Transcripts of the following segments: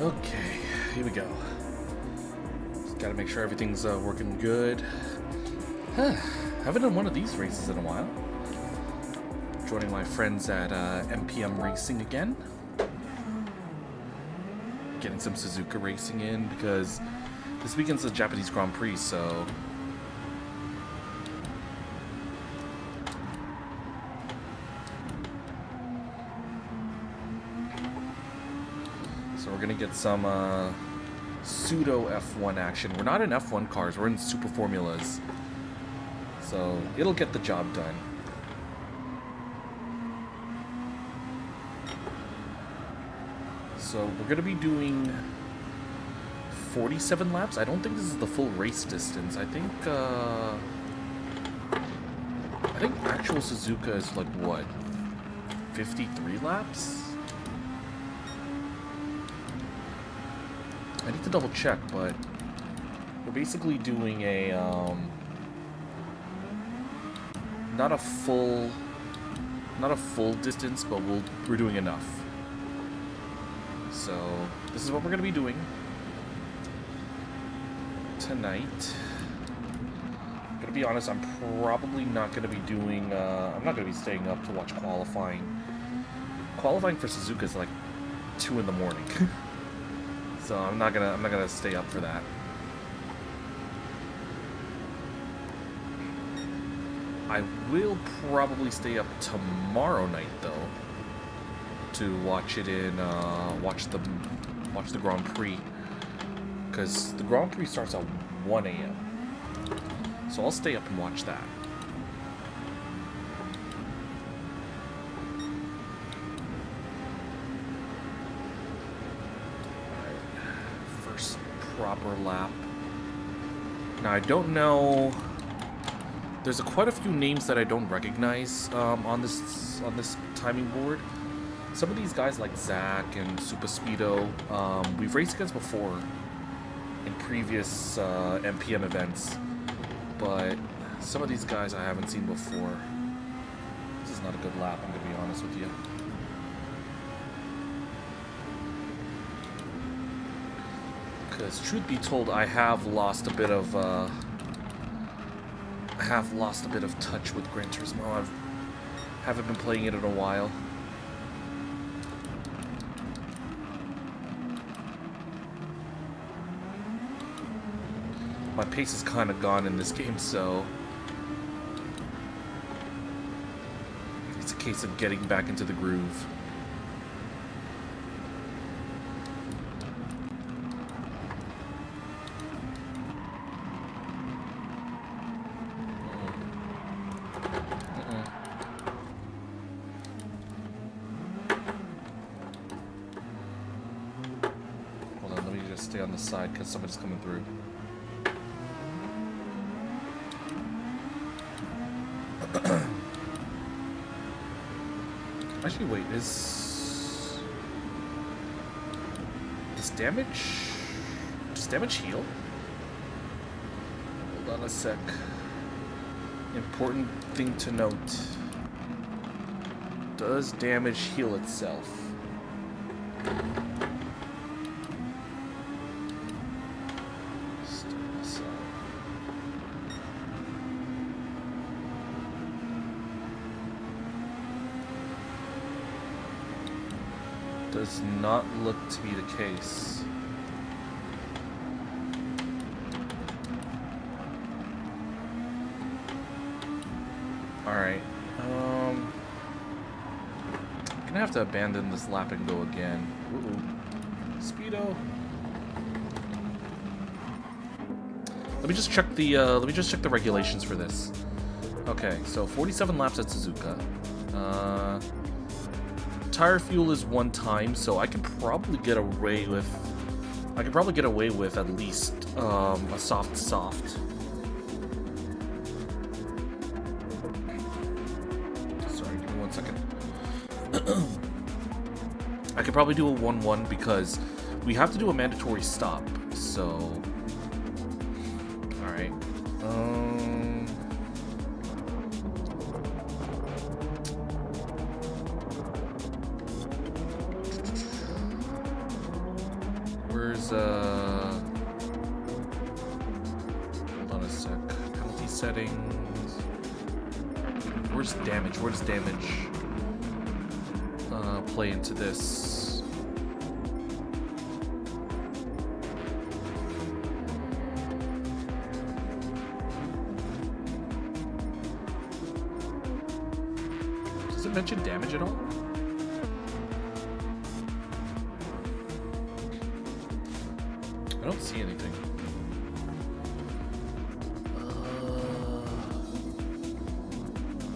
Okay, here we go. Just gotta make sure everything's working good. Haven't done one of these races in a while. Joining my friends at MPM Racing again. Getting some Suzuka racing in because this weekend's the Japanese Grand Prix, so... we're gonna get some pseudo F1 action. We're not in F1 cars, we're in Super Formulas. So it'll get the job done. So we're gonna be doing 47 laps. I don't think this is the full race distance. I think actual Suzuka is like what? 53 laps? I need to double check, but we're basically doing a not a full distance, but we're doing enough. So this is what we're gonna be doing tonight. I'm gonna be honest, I'm probably not gonna be doing. I'm not gonna be staying up to watch qualifying. Qualifying for Suzuka is like 2 in the morning. So I'm not gonna stay up for that. I will probably stay up tomorrow night though to watch it in watch the Grand Prix, because the Grand Prix starts at 1 a.m. So I'll stay up and watch that. Proper lap. Now I don't know. There's quite a few names that I don't recognize on this timing board. Some of these guys like Zach and Super Speedo, we've raced against before in previous MPM events, but some of these guys I haven't seen before. This is not a good lap, I'm gonna be honest with you. Because truth be told, I have lost a bit of touch with Gran Turismo. I haven't been playing it in a while. My pace is kind of gone in this game, so it's a case of getting back into the groove. Stay on the side because somebody's coming through. Actually, wait, does damage heal? Hold on a sec. Important thing to note. Does damage heal itself? Does not look to be the case. Alright. I'm gonna have to abandon this lap and go again. Ooh. Speedo. Let me just check the regulations for this. Okay, so 47 laps at Suzuka. Tire fuel is 1 time, so I can probably get away with at least a soft. Sorry, give me 1 second. I could probably do a 1-1 because we have to do a mandatory stop. So, all right. There's hold on a sec. Penalty settings. Where's damage? Where does damage play into this? Does it mention damage at all? I don't see anything.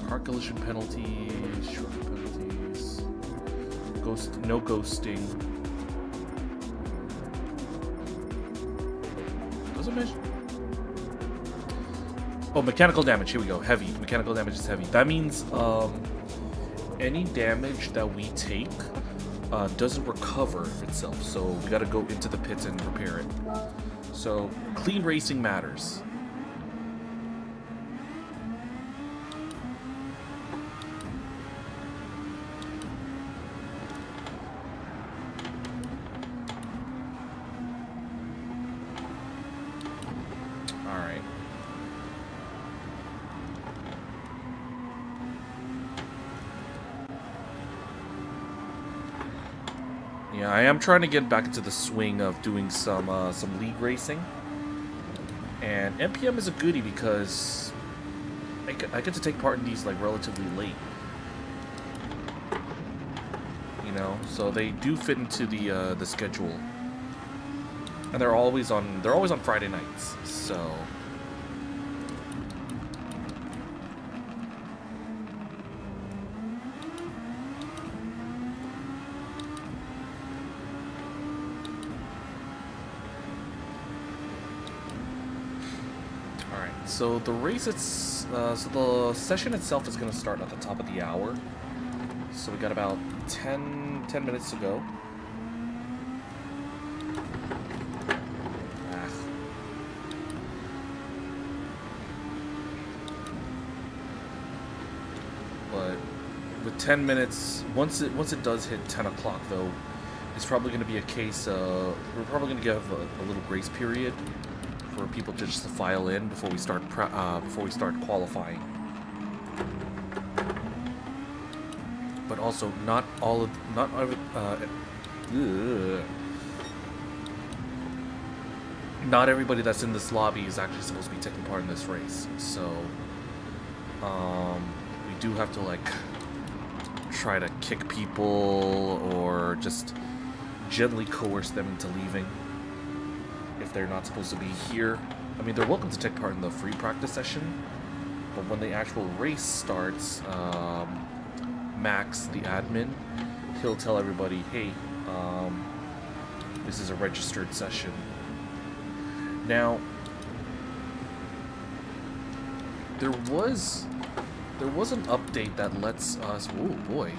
Hard collision penalties, short penalties, no ghosting. Doesn't mention. Oh, mechanical damage. Here we go. Heavy. Mechanical damage is heavy. That means any damage that we take doesn't recover itself. So we got to go into the pits and repair it. So clean racing matters. Yeah, I am trying to get back into the swing of doing some league racing, and MPM is a goodie because I get to take part in these like relatively late, you know. So they do fit into the schedule, and they're always on Friday nights. So. So the race, so the session itself is going to start at the top of the hour. So we got about 10 minutes to go. But with 10 minutes, once it does hit 10 o'clock though, it's probably going to be a case of, we're probably going to give a little grace period for people to just file in before we start qualifying. But also, not everybody that's in this lobby is actually supposed to be taking part in this race. So we do have to like try to kick people or just gently coerce them into leaving if they're not supposed to be here. I mean, they're welcome to take part in the free practice session, but when the actual race starts, Max, the admin, he'll tell everybody, hey, this is a registered session. Now, there was an update that lets us, oh boy,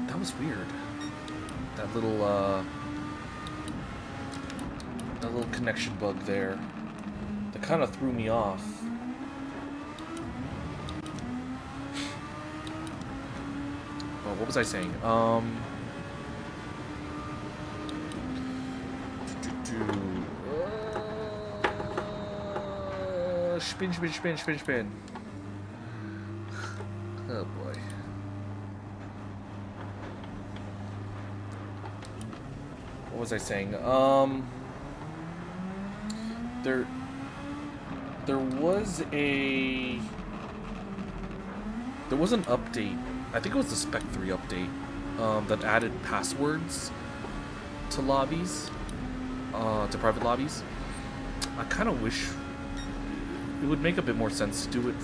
that was weird. That little connection bug there that kind of threw me off. Well, what was I saying? Spin. Oh boy. What was I saying? There was an update. I think it was the Spec 3 update that added passwords to lobbies, to private lobbies. I kind of wish it would make a bit more sense to do it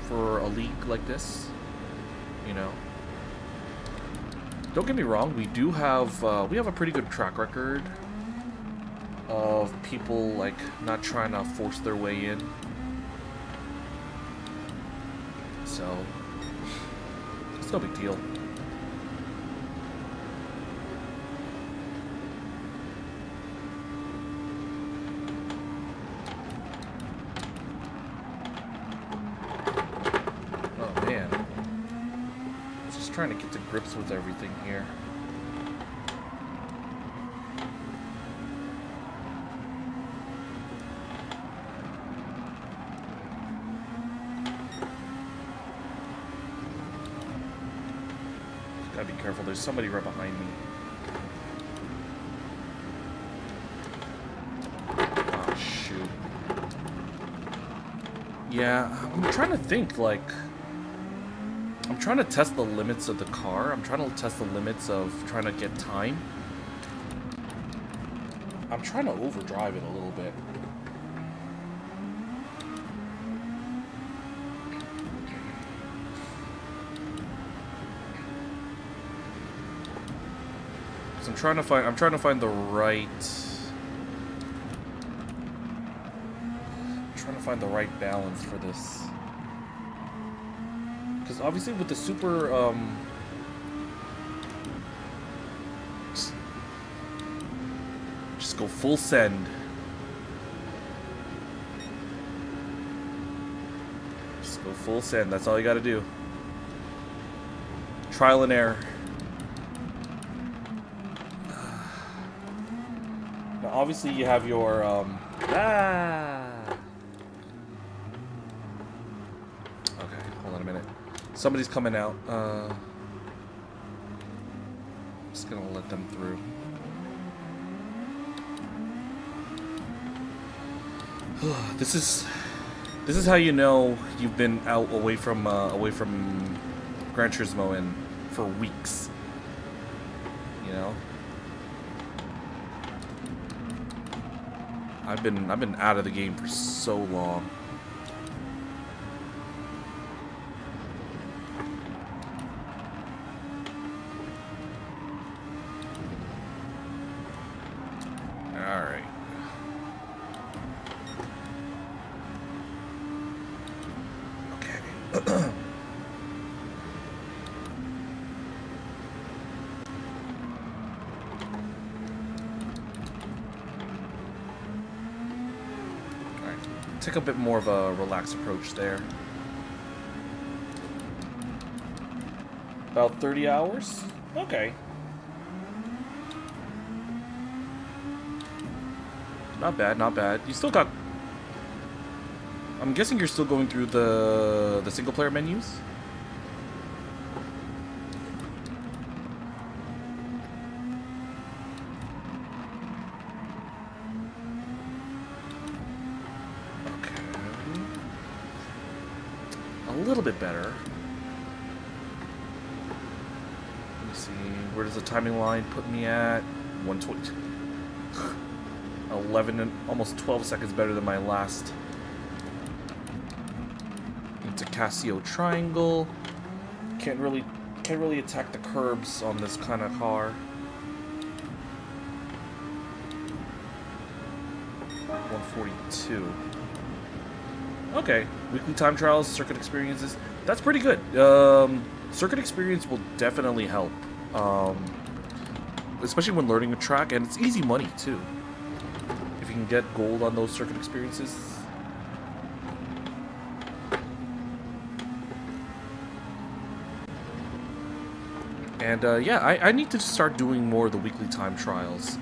for a league like this, you know. Don't get me wrong, we have a pretty good track record of people like not trying to force their way in. So it's no big deal. Oh man. Just trying to get to grips with everything here. Gotta be careful. There's somebody right behind me. Oh, shoot. Yeah, I'm trying to think, like... I'm trying to test the limits of the car. I'm trying to test the limits of trying to get time. I'm trying to overdrive it a little bit. So I'm trying to find the right... I'm trying to find the right balance for this. Because obviously with the super, just go full send. Just go full send, that's all you gotta do. Trial and error. Now obviously you have your, Okay, hold on a minute. Somebody's coming out. I'm just gonna let them through. This is how you know you've been out away from Gran Turismo and for weeks. You know, I've been out of the game for so long. Take a bit more of a relaxed approach there. About 30 hours? Okay. Not bad, not bad. You still got... I'm guessing you're still going through the single player menus? A little bit better. Let me see, where does the timing line put me at? 120. 11 and almost 12 seconds better than my last. Into Casio triangle. Can't really attack the curbs on this kind of car. 142. Okay, weekly time trials, circuit experiences. That's pretty good. Circuit experience will definitely help, especially when learning a track, and it's easy money too. If you can get gold on those circuit experiences. And yeah, I need to start doing more of the weekly time trials.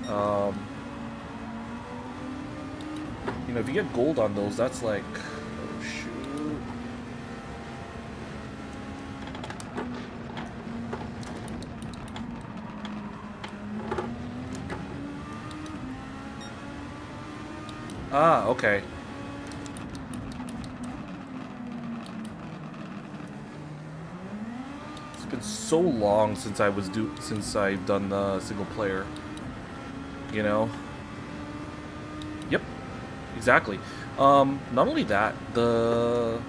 You know, if you get gold on those, that's like... Ah, okay. It's been so long since I've done the single player. You know? Yep. Exactly. Not only that, the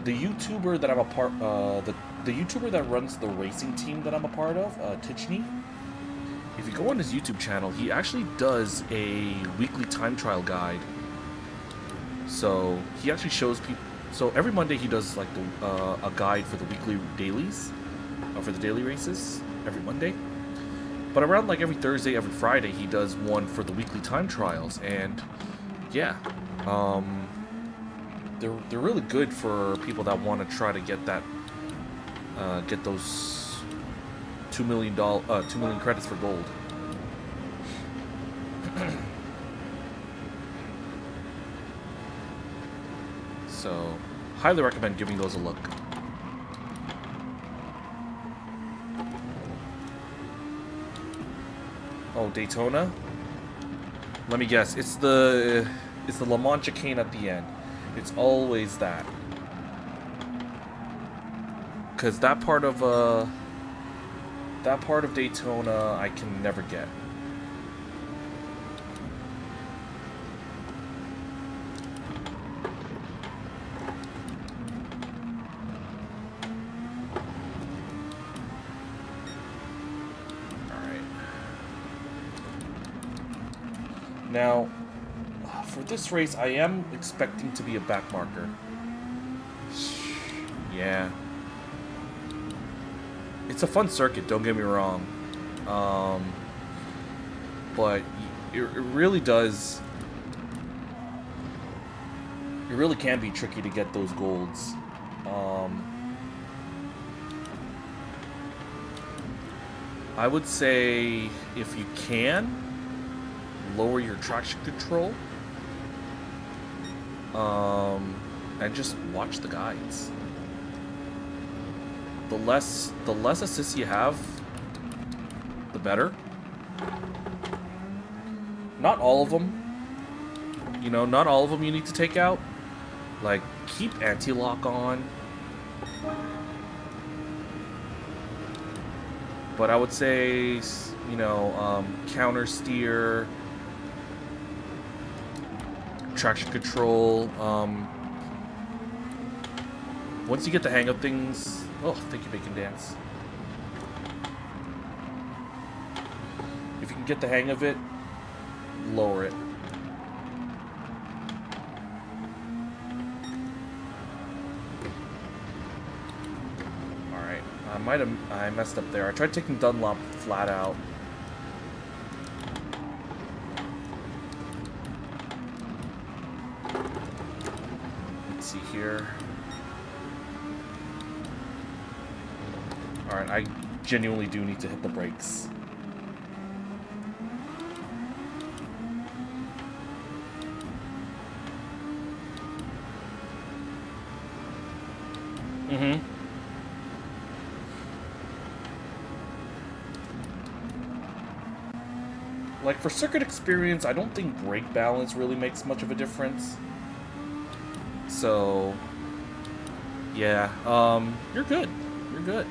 YouTuber that I'm a part the YouTuber that runs the racing team that I'm a part of, Tichney. If you go on his YouTube channel, he actually does a weekly time trial guide. So he actually shows people. So every Monday he does like a guide for the weekly dailies, for the daily races every Monday. But around like every Thursday, every Friday, he does one for the weekly time trials, and yeah, they're really good for people that want to try to get that get those $2 million credits for gold. So, highly recommend giving those a look. Oh, Daytona? Let me guess. It's the Le Mans chicane at the end. It's always that. Cause that part of Daytona I can never get. Now, for this race, I am expecting to be a back marker. Yeah. It's a fun circuit, don't get me wrong. But it really does... It really can be tricky to get those golds. I would say, if you can... lower your traction control, and just watch the guides. The less assists you have, the better. Not all of them. You know, not all of them you need to take out. Like, keep anti-lock on. But I would say, you know, counter steer, traction control. Once you get the hang of things, oh, thank you, Bacon Dance. If you can get the hang of it, lower it. All right, I messed up there. I tried taking Dunlop flat out. See here. Alright, I genuinely do need to hit the brakes. Like, for circuit experience, I don't think brake balance really makes much of a difference. So, yeah, you're good. You're good.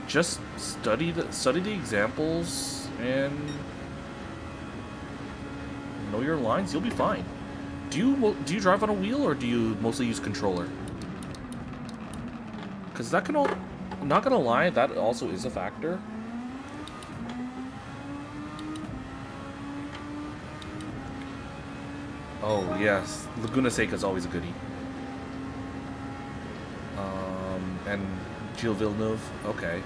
Just study the examples and know your lines. You'll be fine. Do you drive on a wheel, or do you mostly use controller? Because that can all, I'm not gonna lie, that also is a factor. Oh, yes. Laguna Seca is always a goodie. And Gilles Villeneuve. Okay.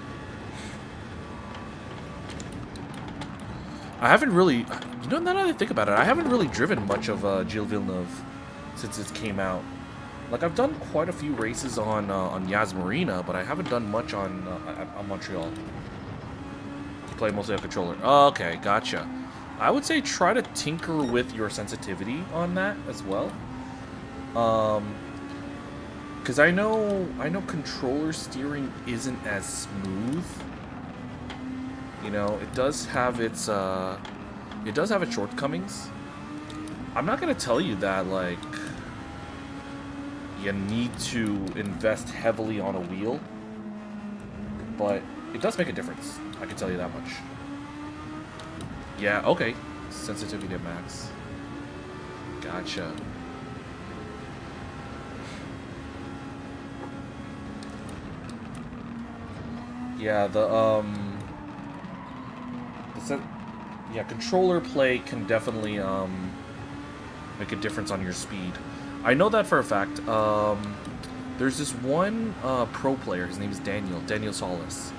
I haven't really... You know, now that I think about it, I haven't really driven much of Gilles Villeneuve since it came out. Like, I've done quite a few races on Yas Marina, but I haven't done much on Montreal. Play mostly on controller. Okay, gotcha. I would say try to tinker with your sensitivity on that as well. Because I know controller steering isn't as smooth. You know, it does have its shortcomings. I'm not gonna tell you that like you need to invest heavily on a wheel, but it does make a difference. I can tell you that much. Yeah, okay. Sensitivity to max. Gotcha. Yeah, controller play can definitely make a difference on your speed. I know that for a fact. There's this one pro player. His name is Daniel Solis.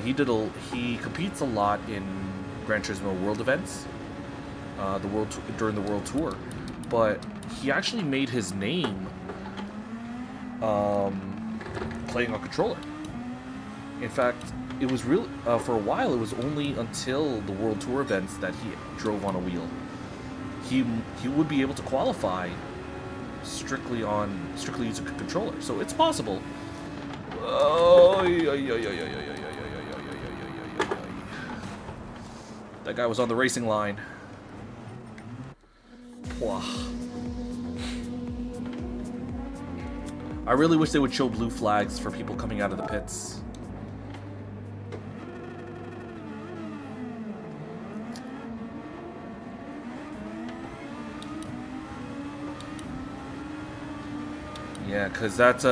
He competes a lot in Gran Turismo World events, during the World Tour, but he actually made his name playing on controller. In fact, it was really for a while. It was only until the World Tour events that he drove on a wheel. He would be able to qualify strictly using a controller, so it's possible. Oh, That guy was on the racing line. Wow. I really wish they would show blue flags for people coming out of the pits. Yeah, because that's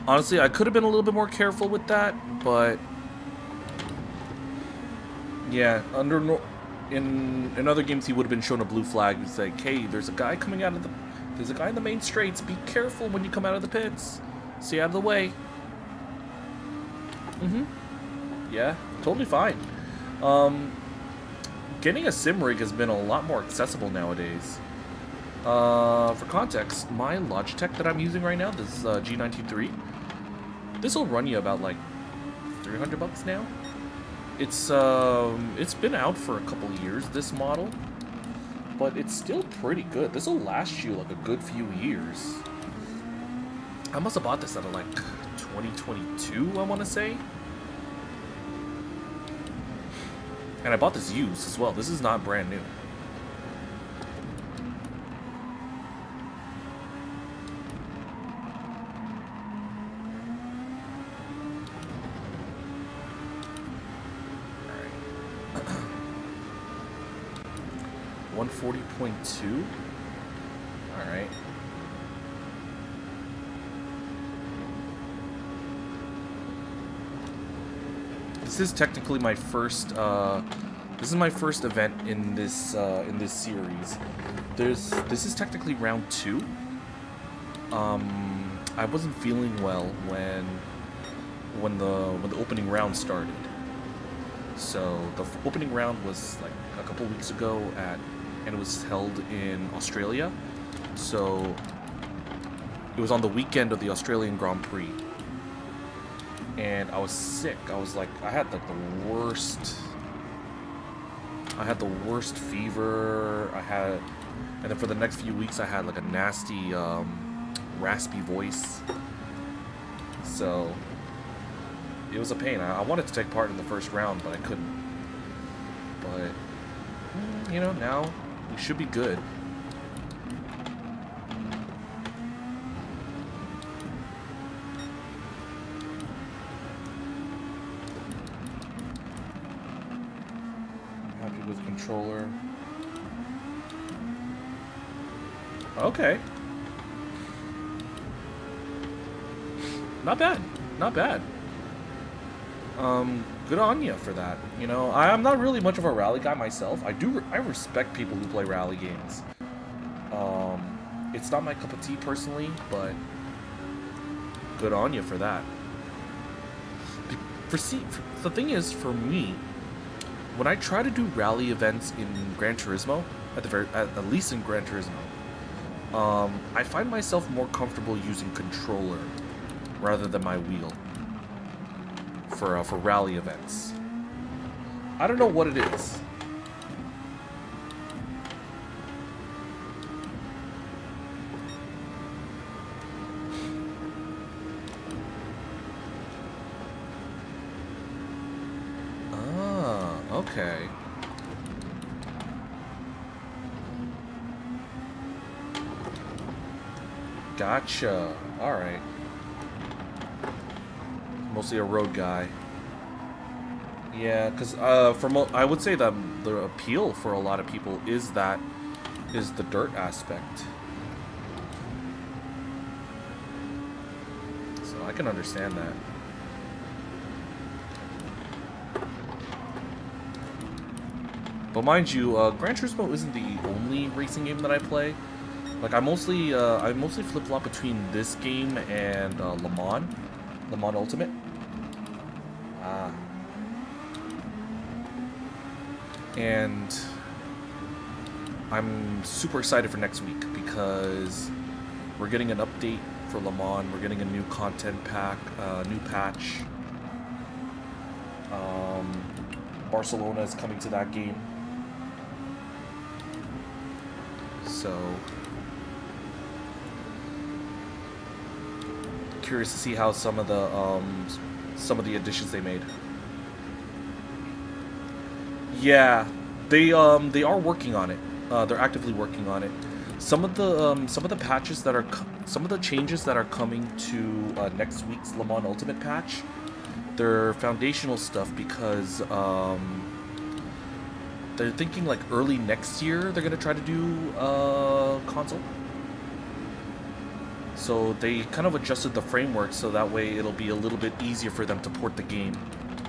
honestly, I could have been a little bit more careful with that, but yeah, in other games he would have been shown a blue flag. It's like, hey, there's a guy coming out of the, there's a guy in the main straights. Be careful when you come out of the pits. Stay out of the way. Yeah, totally fine. Getting a sim rig has been a lot more accessible nowadays. For context, my Logitech that I'm using right now, this G923, this will run you about like $300 now. It's been out for a couple years, this model, but it's still pretty good. This will last you like a good few years. I must have bought this out of like 2022, I want to say. And I bought this used as well. This is not brand new. All right. 140.2. All right. This is technically my first. This is my first event in this series. This is technically round 2. I wasn't feeling well when the opening round started. So the opening round was like a couple weeks ago and it was held in Australia. So it was on the weekend of the Australian Grand Prix. And I was sick. I was like, I had like the worst fever. And then for the next few weeks I had like a nasty, raspy voice. So it was a pain. I wanted to take part in the first round, but I couldn't. But, you know, now we should be good. Controller. Okay. Not bad. Not bad. Good on you for that. You know, I'm not really much of a rally guy myself. I respect people who play rally games. It's not my cup of tea personally, but good on you for that. The thing is, for me, when I try to do rally events in Gran Turismo, at least in Gran Turismo, I find myself more comfortable using controller rather than my wheel for rally events. I don't know what it is. Okay. Gotcha. Alright. Mostly a road guy. Yeah, because I would say that the appeal for a lot of people is the dirt aspect. So I can understand that. But mind you, Gran Turismo isn't the only racing game that I play. Like I mostly flip-flop between this game and Le Mans Ultimate. And I'm super excited for next week because we're getting an update for Le Mans. We're getting a new content pack, new patch. Barcelona is coming to that game. So curious to see how some of the additions they made. Yeah, they are working on it. They're actively working on it. Some of the patches that are some of the changes that are coming to next week's Le Mans Ultimate patch, they're foundational stuff because they're thinking like early next year they're gonna try to do console. So they kind of adjusted the framework so that way it'll be a little bit easier for them to port the game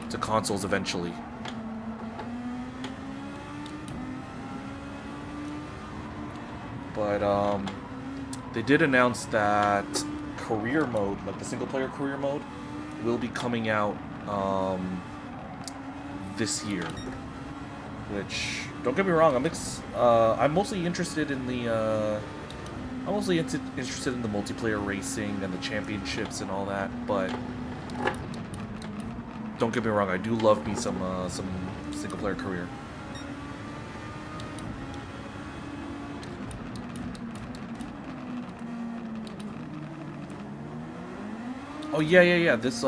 to consoles eventually. But they did announce that career mode, like the single player career mode, will be coming out this year. Which, don't get me wrong, I'm mostly interested in the interested in the multiplayer racing and the championships and all that. But don't get me wrong, I do love me some single player career. Oh yeah. This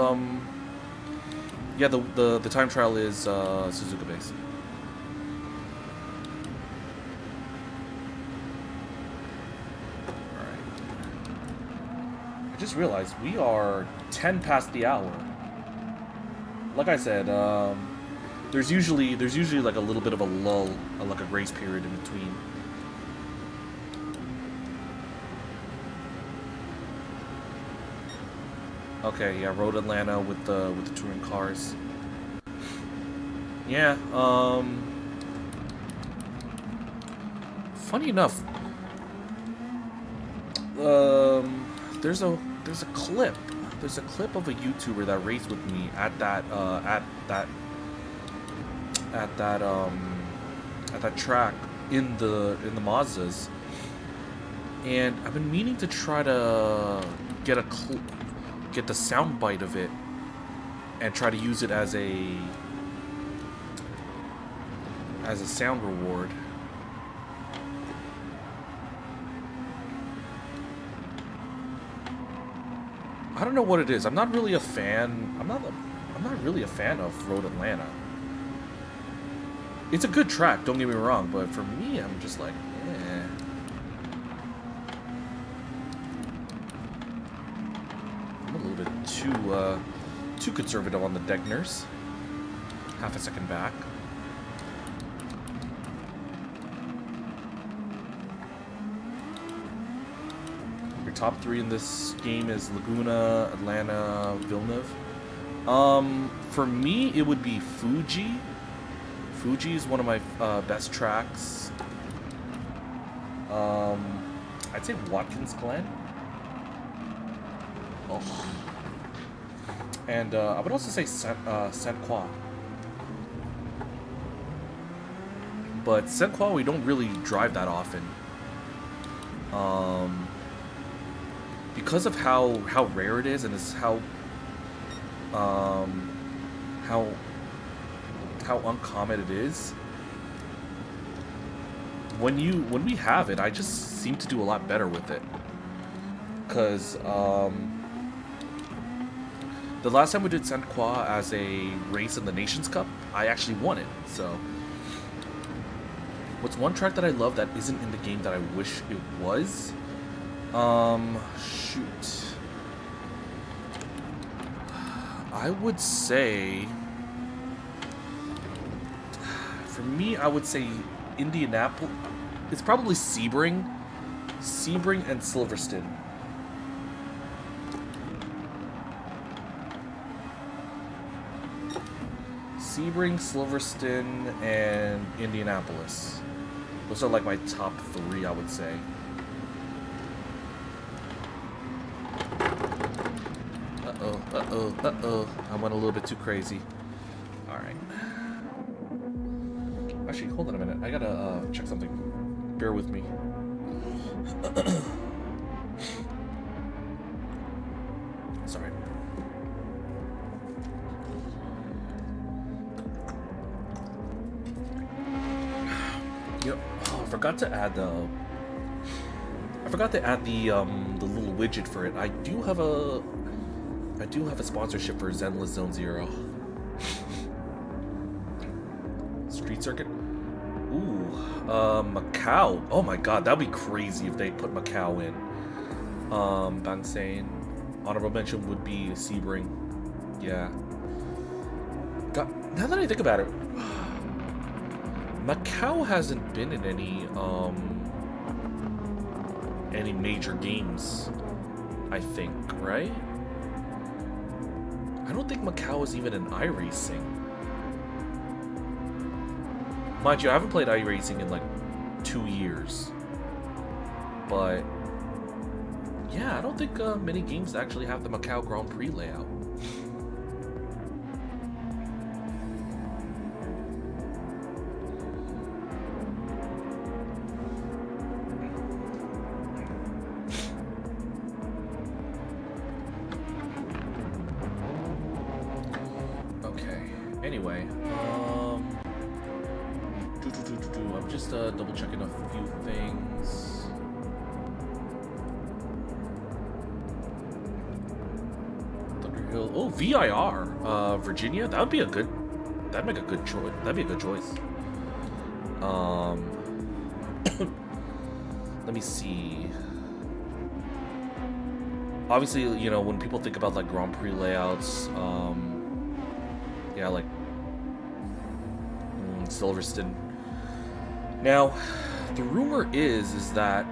yeah, the time trial is Suzuka based. All right. I just realized we are 10 past the hour. Like I said, there's usually like a little bit of a lull, like a grace period in between. Okay, yeah, Road Atlanta with the touring cars. Yeah, funny enough, there's a clip of a YouTuber that raced with me at that track in the Mazdas, and I've been meaning to try to get the sound bite of it and try to use it as a sound reward. I don't know what it is. I'm not really a fan. I'm not really a fan of Road Atlanta. It's a good track, don't get me wrong, but for me, I'm just like, eh. Too conservative on the Degners. Half a second back. Your top three in this game is Laguna, Atlanta, Villeneuve. For me, it would be Fuji. Fuji is one of my best tracks. I'd say Watkins Glen. Oh. And I would also say Saint Croix. But Saint Croix we don't really drive that often. Because of how rare it is and is how uncommon it is. When we have it, I just seem to do a lot better with it. Cause the last time we did Saint Croix as a race in the Nations Cup, I actually won it. So, what's one track that I love that isn't in the game that I wish it was? Shoot. I would say, for me, I would say Indianapolis. It's probably Sebring and Silverstone. Sebring, Silverstone, and Indianapolis. Those are like my top three, I would say. Uh-oh. I went a little bit too crazy. Alright. Actually, hold on a minute. I gotta check something. Bear with me. Sorry. Yep. Oh, I forgot to add the little widget for it. I do have a sponsorship for Zenless Zone Zero. street circuit. Ooh, Macau. Oh my god, that'd be crazy if they put Macau in. Bangsane. Honorable mention would be Sebring. Yeah. God, now that I think about it, Macau hasn't been in any major games, I think, right? I don't think Macau is even in iRacing. Mind you, I haven't played iRacing in like 2 years. But yeah, I don't think many games actually have the Macau Grand Prix layout. Anyway, I'm just double checking a few things. Thunderhill. Oh, VIR, Virginia. That would be a good. That'd make a good choice. That'd be a good choice. Let me see. Obviously, you know, when people think about like Grand Prix layouts, yeah, like Silverstone. Now, the rumor is that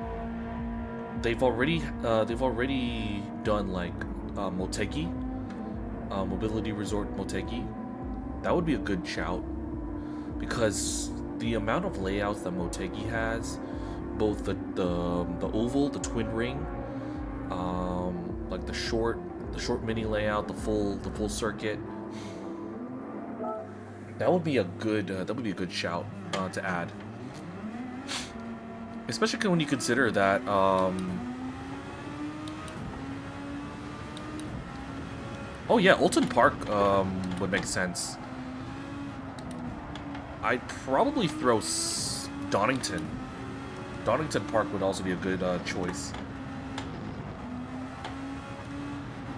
they've already done like Motegi, Mobility Resort Motegi. That would be a good shout because the amount of layouts that Motegi has, both the oval, the twin ring, like the short mini layout, the full circuit. That would be a good shout to add, especially when you consider that oh yeah, Alton Park would make sense. I'd probably throw Donington. Donington Park would also be a good choice.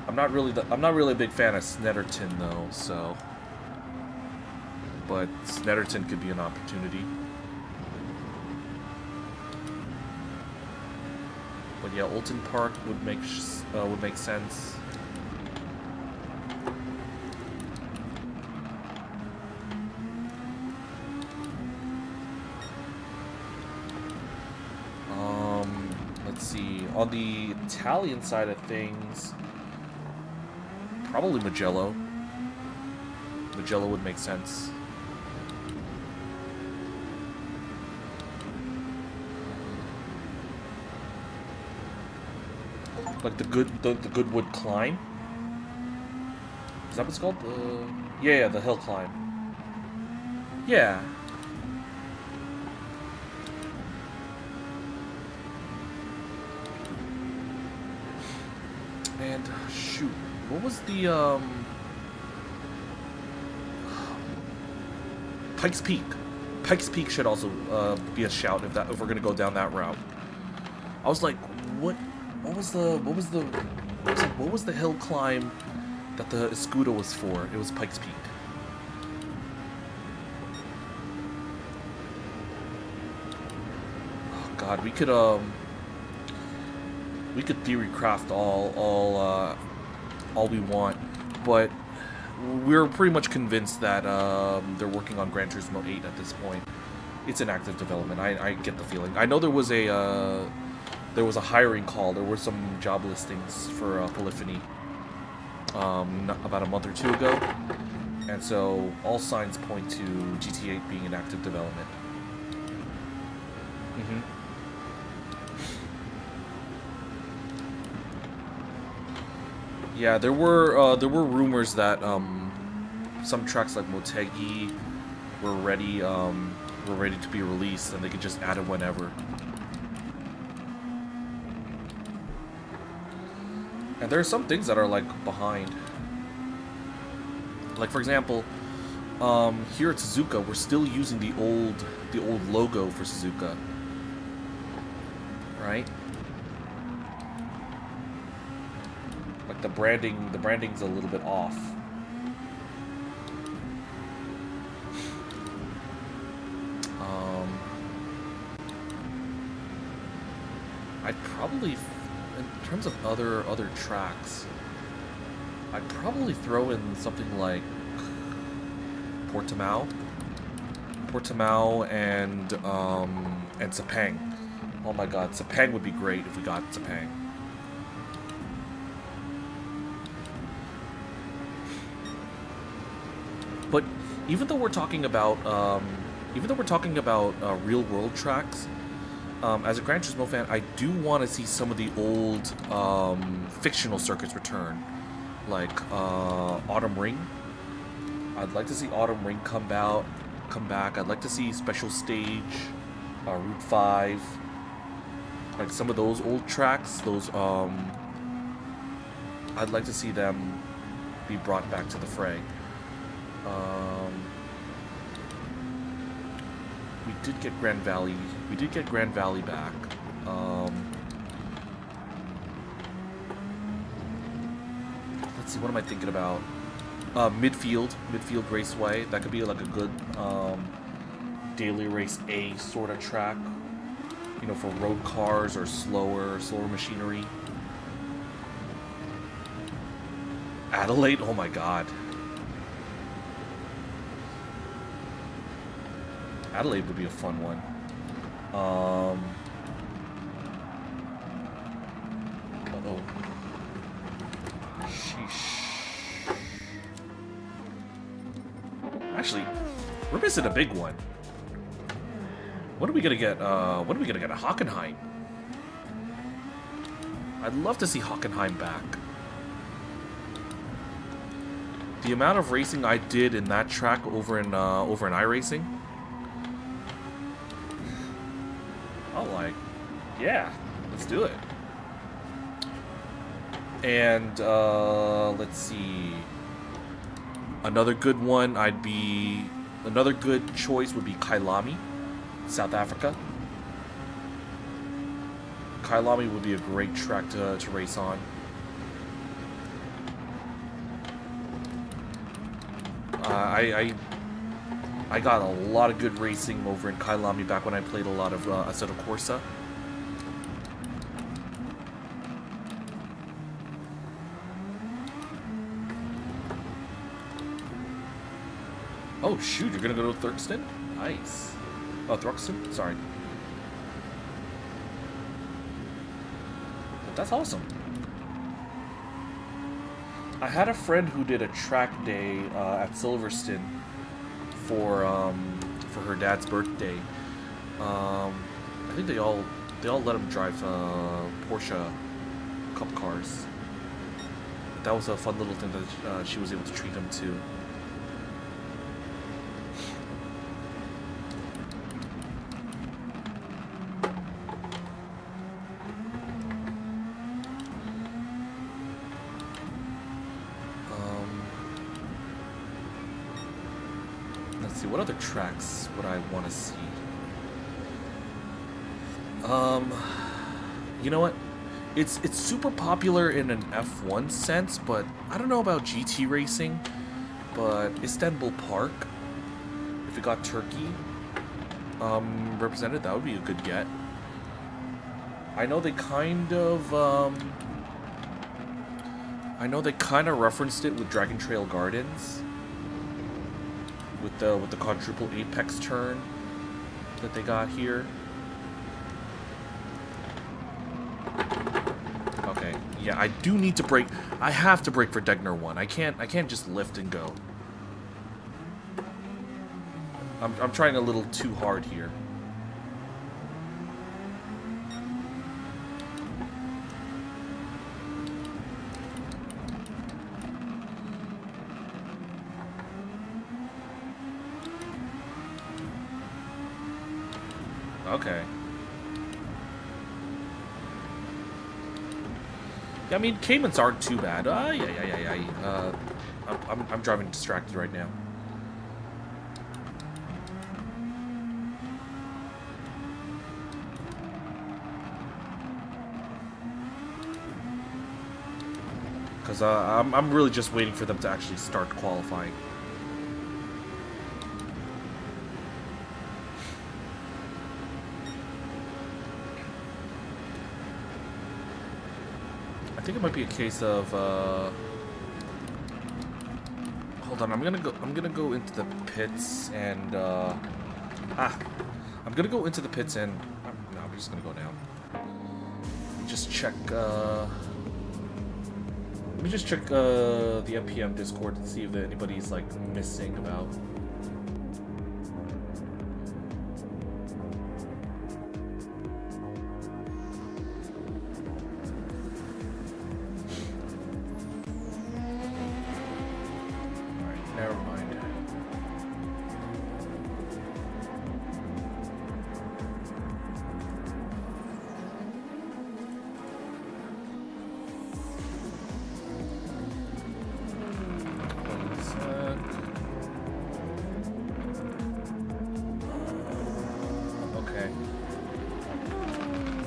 I'm not really a big fan of Snetterton though, so. But Snetterton could be an opportunity. But yeah, Alton Park would make sense. Let's see. On the Italian side of things, probably Mugello. Mugello would make sense. Like the Goodwood Climb. Is that what it's called? Yeah, the hill climb. Yeah. And shoot, what was the Pikes Peak? Pikes Peak should also be a shout if we're gonna go down that route. I was like, what was the hill climb that the Escudo was for? It was Pikes Peak. Oh God, we could theory craft all we want, but we're pretty much convinced that they're working on Gran Turismo 8 at this point. It's in active development. I get the feeling. I know there was a hiring call. There were some job listings for Polyphony about a month or two ago, and so all signs point to GT8 being in active development. Yeah, there were rumors that some tracks like Motegi were ready to be released, and they could just add it whenever. And there are some things that are like behind. Like for example, here at Suzuka, we're still using the old logo for Suzuka, right? Like the branding's a little bit off. probably, in terms of other tracks, I'd probably throw in something like Portimao and Sepang. Oh my god, Sepang would be great if we got Sepang. But even though we're talking about real world tracks, as a Gran Turismo fan, I do want to see some of the old fictional circuits return, like Autumn Ring. I'd like to see Autumn Ring come back. I'd like to see Special Stage, Route 5, like some of those old tracks. Those I'd like to see them be brought back to the fray. We did get Grand Valley. We did get Grand Valley back. Let's see. What am I thinking about? Midfield Raceway. That could be like a good daily race A sort of track. You know, for road cars or slower machinery. Adelaide. Oh my God. Adelaide would be a fun one. Uh-oh. Sheesh. Actually, we're missing a big one. What are we gonna get? What are we gonna get at Hockenheim? I'd love to see Hockenheim back. The amount of racing I did in that track over in iRacing. I'm like, yeah, let's do it. And let's see. Another good one, another good choice would be Kailami, South Africa. Kailami would be a great track to race on. I got a lot of good racing over in Kailami back when I played a lot of Assetto Corsa. Oh shoot, you're gonna go to Thurkston? Nice. Oh, Thruxton? Sorry. That's awesome. I had a friend who did a track day at Silverstone for her dad's birthday. I think they all let him drive Porsche Cup cars. That was a fun little thing that she was able to treat him to. What other tracks would I want to see? You know what? It's super popular in an F1 sense, but I don't know about GT racing. But Istanbul Park, if it got Turkey represented, that would be a good get. I know they kind of referenced it with Dragon Trail Gardens. With the quadruple apex turn that they got here. Okay, yeah, I do need to brake. I have to brake for Degner 1. I can't just lift and go. I'm trying a little too hard here. Okay. Yeah, I mean, Caymans aren't too bad. Yeah. I'm driving distracted right now. Because I'm really just waiting for them to actually start qualifying. think it might be a case of hold on, I'm gonna go into the pits and I'm gonna go into the pits and no, we're just gonna go down. Just check let me just check the MPM Discord to see if anybody's like missing about.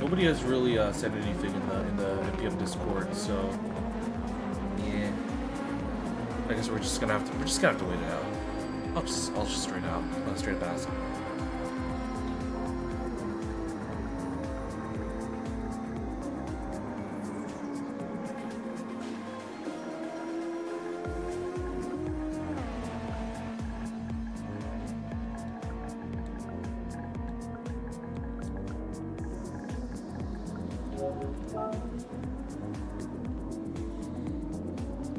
Nobody has really said anything in the MPM Discord, so yeah. I guess we're just gonna have to wait it out. I'll just straight up ask.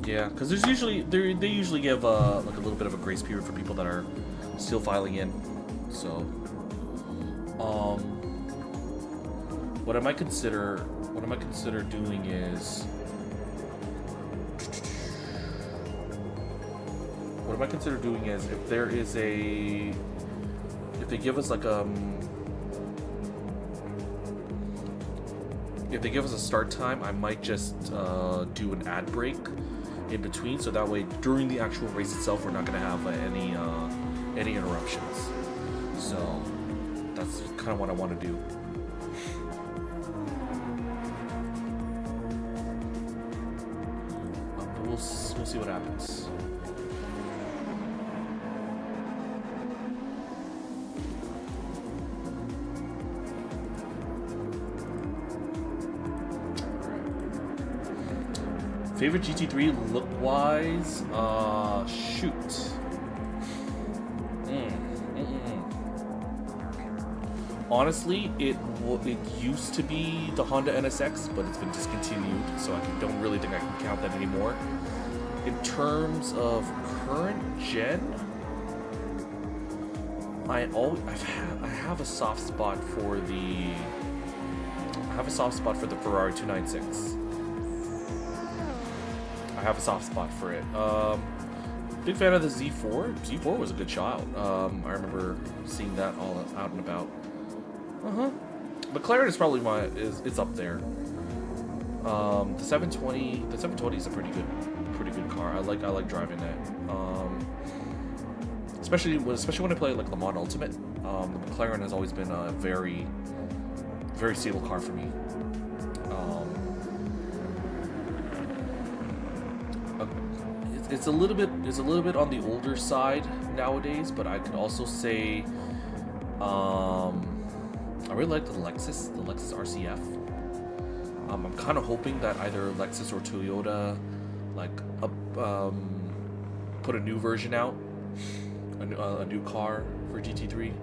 Yeah, because there's usually they usually give like a little bit of a grace period for people that are still filing in. So, what I might consider doing is if they give us like if they give us a start time, I might just do an ad break in between, so that way during the actual race itself we're not going to have any interruptions. So that's kind of what I want to do. But we'll see what happens. Favorite GT3 look-wise? Shoot. Honestly, it used to be the Honda NSX, but it's been discontinued, so I don't really think I can count that anymore. In terms of current gen, I have a soft spot for the Ferrari 296. I have a soft spot for it. Big fan of the Z4. Z4 was a good child. I remember seeing that all out and about. McLaren is probably it's up there. The 720 is a pretty good car. I like driving it. Especially when I play like Le Mans Ultimate. The McLaren has always been a very stable car for me. It's a little bit on the older side nowadays, but I could also say I really like the Lexus RCF. I'm kind of hoping that either Lexus or Toyota put a new version out, a new car for GT3,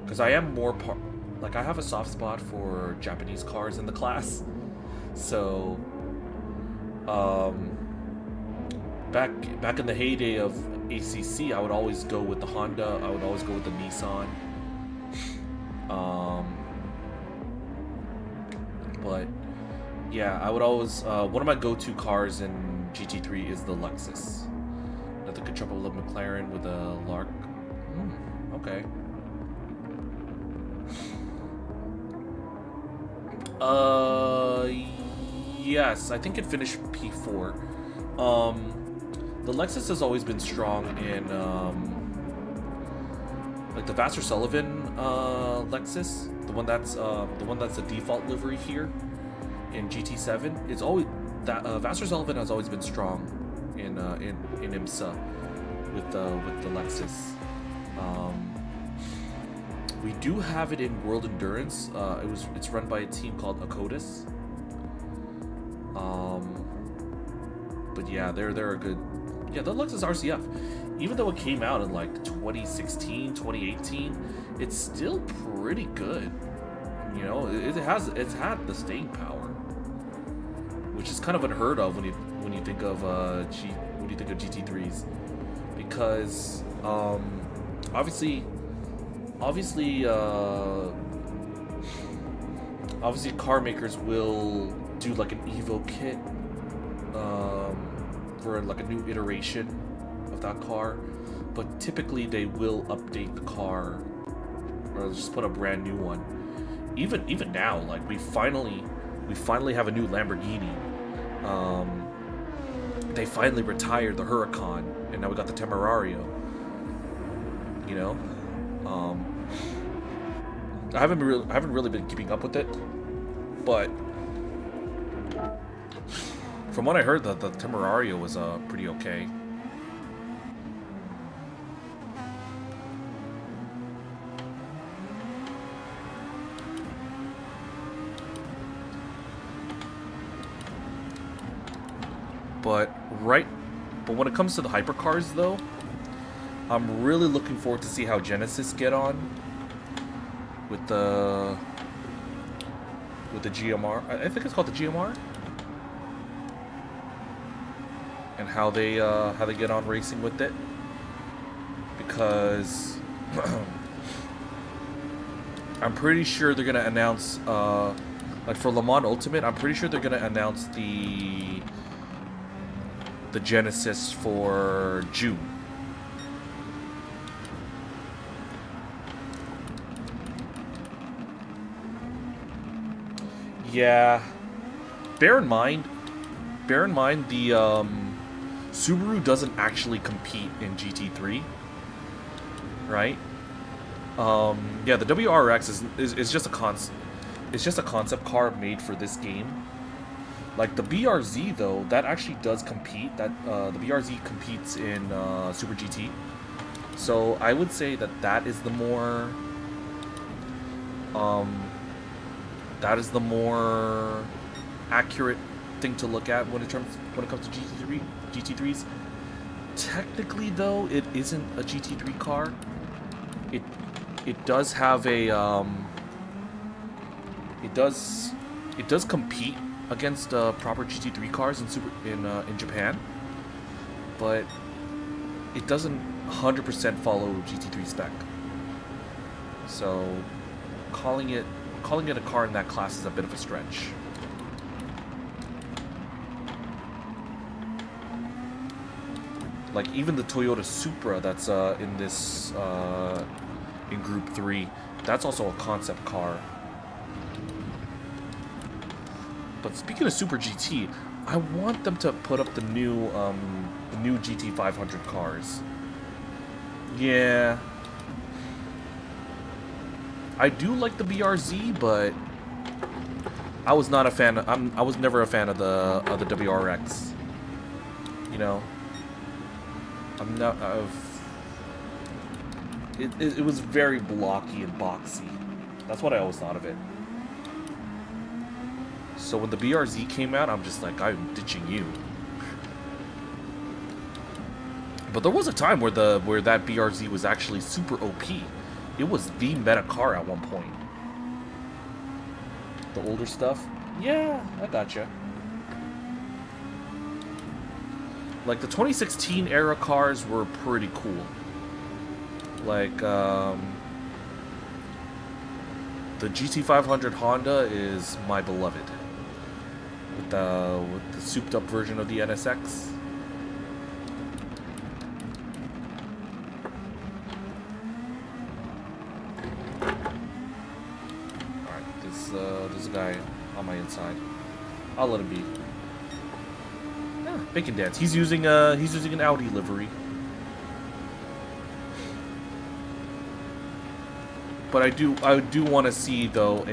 because I am more I have a soft spot for Japanese cars in the class, so back in the heyday of ACC, I would always go with the Honda. I would always go with the Nissan. But yeah, I would always one of my go-to cars in GT3 is the Lexus. Nothing could trouble with McLaren with a Lark. Okay. Yes, I think it finished P4. The Lexus has always been strong in like the Vassar Sullivan Lexus, the one that's the default livery here in GT7. It's always that Vassar Sullivan has always been strong in IMSA with the Lexus. We do have it in World Endurance. It's run by a team called Akotis. Yeah, they're a good. Yeah, the Lexus RCF, even though it came out in like 2016, 2018, it's still pretty good. You know, it's had the staying power, which is kind of unheard of when you think of GT3s, because obviously car makers will do like an Evo kit for like a new iteration of that car, but typically they will update the car or just put a brand new one. Even now, like we finally have a new Lamborghini. They finally retired the Huracan, and now we got the Temerario. You know, I haven't really been keeping up with it, but from what I heard, the Temerario was pretty okay. But when it comes to the hypercars, though, I'm really looking forward to see how Genesis get on with the GMR. I think it's called the GMR, and how they get on racing with it, because I'm pretty sure they're gonna announce like for Le Mans Ultimate. I'm pretty sure they're gonna announce the Genesis for June. Yeah. Bear in mind the Subaru doesn't actually compete in GT3, right? Yeah, the WRX is just a concept car made for this game. Like the BRZ though, that actually does compete. That the BRZ competes in Super GT. So I would say that is the more accurate thing to look at when it comes to GT3s. Technically though, it isn't a GT3 car. It does have a it does compete against proper GT3 cars in Japan, but it doesn't 100% follow GT3 spec. So calling it a car in that class is a bit of a stretch. Like even the Toyota Supra that's in this in Group 3, that's also a concept car. But speaking of Super GT, I want them to put up the new GT500 cars. Yeah, I do like the BRZ, but I was not a fan. I was never a fan of the WRX. You know, I'm not. It was very blocky and boxy. That's what I always thought of it. So when the BRZ came out, I'm just like, I'm ditching you. But there was a time where that BRZ was actually super OP. It was the meta car at one point. The older stuff? Yeah, I gotcha. Like the 2016 era cars were pretty cool. Like the GT500 Honda is my beloved. With the souped up version of the NSX. Alright, there's a guy on my inside. I'll let him be. Yeah, Bacon Dance. He's using an Audi livery. But I do want to see though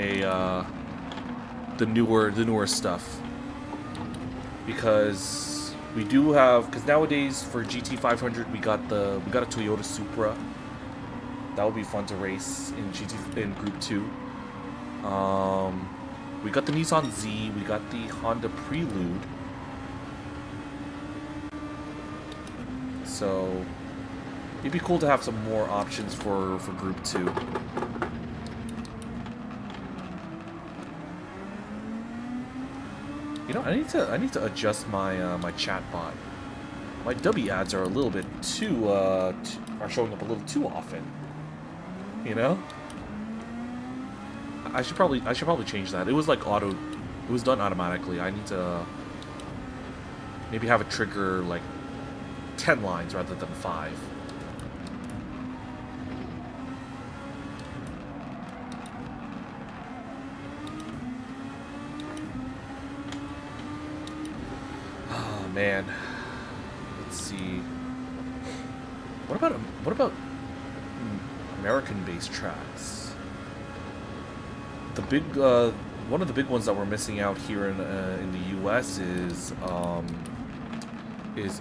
the newer stuff, because we do have, because nowadays for GT500 we got a Toyota Supra. That would be fun to race in Group 2. We got the Nissan Z, we got the Honda Prelude. So it'd be cool to have some more options for Group 2. You know, I need to adjust my my chat bot. My dubby ads are a little bit too are showing up a little too often. You know? I should probably change that. It was like it was done automatically. I need to maybe have a trigger like 10 lines rather than 5. Oh man. Let's see. What about American-based tracks? The big one of the big ones that we're missing out here in the U.S. is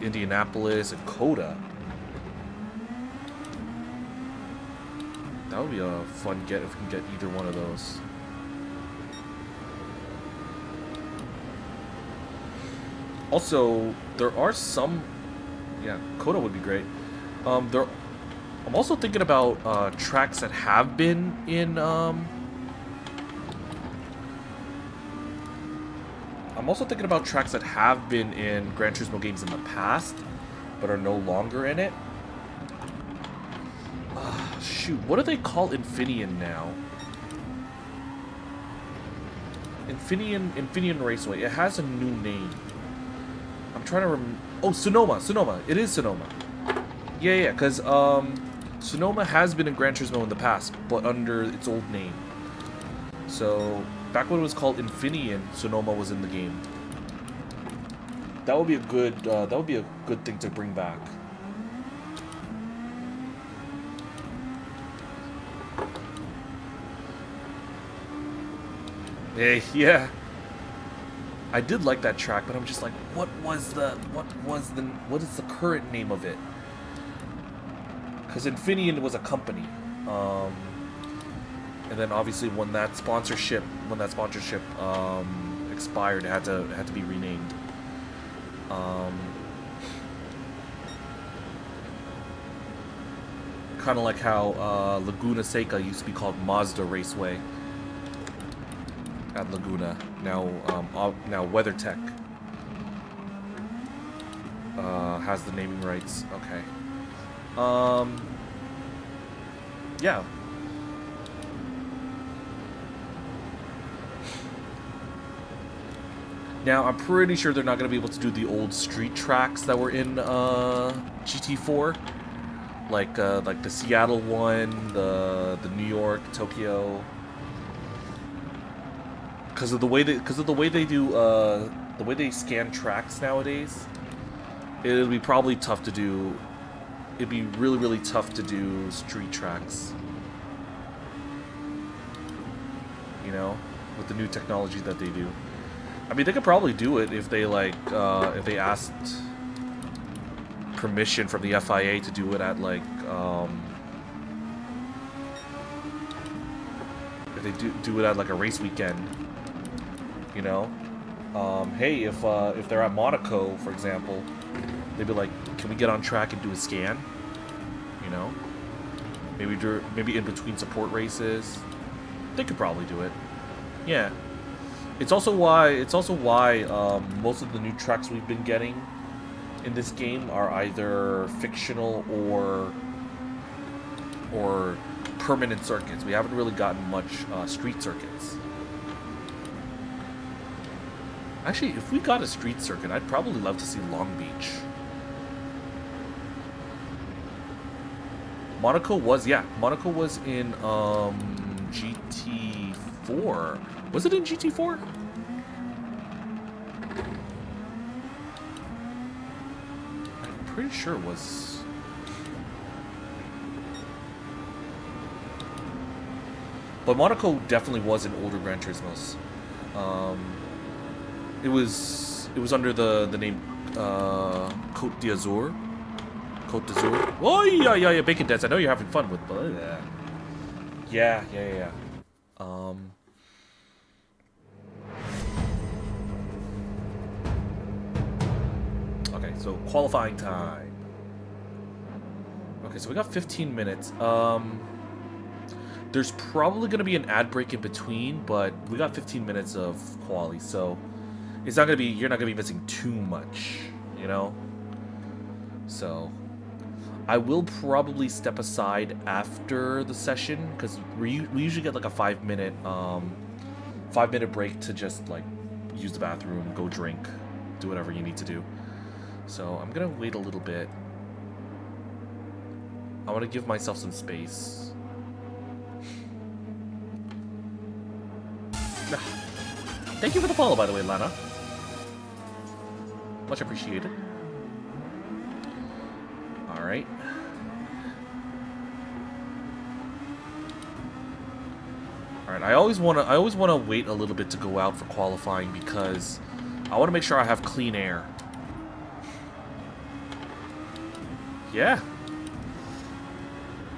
Indianapolis and Coda. That would be a fun get if we can get either one of those. Also, there are some. Yeah, Coda would be great. I'm also thinking about tracks that have been in. I'm also thinking about tracks that have been in Gran Turismo games in the past, but are no longer in it. Shoot, what do they call Infineon now? Infineon Raceway. It has a new name. I'm trying to remember. Oh, Sonoma. It is Sonoma. Yeah, because Sonoma has been in Gran Turismo in the past, but under its old name. So back when it was called Infineon, Sonoma was in the game. That would be a good. That would be a good thing to bring back. Hey, yeah. I did like that track, but I'm just like, what is the current name of it? Because Infineon was a company, and then obviously when that sponsorship expired, it had to be renamed. Kind of like how Laguna Seca used to be called Mazda Raceway at Laguna. Now WeatherTech has the naming rights. Okay. Yeah. Now I'm pretty sure they're not going to be able to do the old street tracks that were in GT4, like the Seattle one, the New York, Tokyo. Because of the way they do the way they scan tracks nowadays, it'll be probably tough to do. It'd be really tough to do street tracks. You know, with the new technology that they do. I mean, they could probably do it if they if they asked permission from the FIA to do it at if they do it at like a race weekend. You know, hey, if they're at Monaco, for example, they'd be like, "Can we get on track and do a scan?" You know, maybe in between support races, they could probably do it. Yeah, it's also why most of the new tracks we've been getting in this game are either fictional or permanent circuits. We haven't really gotten much street circuits. Actually, if we got a street circuit, I'd probably love to see Long Beach. Monaco was in GT4. Was it in GT4? I'm pretty sure it was. But Monaco definitely was in older Gran Turismos. It was under the name Côte d'Azur. Côte d'Azur. Oh yeah, Bacon Dance. I know you're having fun with, but yeah. Okay, so qualifying time. Okay, so we got 15 minutes. There's probably going to be an ad break in between, but we got 15 minutes of quali, so it's not going to be, you're not going to be missing too much, you know? So I will probably step aside after the session, because we usually get like a 5-minute break to just like use the bathroom, go drink, do whatever you need to do. So I'm going to wait a little bit. I want to give myself some space. Thank you for the follow, by the way, Lana. Much appreciated. All right. All right. I always want to wait a little bit to go out for qualifying because I want to make sure I have clean air. Yeah.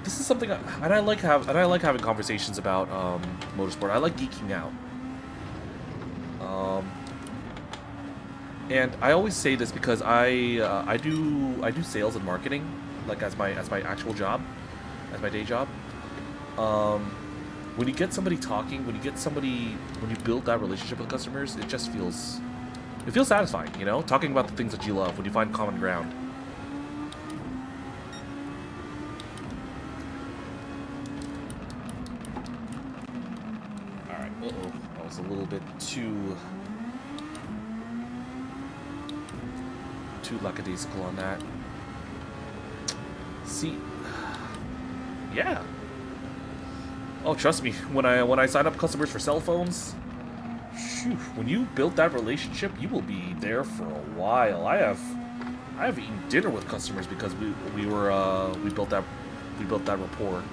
This is something, and I like having conversations about motorsport. I like geeking out. And I always say this because I do sales and marketing, like as my actual job, as my day job. When you get somebody talking, when you build that relationship with customers, it just feels satisfying, you know, talking about the things that you love when you find common ground. All right, that was a little bit too lackadaisical on that. See, yeah. Oh, trust me, when I sign up customers for cell phones, shoot, when you build that relationship, you will be there for a while. I have eaten dinner with customers because we built that rapport.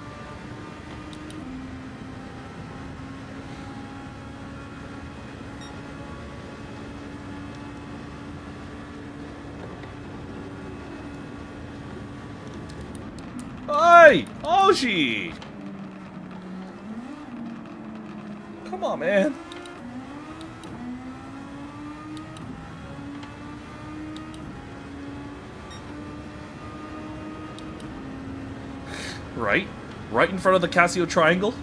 Hey, Oshi! Come on, man. Right in front of the Casio triangle.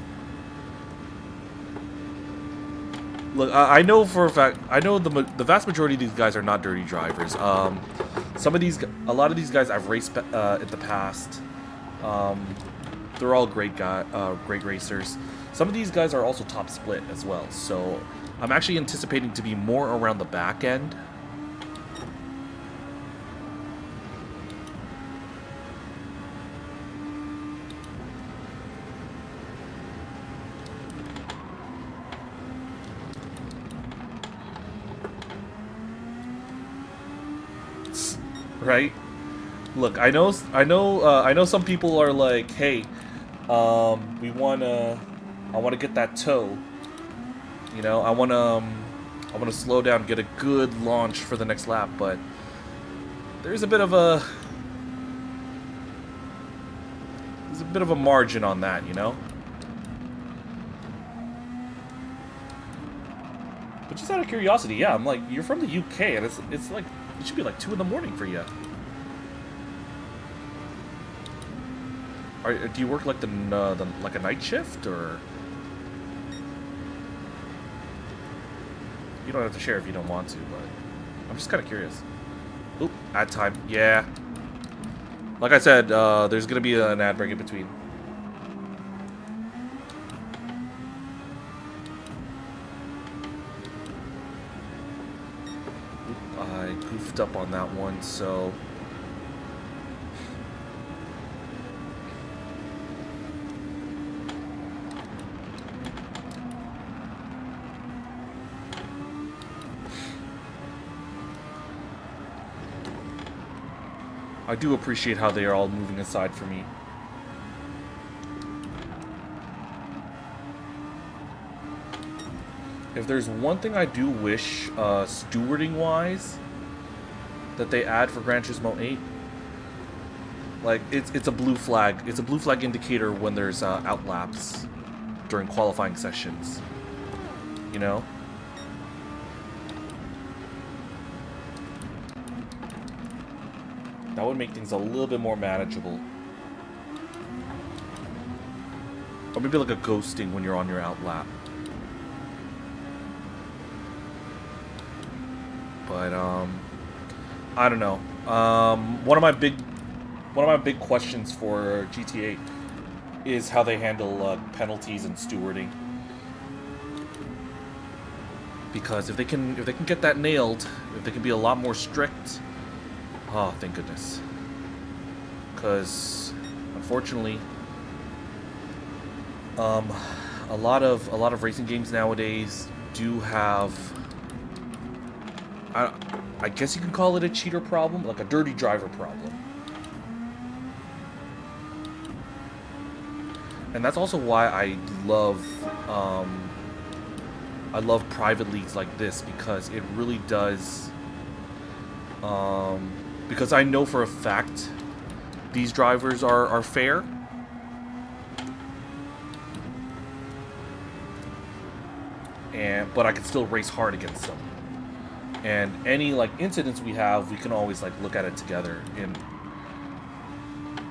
Look, I know for a fact, I know the vast majority of these guys are not dirty drivers. A lot of these guys I've raced in the past. They're all great racers. Some of these guys are also top split as well, so I'm actually anticipating to be more around the back end. Right? Look, I know some people are like, hey, I wanna get that toe. You know, I wanna slow down, get a good launch for the next lap, but there's a bit of a margin on that, you know? But just out of curiosity, yeah, I'm like, you're from the UK, and it's like, it should be like 2 in the morning for you. Do you work like like a night shift, or you don't have to share if you don't want to, but I'm just kind of curious. Oop, ad time. Yeah. Like I said, there's gonna be an ad break in between. Oop, I goofed up on that one, so. I do appreciate how they are all moving aside for me. If there's one thing I do wish, stewarding-wise, that they add for Gran Turismo 8, like, it's a blue flag. It's a blue flag indicator when there's outlaps during qualifying sessions. You know? That would make things a little bit more manageable. Or maybe like a ghosting when you're on your out lap. But I don't know. One of my big questions for GTA is how they handle penalties and stewarding. Because if they can get that nailed, if they can be a lot more strict, oh, thank goodness. Because unfortunately, a lot of racing games nowadays do have, I guess you can call it a cheater problem, like a dirty driver problem. And that's also why I love private leagues like this, because it really does, because I know for a fact these drivers are fair. But I can still race hard against them. And any like incidents we have, we can always like look at it together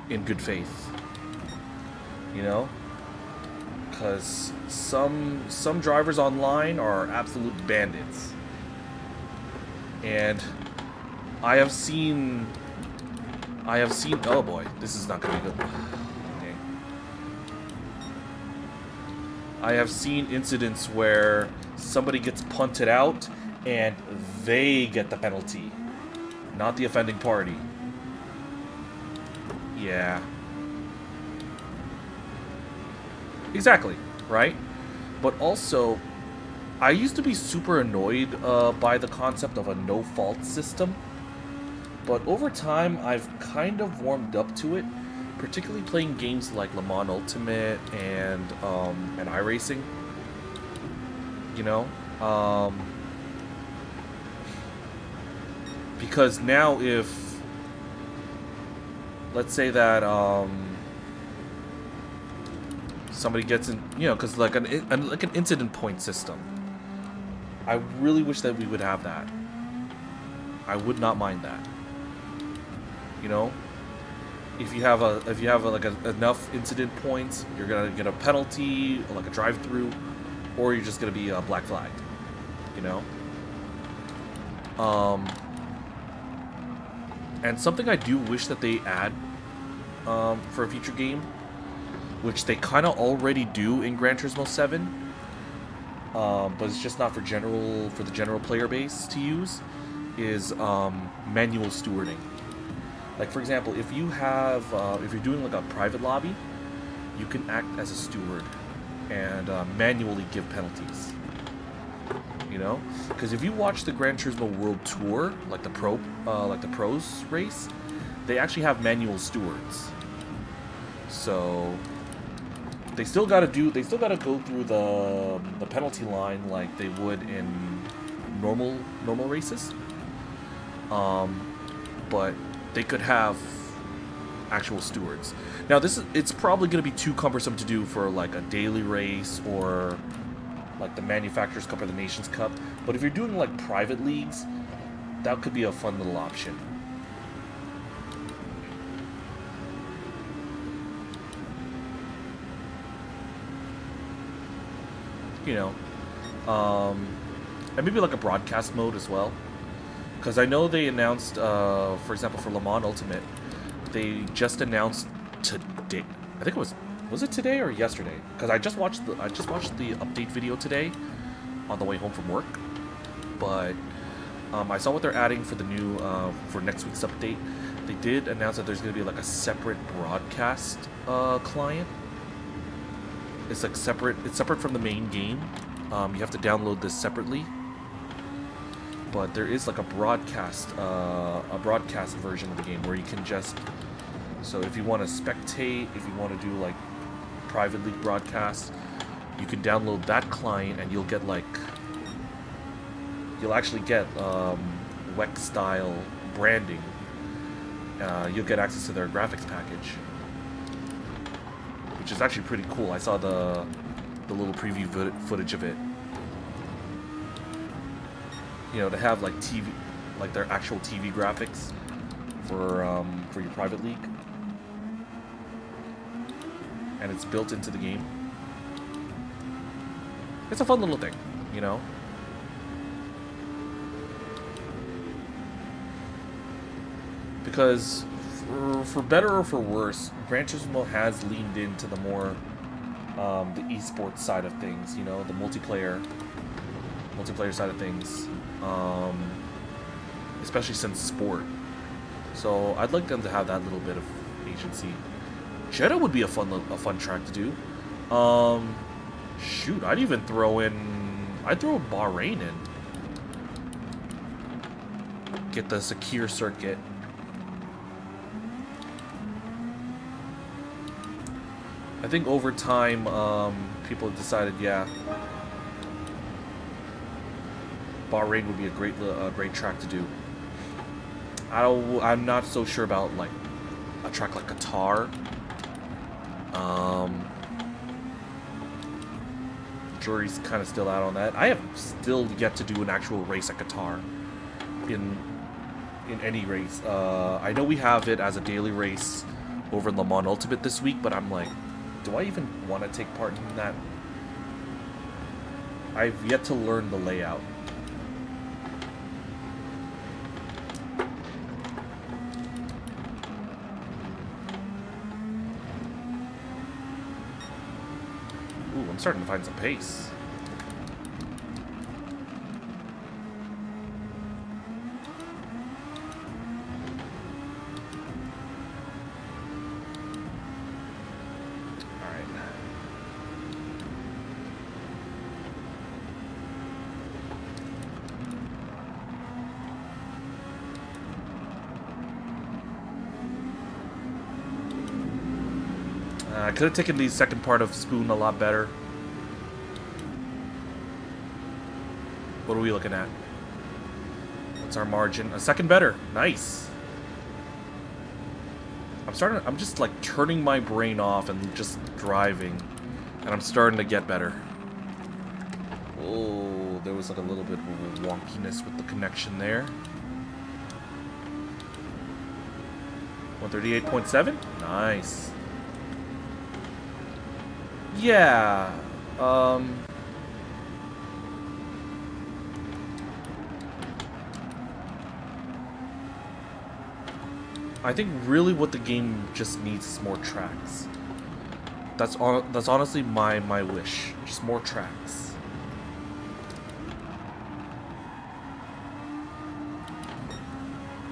in good faith. You know? Because some drivers online are absolute bandits. And I have seen oh boy, this is not gonna be good. Okay. I have seen incidents where somebody gets punted out and they get the penalty, not the offending party. Yeah. Exactly, right? But also, I used to be super annoyed by the concept of a no-fault system. But over time, I've kind of warmed up to it, particularly playing games like Le Mans Ultimate and iRacing. You know? Because now if, let's say that somebody gets in, you know, because like an incident point system, I really wish that we would have that. I would not mind that. You know, if you have enough incident points, you're gonna get a penalty, or like a drive-through, or you're just gonna be black flagged. You know. And something I do wish that they add for a future game, which they kind of already do in Gran Turismo 7, but it's just not for the general player base to use, is manual stewarding. Like for example, if you have if you're doing like a private lobby, you can act as a steward and manually give penalties. You know, because if you watch the Gran Turismo World Tour, like the pros race, they actually have manual stewards. So they still gotta go through the penalty line like they would in normal races. But they could have actual stewards. Now it's probably gonna be too cumbersome to do for like a daily race or like the Manufacturers Cup or the Nations Cup. But if you're doing like private leagues, that could be a fun little option. You know, and maybe like a broadcast mode as well. Because I know they announced, for example, for Le Mans Ultimate, they just announced today. I think it was it today or yesterday? Because I just watched the update video today on the way home from work. But I saw what they're adding for the new for next week's update. They did announce that there's going to be like a separate broadcast client. It's like separate. It's separate from the main game. You have to download this separately. But there is like a broadcast version of the game where you can just, so if you want to spectate, if you want to do like private league broadcasts, you can download that client and you'll actually get WEC style branding. You'll get access to their graphics package, which is actually pretty cool. I saw the little preview footage of it. You know, to have like TV, like their actual TV graphics for your private league, and it's built into the game. It's a fun little thing, you know? Because for better or for worse, Gran Turismo has leaned into the more the esports side of things, you know, the multiplayer side of things, especially since sport. So I'd like them to have that little bit of agency. Jeddah would be a fun track to do. Shoot, I'd throw Bahrain in. Get the secure circuit. I think over time, people have decided, yeah, Bahrain would be a great track to do. I'm not so sure about like a track like Qatar. Jury's kind of still out on that. I have still yet to do an actual race at Qatar in any race. I know we have it as a daily race over in Le Mans Ultimate this week, but I'm like, do I even want to take part in that? I've yet to learn the layout. Ooh, I'm starting to find some pace. I could have taken the second part of Spoon a lot better. What are we looking at? What's our margin? A second better. Nice. I'm just like turning my brain off and just driving. And I'm starting to get better. Oh, there was like a little bit of wonkiness with the connection there. 138.7? Nice. Yeah, I think really what the game just needs is more tracks. That's honestly my wish. Just more tracks.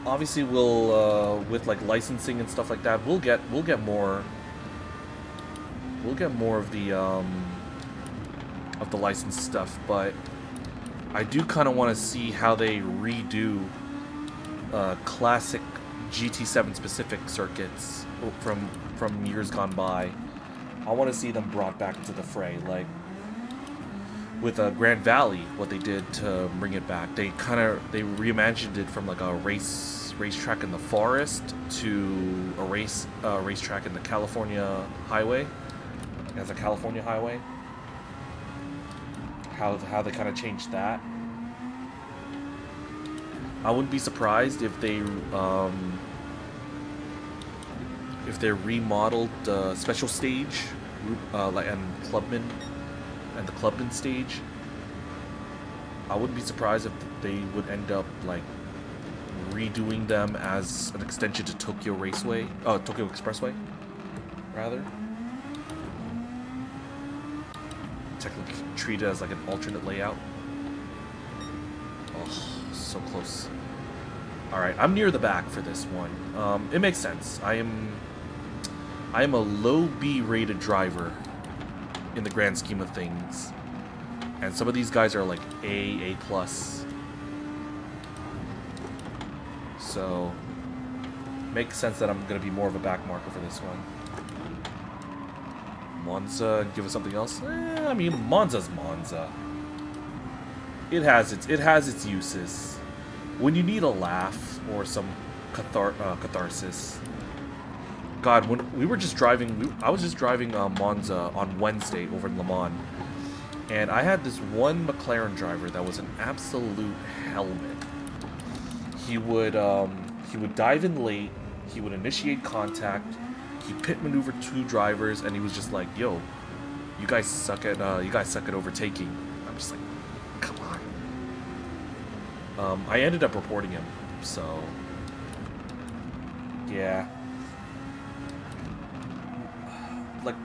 Obviously, we'll with like licensing and stuff like that, we'll get more. We'll get more of the licensed stuff, but I do kind of want to see how they redo classic GT7 specific circuits from years gone by. I want to see them brought back into the fray, like with Grand Valley. What they did to bring it back, they reimagined it from like a racetrack in the forest to a racetrack in the California highway. As a California highway, how they kind of changed that. I wouldn't be surprised if they remodeled the special stage, and the Clubman stage. I wouldn't be surprised if they would end up like redoing them as an extension to Tokyo Expressway, rather. Technically treated as like an alternate layout. Oh, so close. Alright, I'm near the back for this one. It makes sense. I am a low B rated driver in the grand scheme of things. And some of these guys are like A+. So makes sense that I'm gonna be more of a back marker for this one. Monza and give us something else? I mean, Monza's Monza. It has its uses. When you need a laugh or some catharsis. God, when we were just driving, I was just driving Monza on Wednesday over in Le Mans, and I had this one McLaren driver that was an absolute helmet. He would dive in late. He would initiate contact. He pit maneuvered two drivers, and he was just like, "Yo, you guys suck at overtaking." just like, come on. I ended up reporting him, so yeah. Like,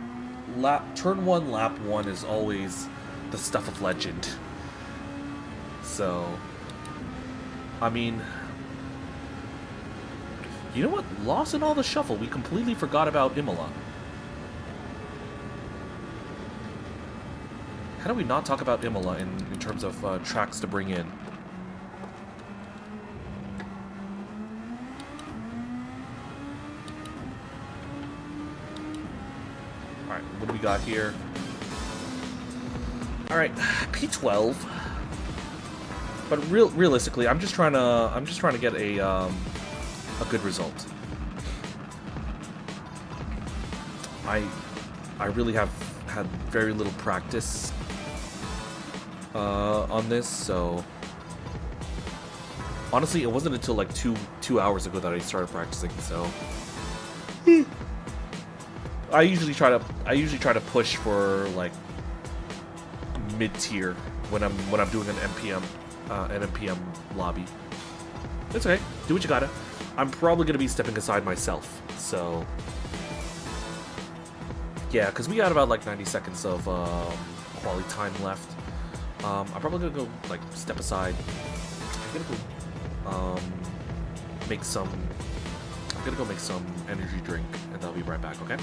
turn 1, lap 1 is always the stuff of legend. So, I mean, you know what? Lost in all the shuffle, we completely forgot about Imola. How do we not talk about Imola in terms of tracks to bring in? Alright, what do we got here? Alright, P12. But realistically, I'm just trying to get a good result. I really have had very little practice on this, so honestly, it wasn't until like two hours ago that I started practicing. So I usually try to push for like mid-tier when I'm doing an MPM lobby. It's okay. Do what you gotta. I'm probably gonna be stepping aside myself. So yeah, because we got about like 90 seconds of quality time left. I'm probably gonna go like step aside. I'm gonna go make some. I'm gonna go make some energy drink, and I'll be right back. Okay.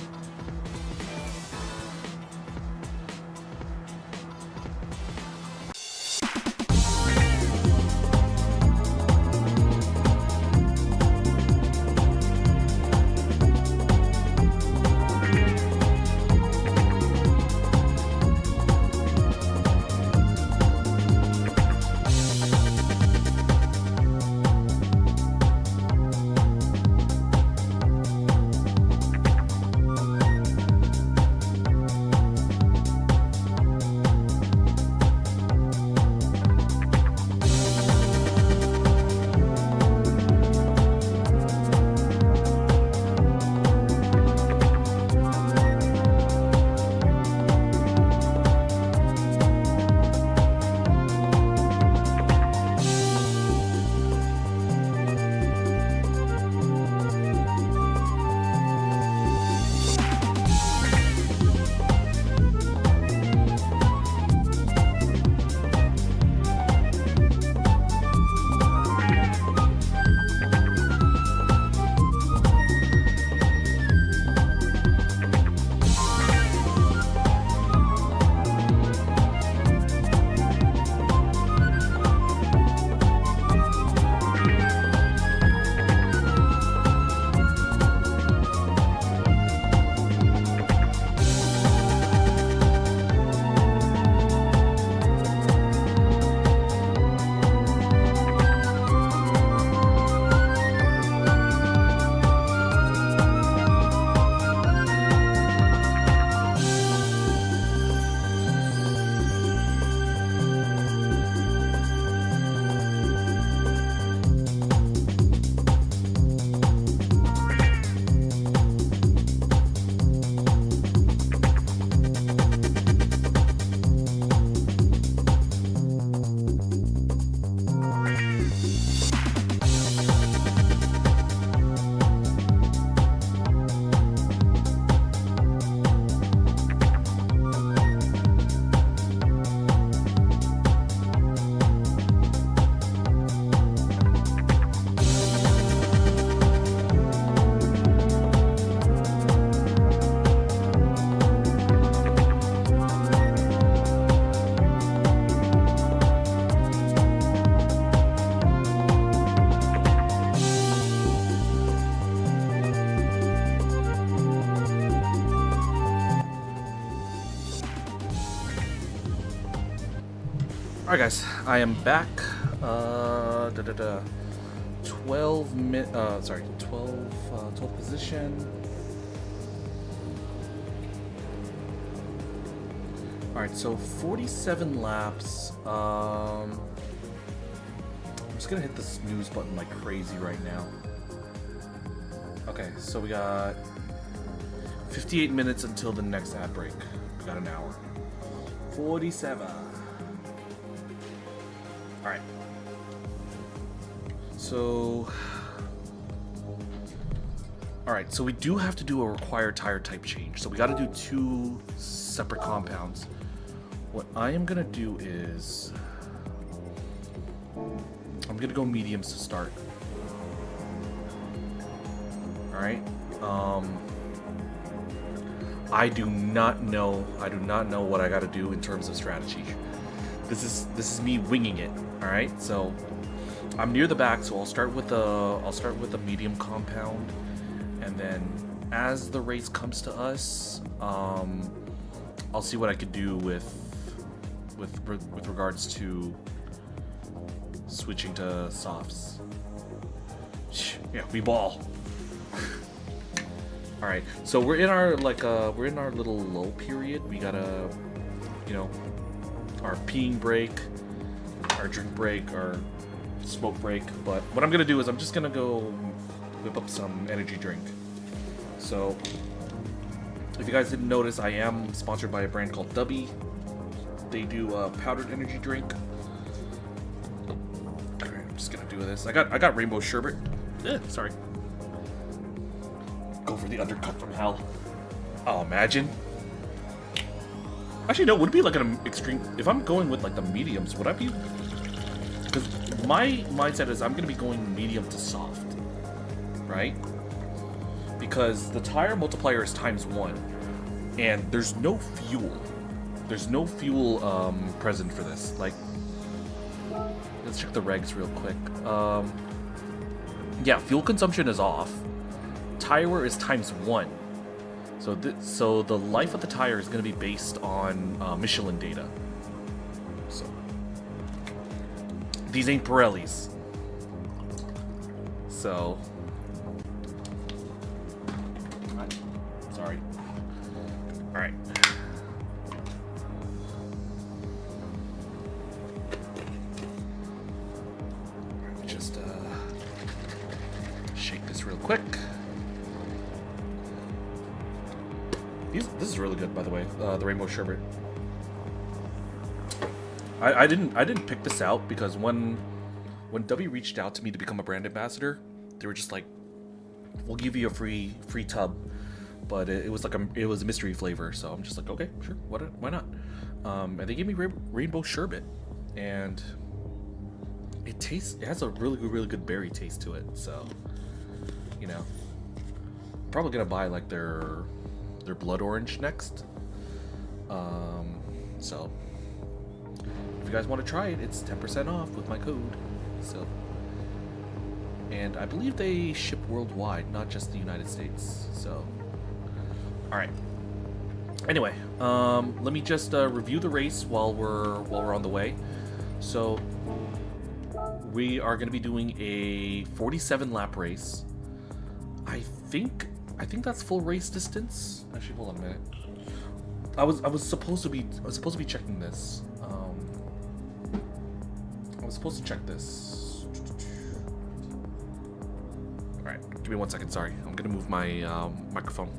Alright guys, I am back. 12 position. Alright, so 47 laps. I'm just gonna hit the snooze button like crazy right now. Okay, so we got 58 minutes until the next ad break. We got an hour. 47. All right. So, all right. So we do have to do a required tire type change. So we got to do 2 separate compounds. What I am gonna do is I'm gonna go mediums to start. All right. I do not know what I got to do in terms of strategy. This is me winging it. All right. So I'm near the back, so I'll start with a medium compound, and then as the race comes to us, I'll see what I could do with regards to switching to softs. Yeah, we ball. All right, so we're in our little lull period. We gotta, you know, our peeing break, our drink break, our smoke break. But what I'm gonna do is I'm just gonna go whip up some energy drink. So if you guys didn't notice, I am sponsored by a brand called Dubby. They do a powdered energy drink. All right, I'm just gonna do this. I got rainbow sherbet. Sorry. Go for the undercut from hell. Oh, imagine. Actually, no, would it be like an extreme... If I'm going with, like, the mediums, would I be... Because my mindset is I'm going to be going medium to soft. Right? Because the tire multiplier is ×1. And there's no fuel. There's no fuel present for this. Like, let's check the regs real quick. Yeah, fuel consumption is off. Tire wear is ×1, so the life of the tire is going to be based on Michelin data. So these ain't Pirellis. So sorry. All right. Let me just shake this real quick. This is really good, by the way. The rainbow sherbet. I didn't pick this out because when Dubby reached out to me to become a brand ambassador, they were just like, "We'll give you a free tub," but it was like it was a mystery flavor. So I'm just like, okay, sure, why not? And they gave me rainbow sherbet, and it has a really good berry taste to it. So, you know, I'm probably gonna buy like their blood orange next. So if you guys want to try it, it's 10% off with my code. So, and I believe they ship worldwide, not just the United States. So, all right. Anyway, let me just review the race while we're on the way. So we are going to be doing a 47 lap race. I think that's full race distance. Actually, hold on a minute. I was supposed to be checking this. I was supposed to check this. All right, give me 1 second. Sorry, I'm gonna move my microphone.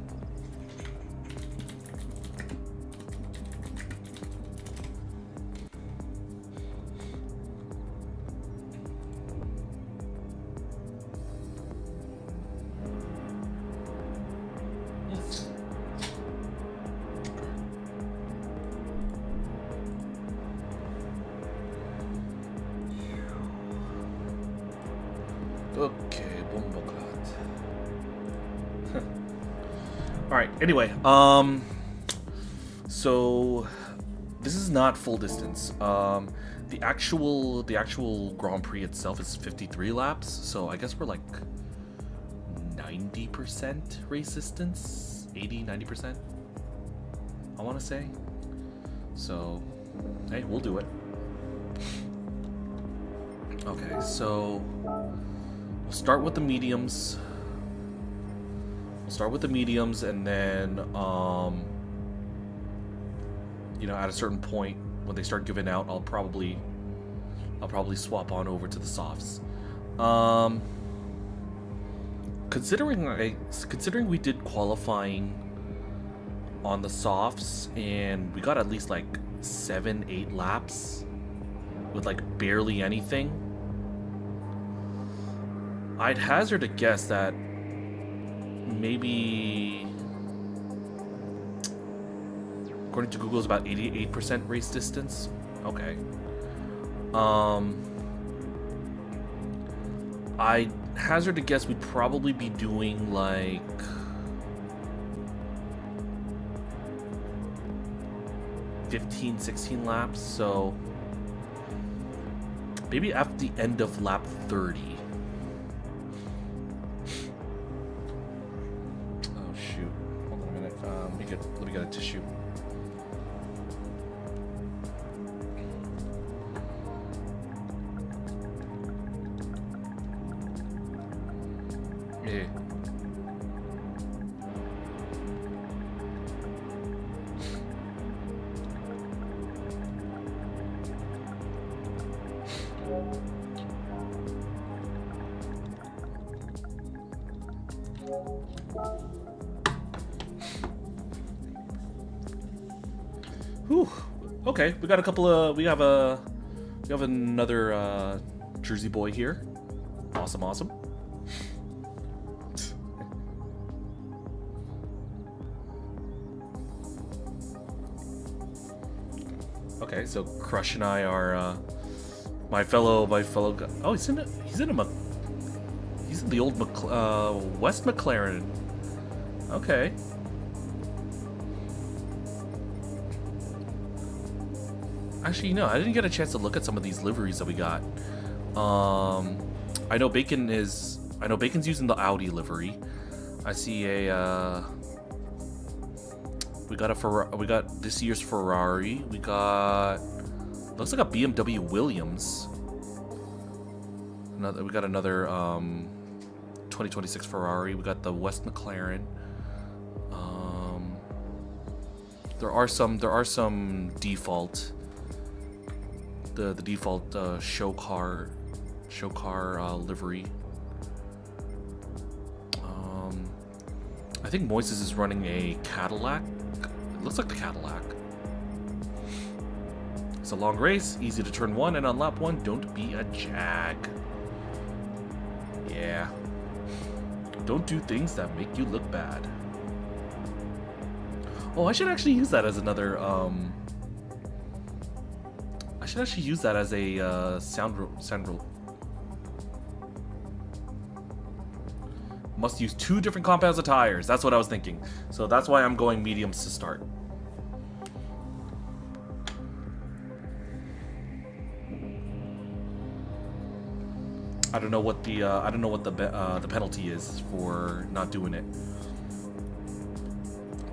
Okay, all right. Anyway, so this is not full distance. The actual Grand Prix itself is 53 laps. So I guess we're like 90% race distance, 80-90%. I want to say. So, hey, we'll do it. Okay, so we'll start with the mediums. And then, you know, at a certain point when they start giving out, I'll probably swap on over to the softs. Considering we did qualifying on the softs and we got at least like 7-8 laps with like barely anything. I'd hazard a guess that maybe, according to Google, is about 88% race distance. Okay. I hazard a guess we'd probably be doing like 15, 16 laps, so maybe after the end of lap 30. Oh shoot, hold on a minute, let me get a tissue. Yeah. Whew. Okay, we got a couple of. We have another Jersey boy here. Awesome, awesome. Okay, so Crush and I are my fellow guy. Oh, he's in the old West McLaren. Okay. Actually, no, I didn't get a chance to look at some of these liveries that we got. I know Bacon's using the Audi livery. I see a we got this year's Ferrari. We got, looks like a BMW Williams. We got another 2026 Ferrari. We got the West McLaren. There are some default. The default show car livery. I think Moises is running a Cadillac. It looks like the Cadillac. It's a long race, easy to turn one, and on lap one, don't be a jag. Yeah. Don't do things that make you look bad. Oh, I should actually use that as another, I should actually use that as a sound. Must use 2 different compounds of tires. That's what I was thinking. So that's why I'm going mediums to start. I don't know what the penalty is for not doing it.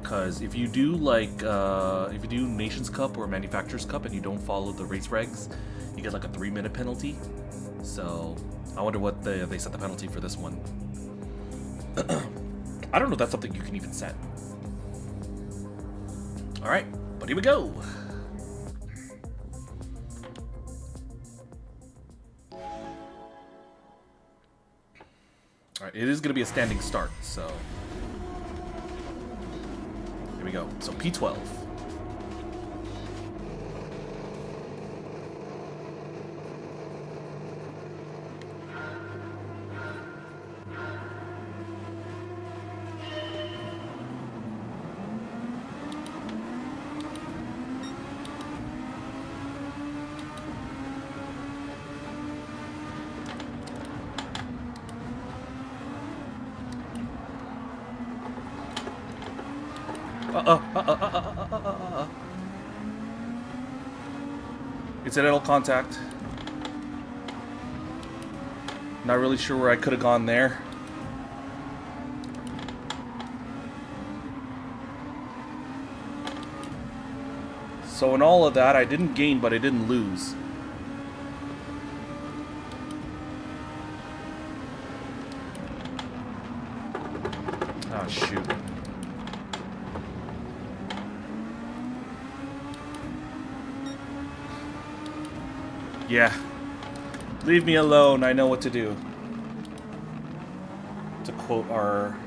Because if you do if you do Nations Cup or Manufacturers Cup and you don't follow the race regs, you get like a 3-minute penalty. So I wonder what they set the penalty for this one. I don't know if that's something you can even set. Alright, but here we go. Alright, it is going to be a standing start, so here we go. So P12. Incidental contact. Not really sure where I could have gone there. So in all of that, I didn't gain, but I didn't lose. Oh, shoot. Yeah. Leave me alone, I know what to do. To quote our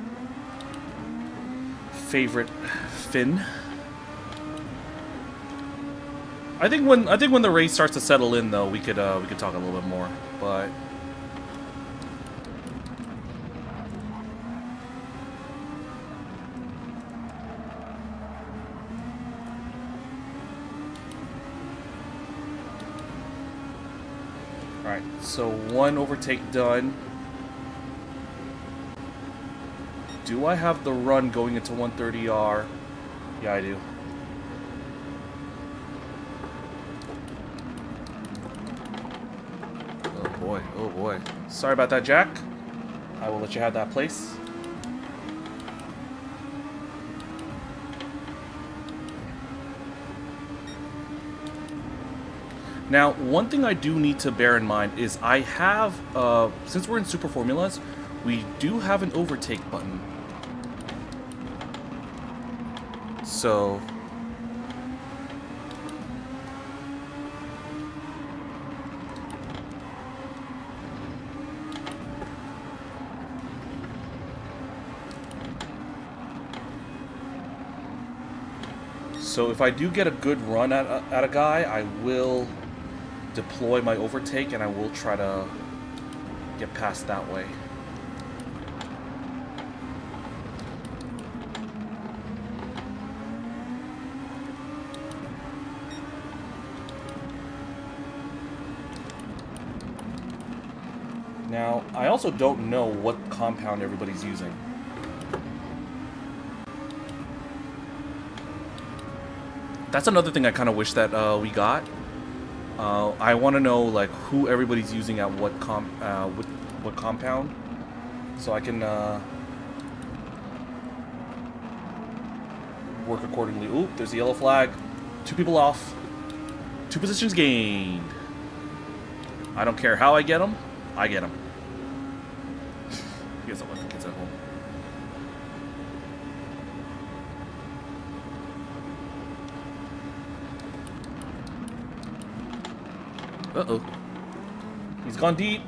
favorite Finn. I think when the race starts to settle in, though, we could talk a little bit more. But all right, so one overtake done. Do I have the run going into 130R? Yeah, I do. Oh boy. Sorry about that, Jack. I will let you have that place. Now, one thing I do need to bear in mind is I have, since we're in Super Formulas, we do have an overtake button. So if I do get a good run at a guy, I will deploy my overtake and I will try to get past that way. Now, I also don't know what compound everybody's using. That's another thing I kind of wish that we got. I want to know like who everybody's using at what compound, so I can work accordingly. Ooh, there's a yellow flag. 2 people off. 2 positions gained. I don't care how I get them. I get them. I guess I'll let the kids at home. Uh-oh. He's gone deep.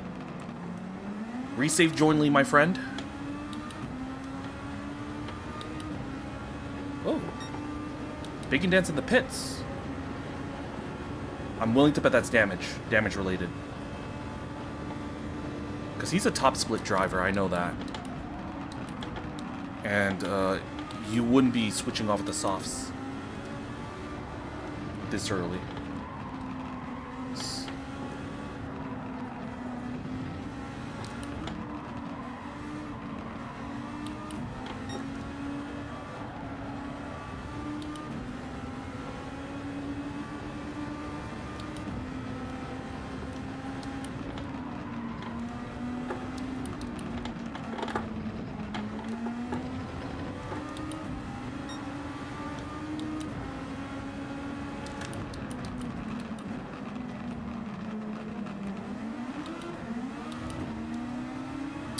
Resave jointly, my friend. Oh. Bacon dance in the pits. I'm willing to bet that's damage related. Because he's a top split driver, I know that. And you wouldn't be switching off the softs this early.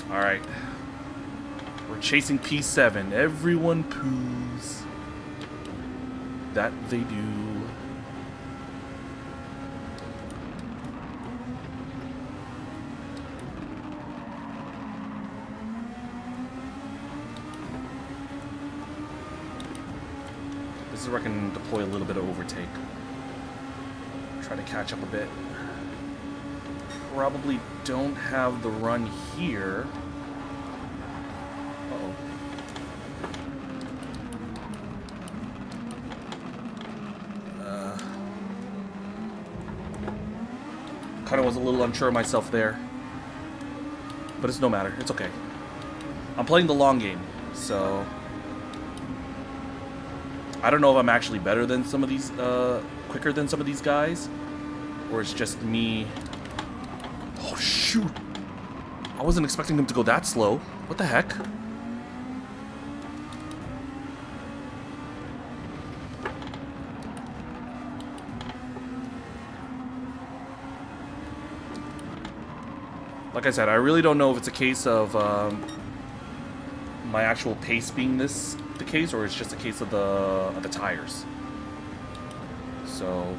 Alright. We're chasing P7. Everyone poos. That they do. This is where I can deploy a little bit of overtake. Try to catch up a bit. Probably don't have the run here. Uh-oh. Kind of was a little unsure of myself there. But it's no matter. It's okay. I'm playing the long game, so I don't know if I'm actually better than some of these, quicker than some of these guys, or it's just me. Oh, shoot. I wasn't expecting him to go that slow. What the heck? Like I said, I really don't know if it's a case of my actual pace being the case, or it's just a case of the tires. So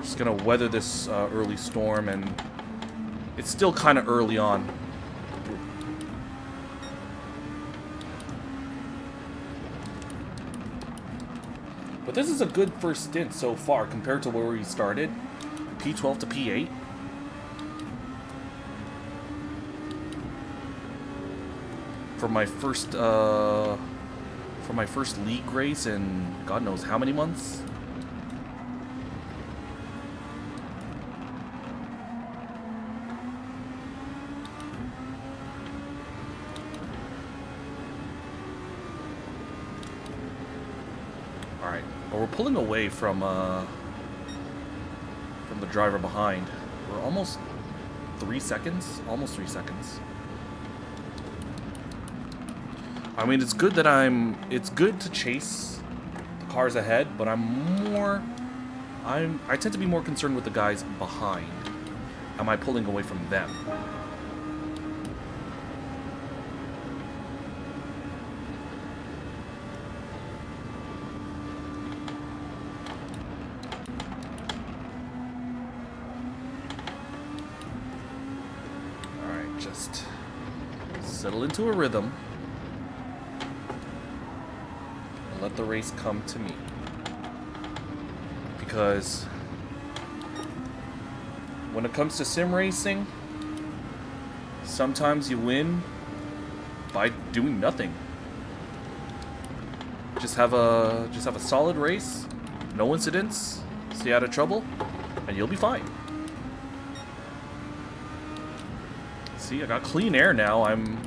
just gonna weather this early storm, and it's still kind of early on. But this is a good first stint so far compared to where we started. P12 to P8. For my first league race in God knows how many months. All right, well, we're pulling away from the driver behind. We're almost 3 seconds, almost 3 seconds. I mean, it's good that it's good to chase the cars ahead, but I tend to be more concerned with the guys behind. Am I pulling away from them? All right, just settle into a rhythm. Let the race come to me, because when it comes to sim racing, sometimes you win by doing nothing. Just have a solid race, no incidents, stay out of trouble, and you'll be fine. See, I got clean air now. I'm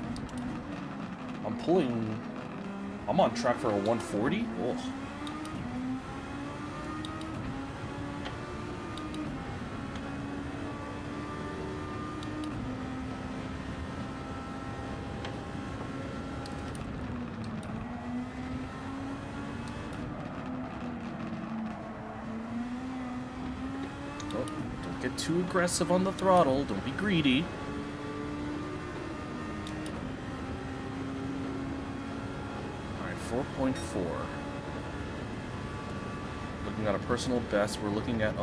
on track for a 140. Oh. Oh, don't get too aggressive on the throttle. Don't be greedy. All right, 4.4. Looking at a personal best, we're looking at,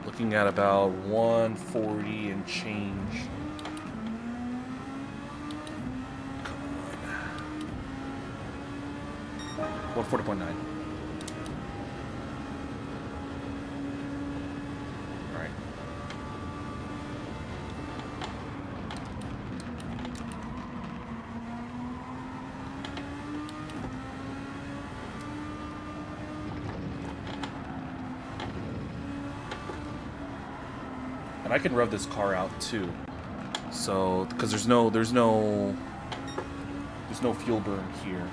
looking at about 140 and change. Come on. 140.9. Alright. And I can rev this car out too. So, because there's no fuel burn here.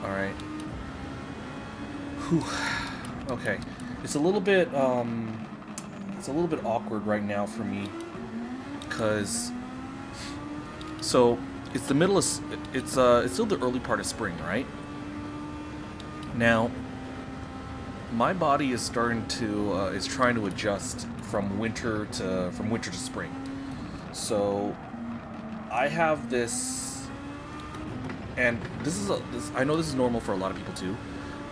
All right. Whew. Okay. It's a little bit awkward right now for me, because so it's the middle of it's still the early part of spring, right? Now my body is starting to is trying to adjust from winter to spring. So I have this, and this I know this is normal for a lot of people too,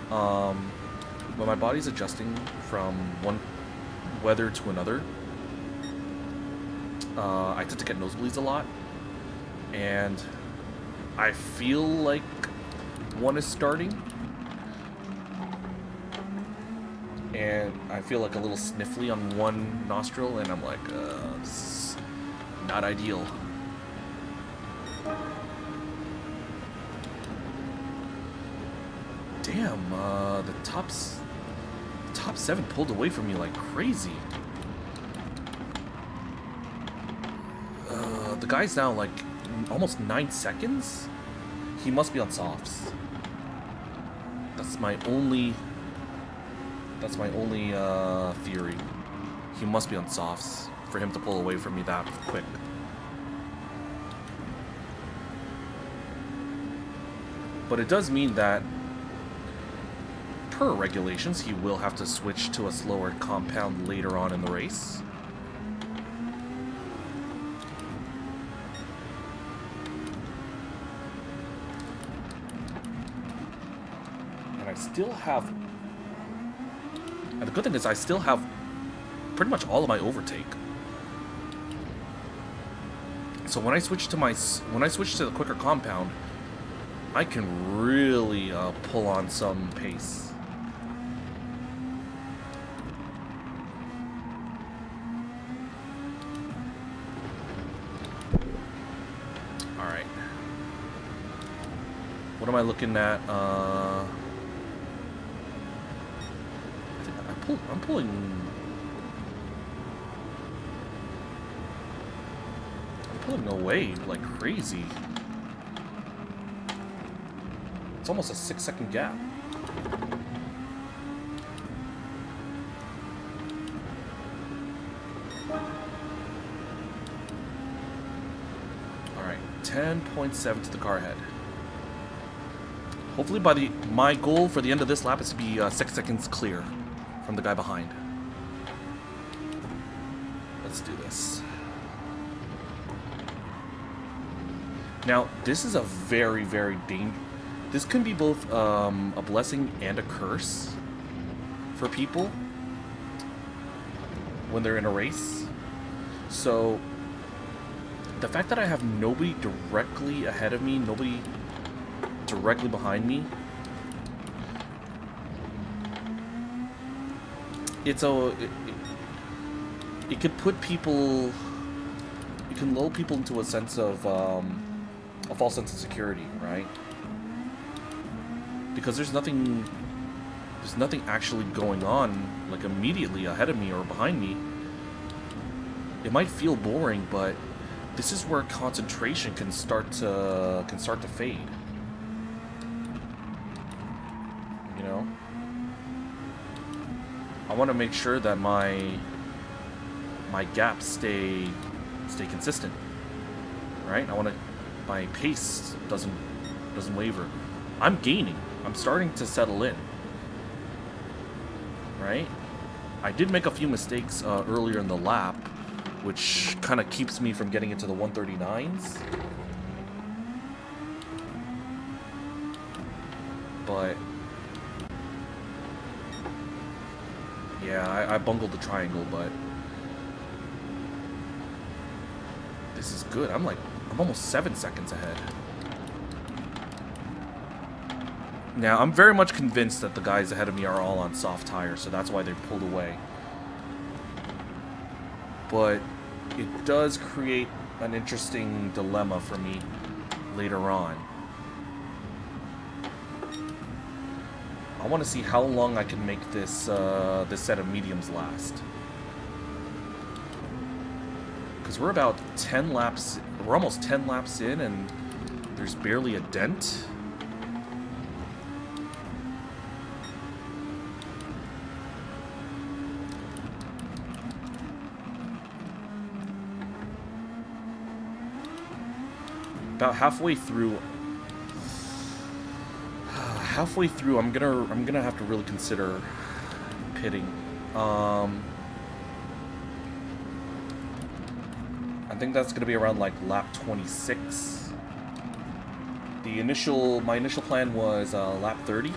but my body's adjusting from one weather to another. I tend to get nosebleeds a lot, and I feel like one is starting, and I feel like a little sniffly on one nostril, and I'm like, this is not ideal. Damn, the top 7 pulled away from me like crazy. The guy's now like almost 9 seconds. He must be on softs. That's my only theory. He must be on softs for him to pull away from me that quick. But it does mean that, per regulations, he will have to switch to a slower compound later on in the race. I still have... And the good thing is I still have pretty much all of my overtake. So when I switch to the quicker compound, I can really pull on some pace. All right. What am I looking at? I think I'm pulling away like crazy. It's almost a 6-second gap. All right, 10.7 to the car ahead. Hopefully my goal for the end of this lap is to be 6 seconds clear from the guy behind. Let's do this. Now, this is a very, very dangerous... This can be both a blessing and a curse for people when they're in a race. So, the fact that I have nobody directly ahead of me, nobody directly behind me, it could put people... It can lull people into a sense of... a false sense of security, right? Because there's nothing actually going on like immediately ahead of me or behind me. It might feel boring, but this is where concentration can start to fade. You know? I want to make sure that my gaps stay consistent. Right? My pace doesn't waver. I'm gaining. I'm starting to settle in. Right? I did make a few mistakes earlier in the lap, which kind of keeps me from getting into the 139s. But yeah, I bungled the triangle, but this is good. I'm almost 7 seconds ahead. Now, I'm very much convinced that the guys ahead of me are all on soft tires, so that's why they pulled away. But it does create an interesting dilemma for me later on. I want to see how long I can make this this set of mediums last. Because we're about 10 laps... We're almost 10 laps in, and there's barely a dent. About halfway through, I'm gonna have to really consider pitting. I think that's gonna be around like lap 26. My initial plan was lap 30.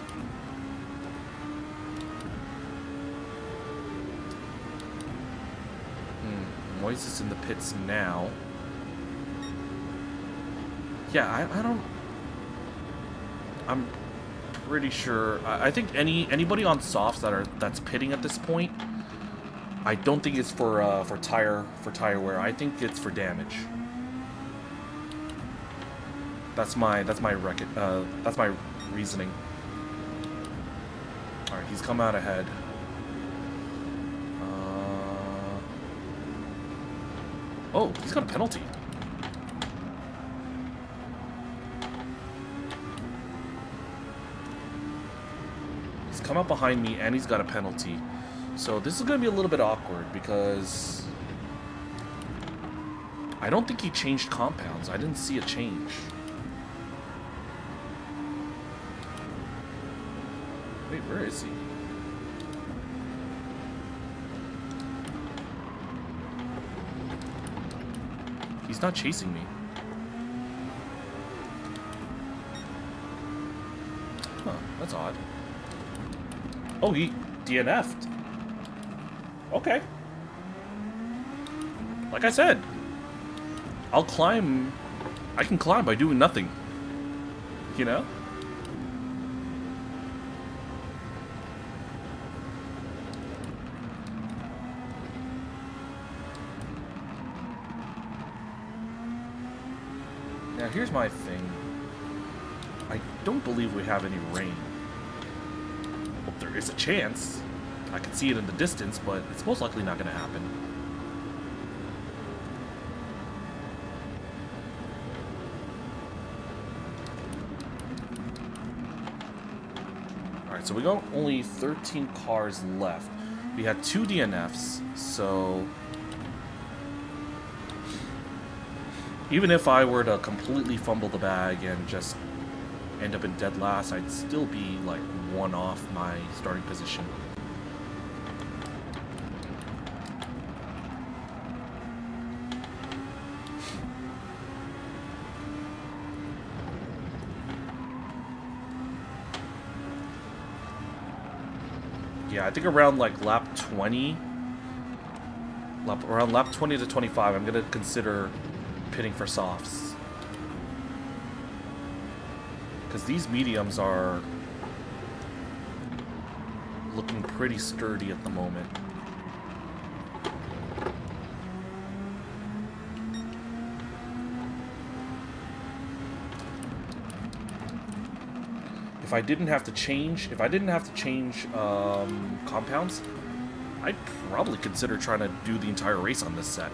Moises in the pits now. Yeah, I'm pretty sure. I think anybody on softs that's pitting at this point, I don't think it's for tire wear. I think it's for damage. That's my reasoning. All right, he's come out ahead. Oh, he's got a penalty. Come up behind me, and he's got a penalty. So this is going to be a little bit awkward because I don't think he changed compounds. I didn't see a change. Wait, where is he? He's not chasing me. Huh, that's odd. Oh, he DNF'd. Okay. Like I said, I'll climb. I can climb by doing nothing. You know? Now here's my thing. I don't believe we have any rain. Well, there is a chance. I can see it in the distance, but it's most likely not going to happen. Alright, so we got only 13 cars left. We had 2 DNFs, so... even if I were to completely fumble the bag and just end up in dead last, I'd still be like 1 off my starting position. Yeah, I think around like lap 20, around lap 20 to 25, I'm gonna consider pitting for softs, because these mediums are looking pretty sturdy at the moment. If I didn't have to change, compounds, I'd probably consider trying to do the entire race on this set.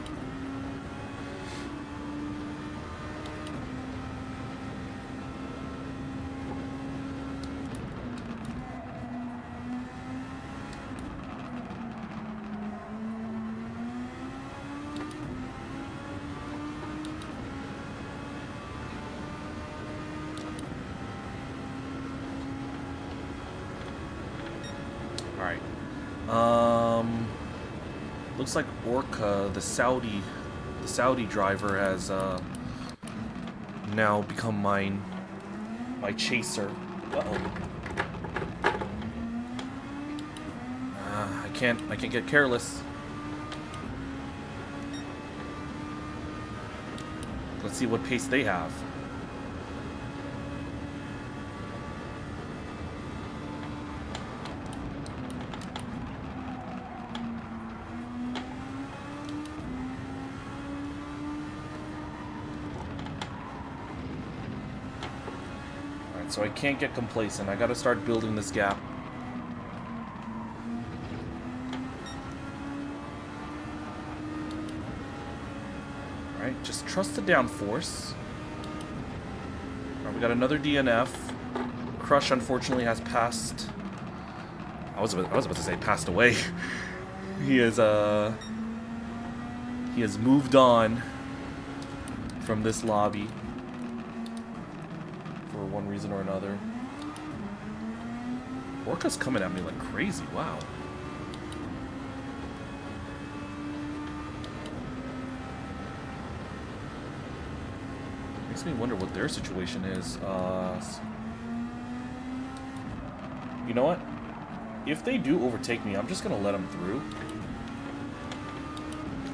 Looks like Orca, the Saudi driver, has now become my chaser. Uh-oh. I can't get careless. Let's see what pace they have. So I can't get complacent. I gotta start building this gap. Alright, just trust the downforce. Alright, we got another DNF. Crush, unfortunately, has passed. I was about to say passed away. He has moved on from this lobby. For one reason or another. Orca's coming at me like crazy, wow. Makes me wonder what their situation is. You know what? If they do overtake me, I'm just gonna let them through.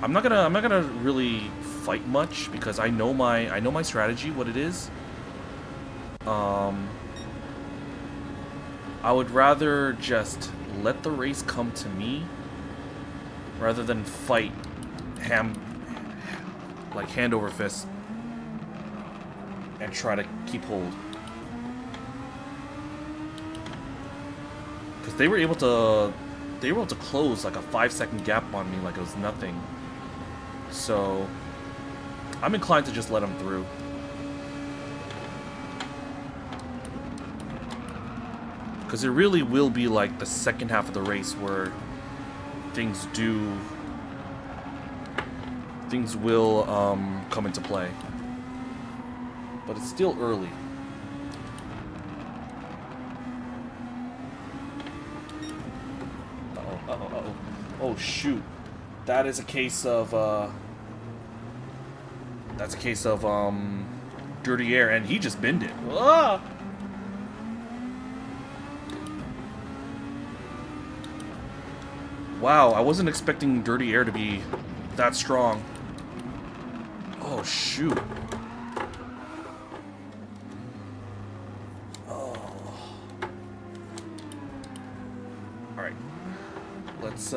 I'm not gonna really fight much because I know my strategy, what it is. I would rather just let the race come to me rather than fight hand over fist and try to keep hold. Because they were able to close like a 5-second gap on me like it was nothing. So I'm inclined to just let them through. Because it really will be like the second half of the race where things will come into play. But it's still early. Uh-oh. Oh shoot. That is a case of dirty air, and he just binned it. Ah! Wow, I wasn't expecting dirty air to be that strong. Oh, shoot. Oh. Alright. Let's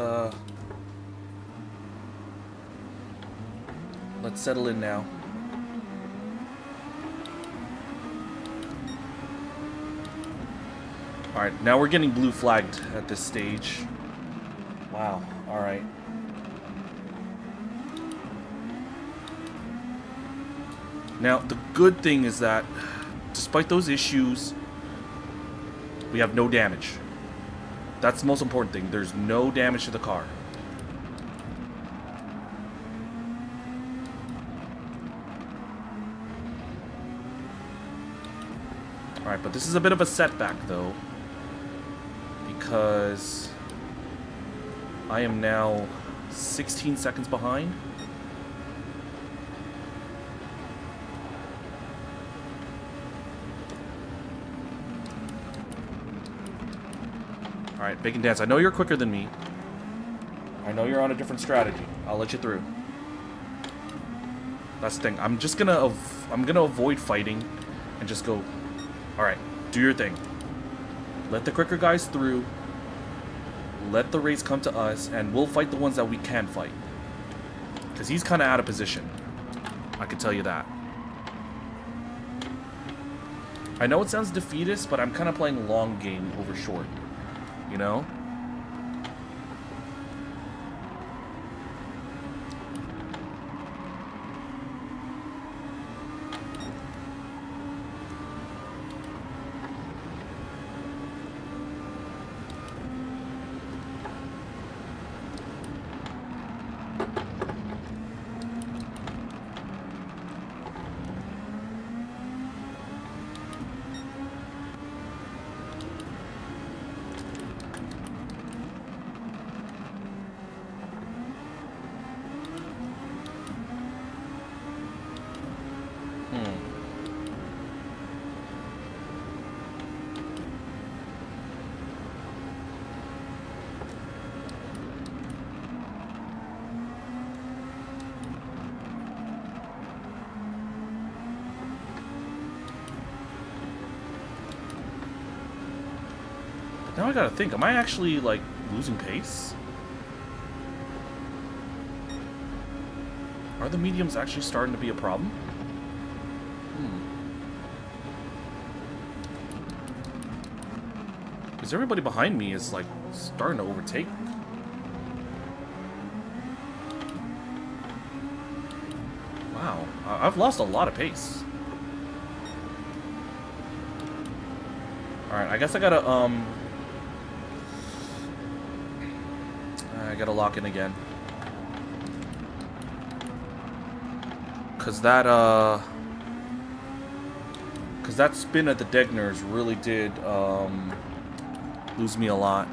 settle in now. Alright, now we're getting blue flagged at this stage. Wow, alright. Now, the good thing is that, despite those issues, we have no damage. That's the most important thing. There's no damage to the car. Alright, but this is a bit of a setback, though. Because I am now 16 seconds behind. Alright, Bacon Dance, I know you're quicker than me. I know you're on a different strategy. I'll let you through. That's the thing. I'm gonna avoid fighting and just go, alright, do your thing. Let the quicker guys through. Let the race come to us, and we'll fight the ones that we can fight. Because he's kind of out of position. I can tell you that. I know it sounds defeatist, but I'm kind of playing long game over short. You know? Now I gotta think, am I actually, like, losing pace? Are the mediums actually starting to be a problem? Because everybody behind me is, like, starting to overtake. Wow, I've lost a lot of pace. Alright, I guess I gotta, I gotta lock in again. Cause that spin at the Degners really did, lose me a lot.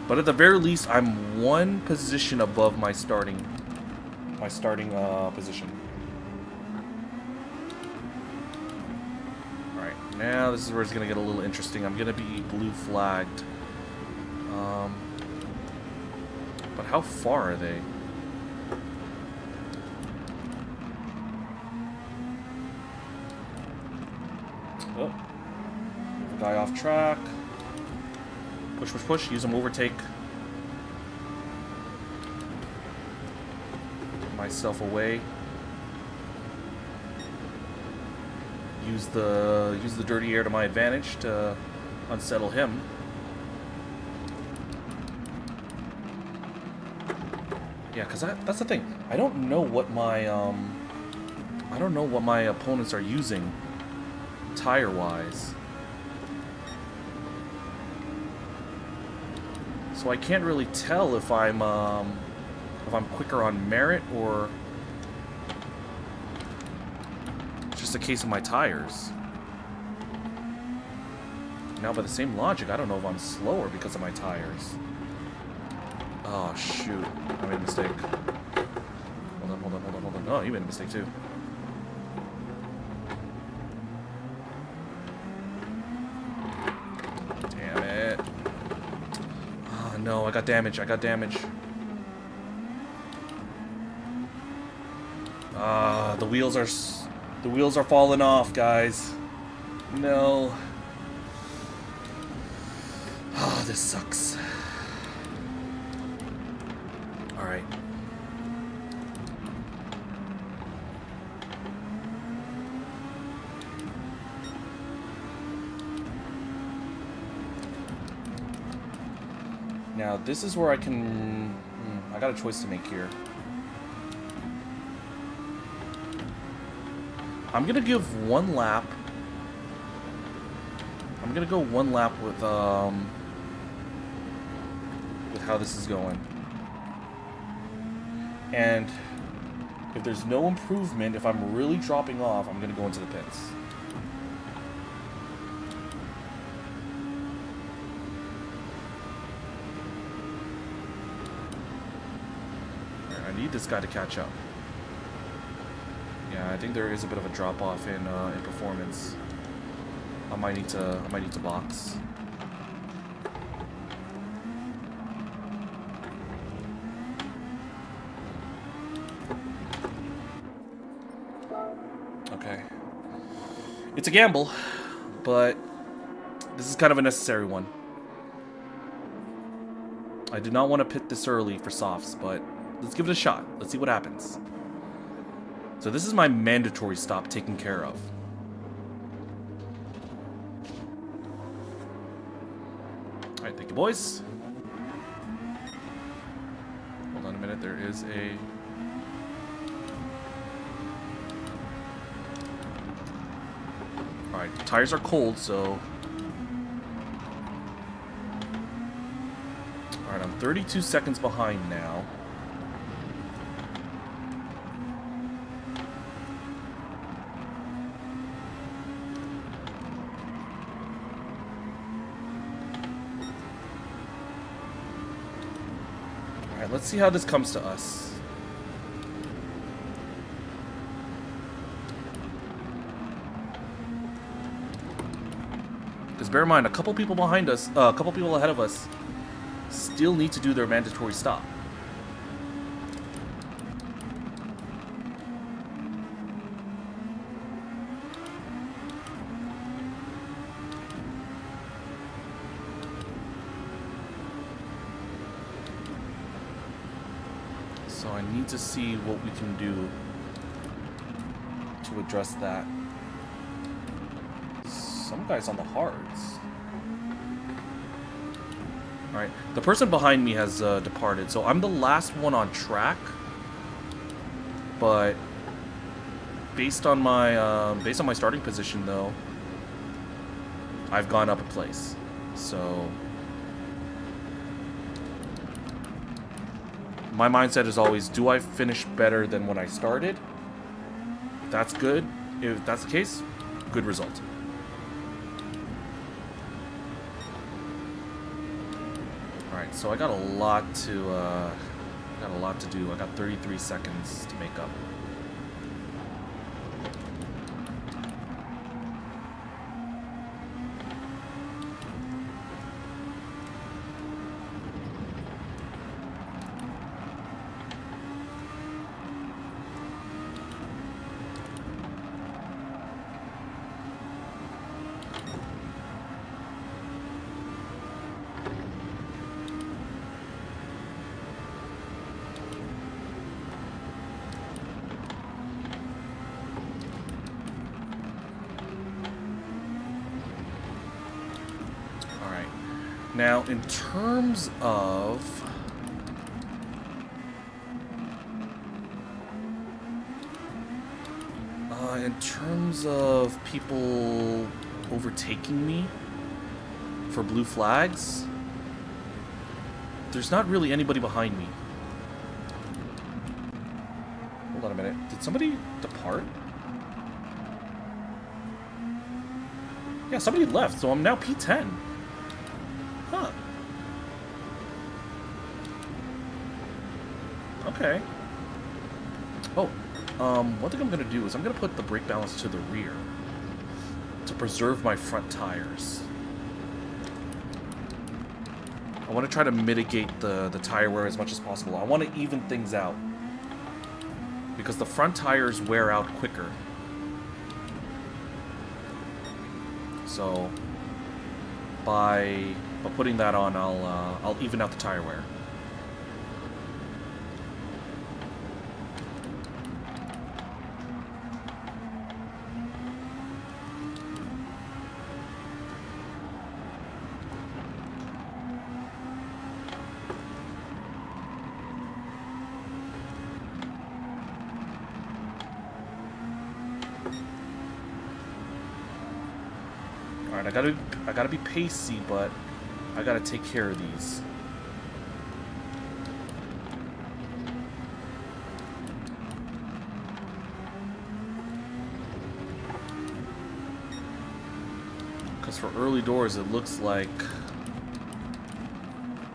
But at the very least, I'm one position above my starting position. All right, now this is where it's gonna get a little interesting. I'm gonna be blue flagged. But how far are they? Oh, guy off track. Push, push, push. Use them overtake. Get myself away. Use the dirty air to my advantage to unsettle him. Yeah, because that's the thing. I don't know what my opponents are using tire-wise. So I can't really tell if I'm quicker on merit or just a case of my tires. Now, by the same logic, I don't know if I'm slower because of my tires. Oh, shoot. I made a mistake. Hold on, hold on, hold on, hold on. Oh, you made a mistake, too. Damn it. Oh, no, I got damage. I got damage. Ah, the wheels are falling off, guys. No. Oh, this sucks. All right. Now, this is where I can... I got a choice to make here. I'm gonna give one lap. I'm gonna go one lap with how this is going. And if there's no improvement, if I'm really dropping off, I'm gonna go into the pits. I need this guy to catch up. Yeah, I think there is a bit of a drop off in performance. I might need to box. Okay. It's a gamble, but this is kind of a necessary one. I do not want to pit this early for softs, but let's give it a shot. Let's see what happens. So this is my mandatory stop taken care of. Alright, thank you, boys. Hold on a minute, there is a... Alright, tires are cold, so... Alright, I'm 32 seconds behind now. Let's see how this comes to us. Because bear in mind, a couple people behind us, a couple people ahead of us, still need to do their mandatory stop. So I need to see what we can do to address that. Some guy's on the hards. Alright, the person behind me has departed, so I'm the last one on track. But based on my starting position, though, I've gone up a place. So my mindset is always, do I finish better than when I started? That's good. If that's the case, good result. Alright, so I got a lot to do. I got 33 seconds to make up. Now, in terms of people overtaking me for blue flags, there's not really anybody behind me. Hold on a minute. Did somebody depart? Yeah, somebody left, so I'm now P10. Huh. Okay. Oh, one thing I'm gonna do is I'm gonna put the brake balance to the rear to preserve my front tires. I want to try to mitigate the tire wear as much as possible. I want to even things out because the front tires wear out quicker. So by putting that on, I'll even out the tire wear. Alright, I gotta be pacey, but I gotta take care of these. Because for early doors, it looks like,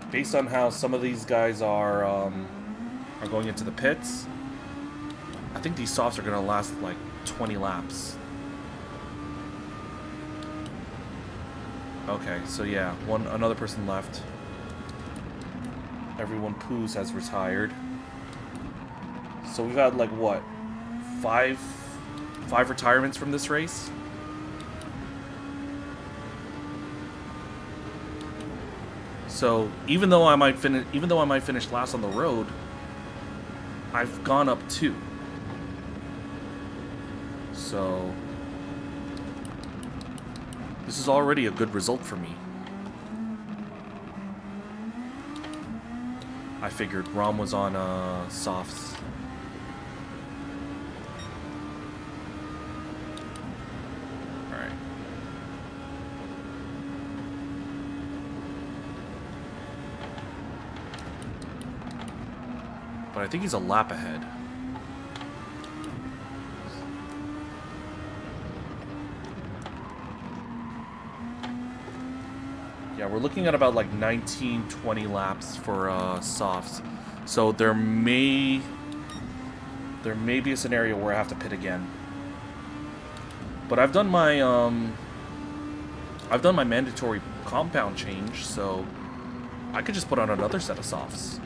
based on how some of these guys are going into the pits, I think these softs are gonna last like 20 laps. Okay, so yeah, another person left. Everyone poos has retired. So we've had like what, five retirements from this race. So even though I might finish last on the road, I've gone up 2. So this is already a good result for me. I figured Rom was on softs. Alright. But I think he's a lap ahead. Yeah, we're looking at about like 19, 20 laps for softs. So there may be a scenario where I have to pit again. But I've done my mandatory compound change, so I could just put on another set of softs.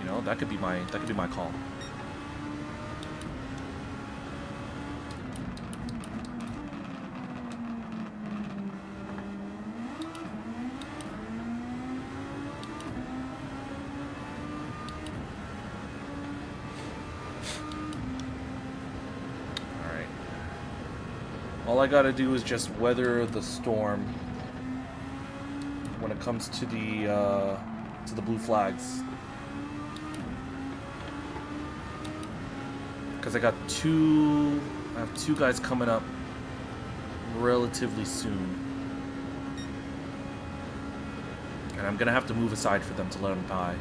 You know, that could be my call. All I gotta do is just weather the storm when it comes to the blue flags. Because I have 2 guys coming up relatively soon. And I'm gonna have to move aside for them to let them by.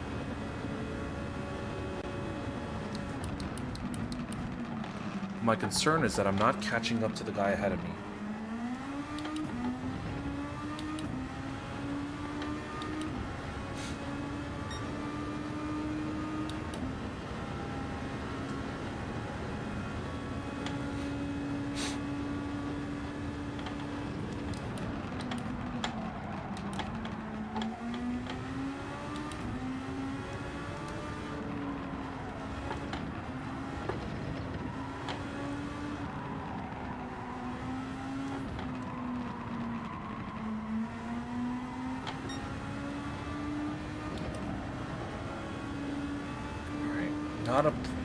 My concern is that I'm not catching up to the guy ahead of me.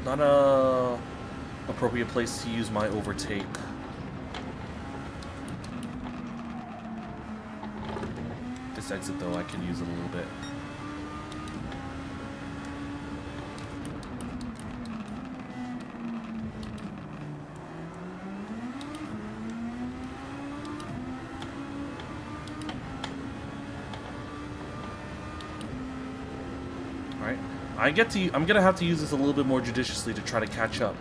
Not a appropriate place to use my overtake. This exit though, I can use it a little bit. I'm gonna have to use this a little bit more judiciously to try to catch up.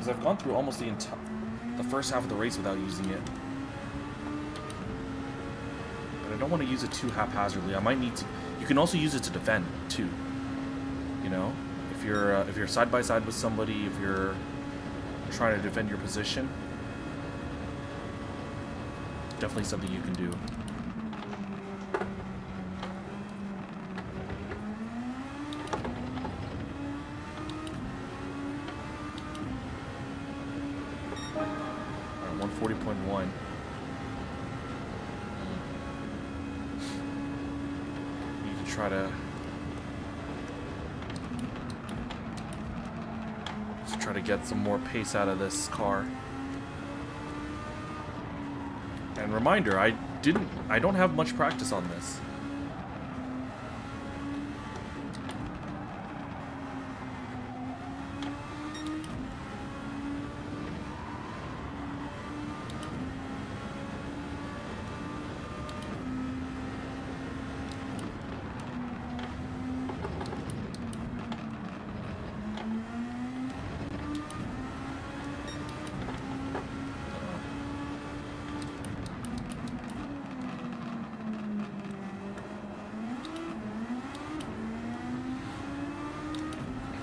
because I've gone through almost the first half of the race without using it. But I don't want to use it too haphazardly. I might need to. You can also use it to defend too. You know, if you're side by side with somebody, if you're trying to defend your position, definitely something you can do. All right, 140.1. You can try to get some more pace out of this car. And reminder, I don't have much practice on this.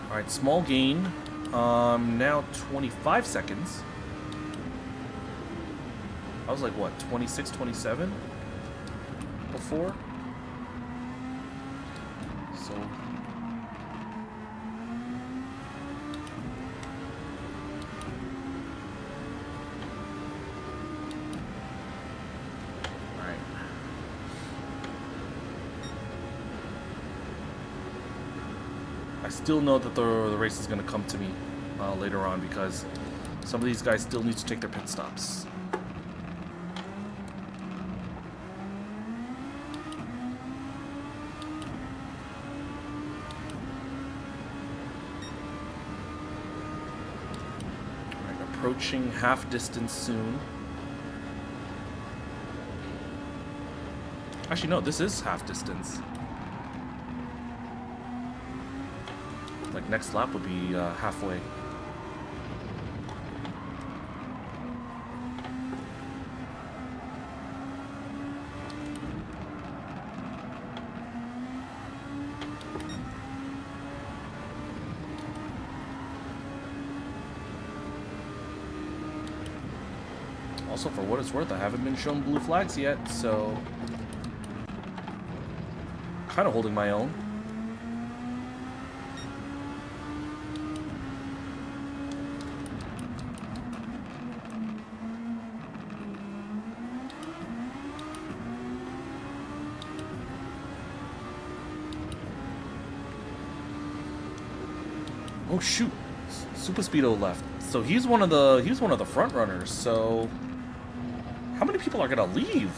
Alright, small gain. Now 25 seconds. I was like, what, 26, 27 before? So... Alright. I still know that the race is going to come to me later on because some of these guys still need to take their pit stops. Alright, approaching half distance soon. Actually, no, this is half distance. Like, next lap would be halfway. Also, for what it's worth, I haven't been shown blue flags yet, so... kind of holding my own. Oh shoot, Super Speedo left. So he's one of the front runners. So how many people are gonna leave?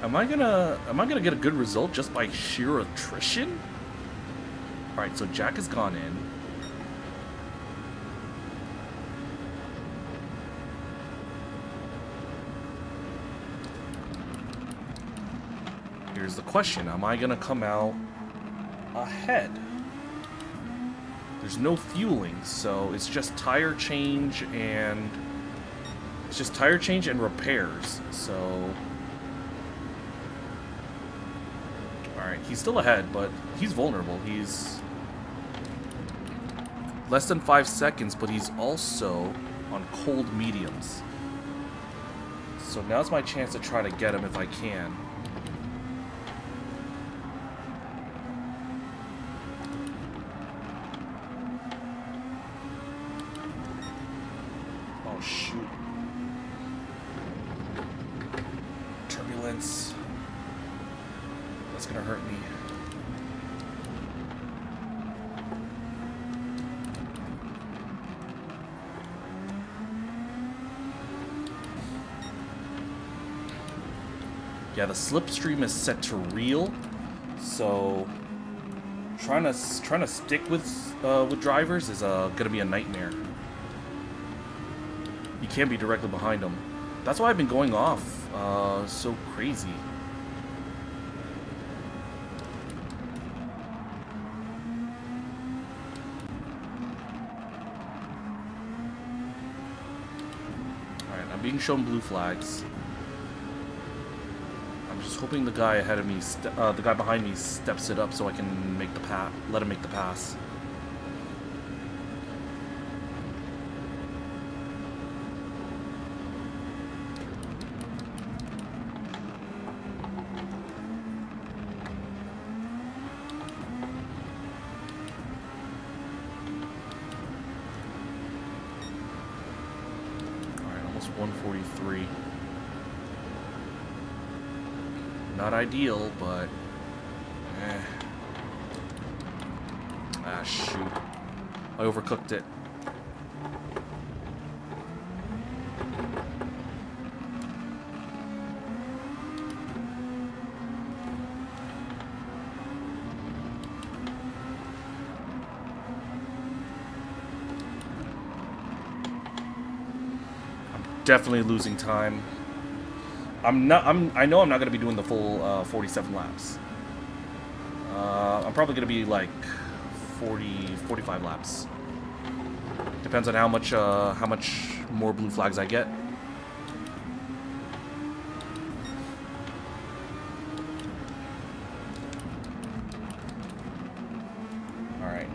Am I gonna get a good result just by sheer attrition? All right, so Jack has gone in. Here's the question, am I gonna come out ahead? There's no fueling, so it's just tire change and repairs. So alright, he's still ahead, but he's vulnerable. He's less than 5 seconds, but he's also on cold mediums. So now's my chance to try to get him if I can. Oh shoot. Turbulence. That's gonna hurt me. Yeah, the slipstream is set to real, so trying to stick with drivers is gonna be a nightmare. You can't be directly behind them. That's why I've been going off so crazy. being shown blue flags. I'm just hoping the guy ahead of me, the guy behind me, steps it up so I can make the let him make the pass. All right, almost 143. Not ideal, but ah, shoot. I overcooked it. I'm definitely losing time. I know I'm not going to be doing the full 47 laps. I'm probably going to be like 45 laps. Depends on how much more blue flags I get. All right.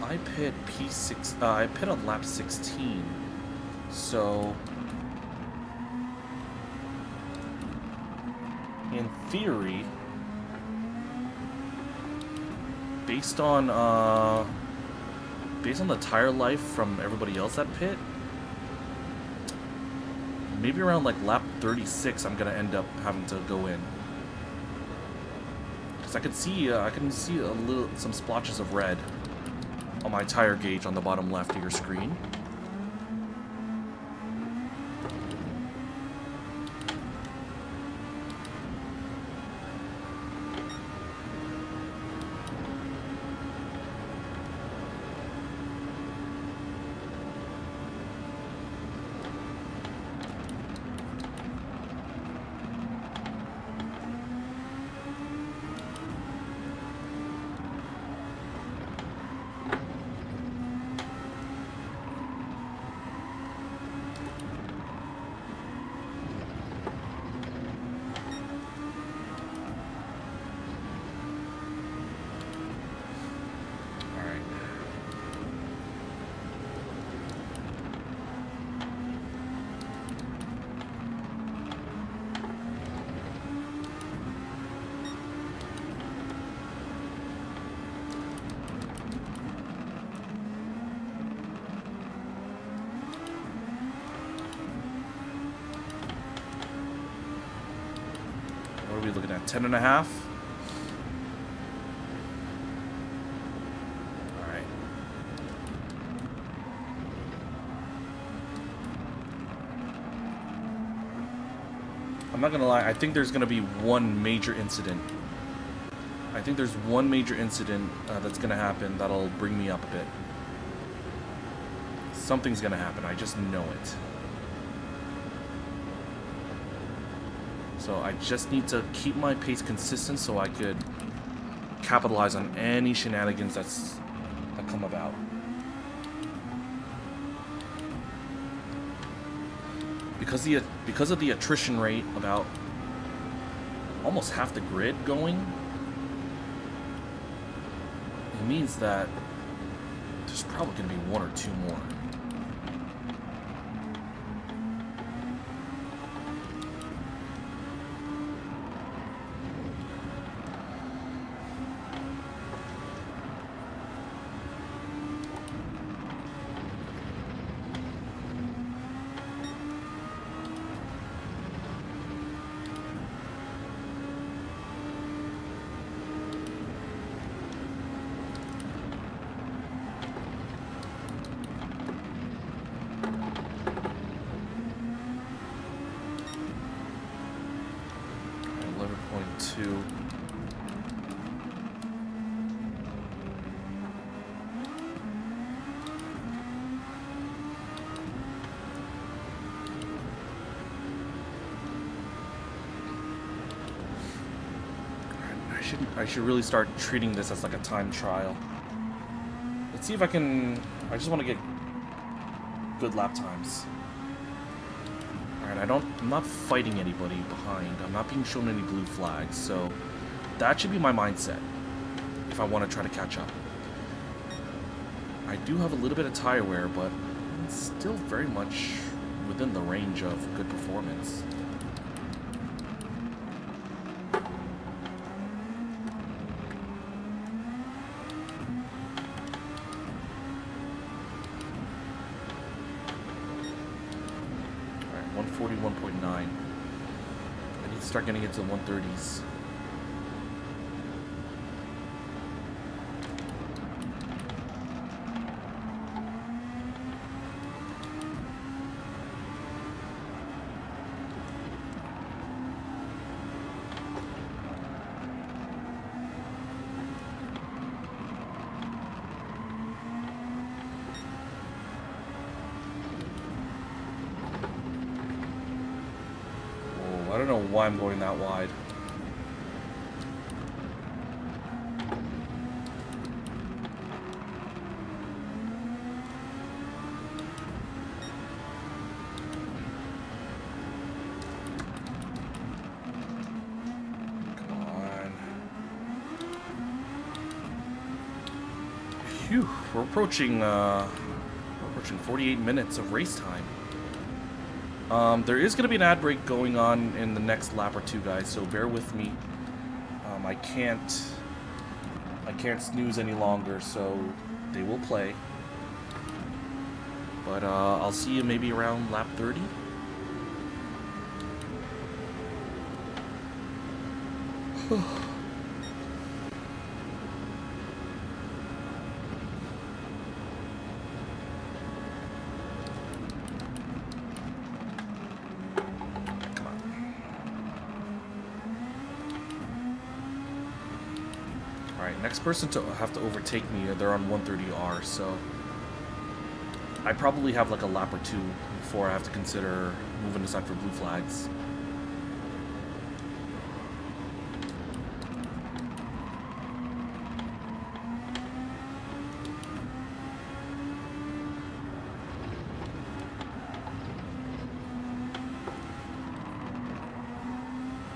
I pit P6. I pit on lap 16. So, in theory, based on the tire life from everybody else at pit, maybe around like lap 36, I'm gonna end up having to go in. I can see some splotches of red on my tire gauge on the bottom left of your screen. What are we looking at? 10 and a half? All right. I'm not gonna lie, I think there's gonna be one major incident. I think there's one major incident that's gonna happen that'll bring me up a bit. Something's gonna happen, I just know it. So I just need to keep my pace consistent so I could capitalize on any shenanigans that come about. Because of the attrition rate, about almost half the grid going, it means that there's probably going to be one or two more. Two. should really start treating this as like a time trial. Let's see if I can. I just want to get good lap times. All right, I'm not fighting anybody behind. I'm not being shown any blue flags, so that should be my mindset if I want to try to catch up. I do have a little bit of tire wear, but it's still very much within the range of good performance. Alright, 141.9. I need to start getting into the 130s. I don't know why I'm going that wide. Come on. Phew, we're approaching 48 minutes of race time. There is going to be an ad break going on in the next lap or two, guys, so bear with me. I can't snooze any longer, so they will play. But I'll see you maybe around lap 30. Next person to have to overtake me, they're on 130R, so I probably have like a lap or two before I have to consider moving aside for blue flags.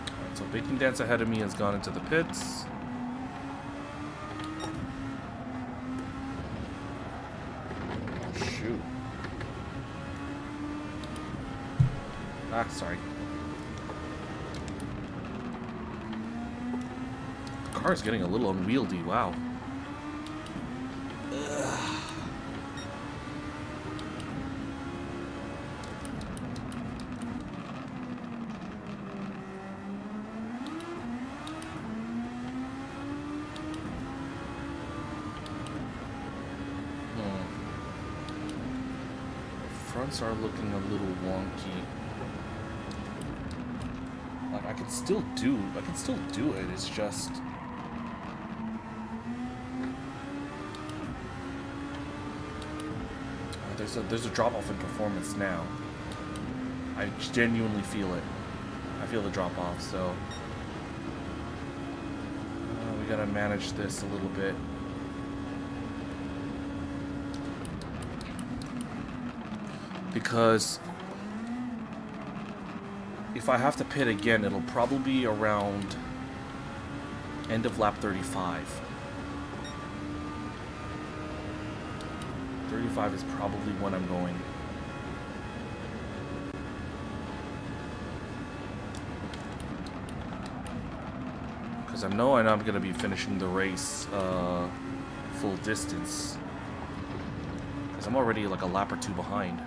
Alright, so Baking Dance ahead of me has gone into the pits. Sorry. The car is getting a little unwieldy, wow. The fronts are looking a little wonky. I can still do it. It's just there's a drop off in performance now. I genuinely feel it. I feel the drop off. So we gotta manage this a little bit. Because if I have to pit again, it'll probably be around end of lap 35. 35 is probably when I'm going. Because I know I'm going to be finishing the race full distance. Because I'm already like a lap or two behind.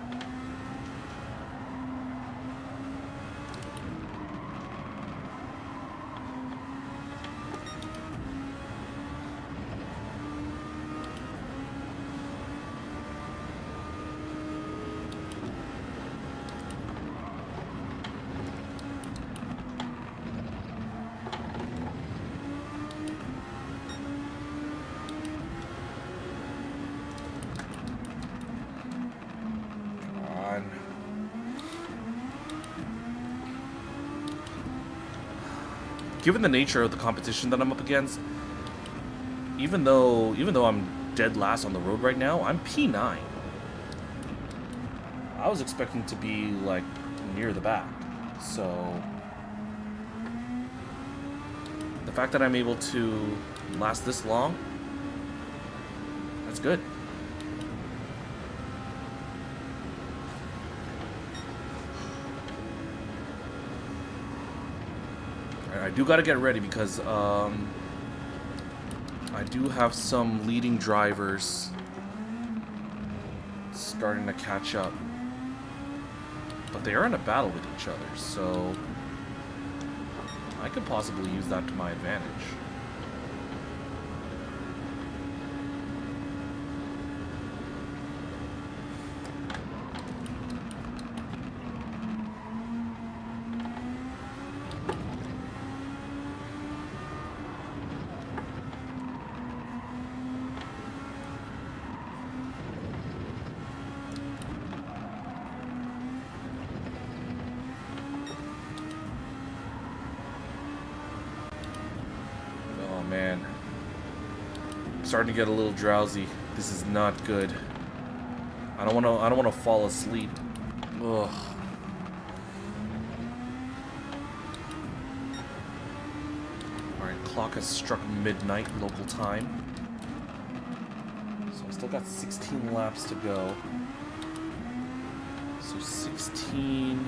given the nature of the competition that I'm up against, even though I'm dead last on the road right now, I'm P9. I was expecting to be like near the back, so the fact that I'm able to last this long, that's good. I do gotta get ready because I do have some leading drivers starting to catch up, but they are in a battle with each other, so I could possibly use that to my advantage. Man, I'm starting to get a little drowsy. This is not good. I don't want to fall asleep. Ugh. All right, clock has struck midnight local time. So I still got 16 laps to go. So 16,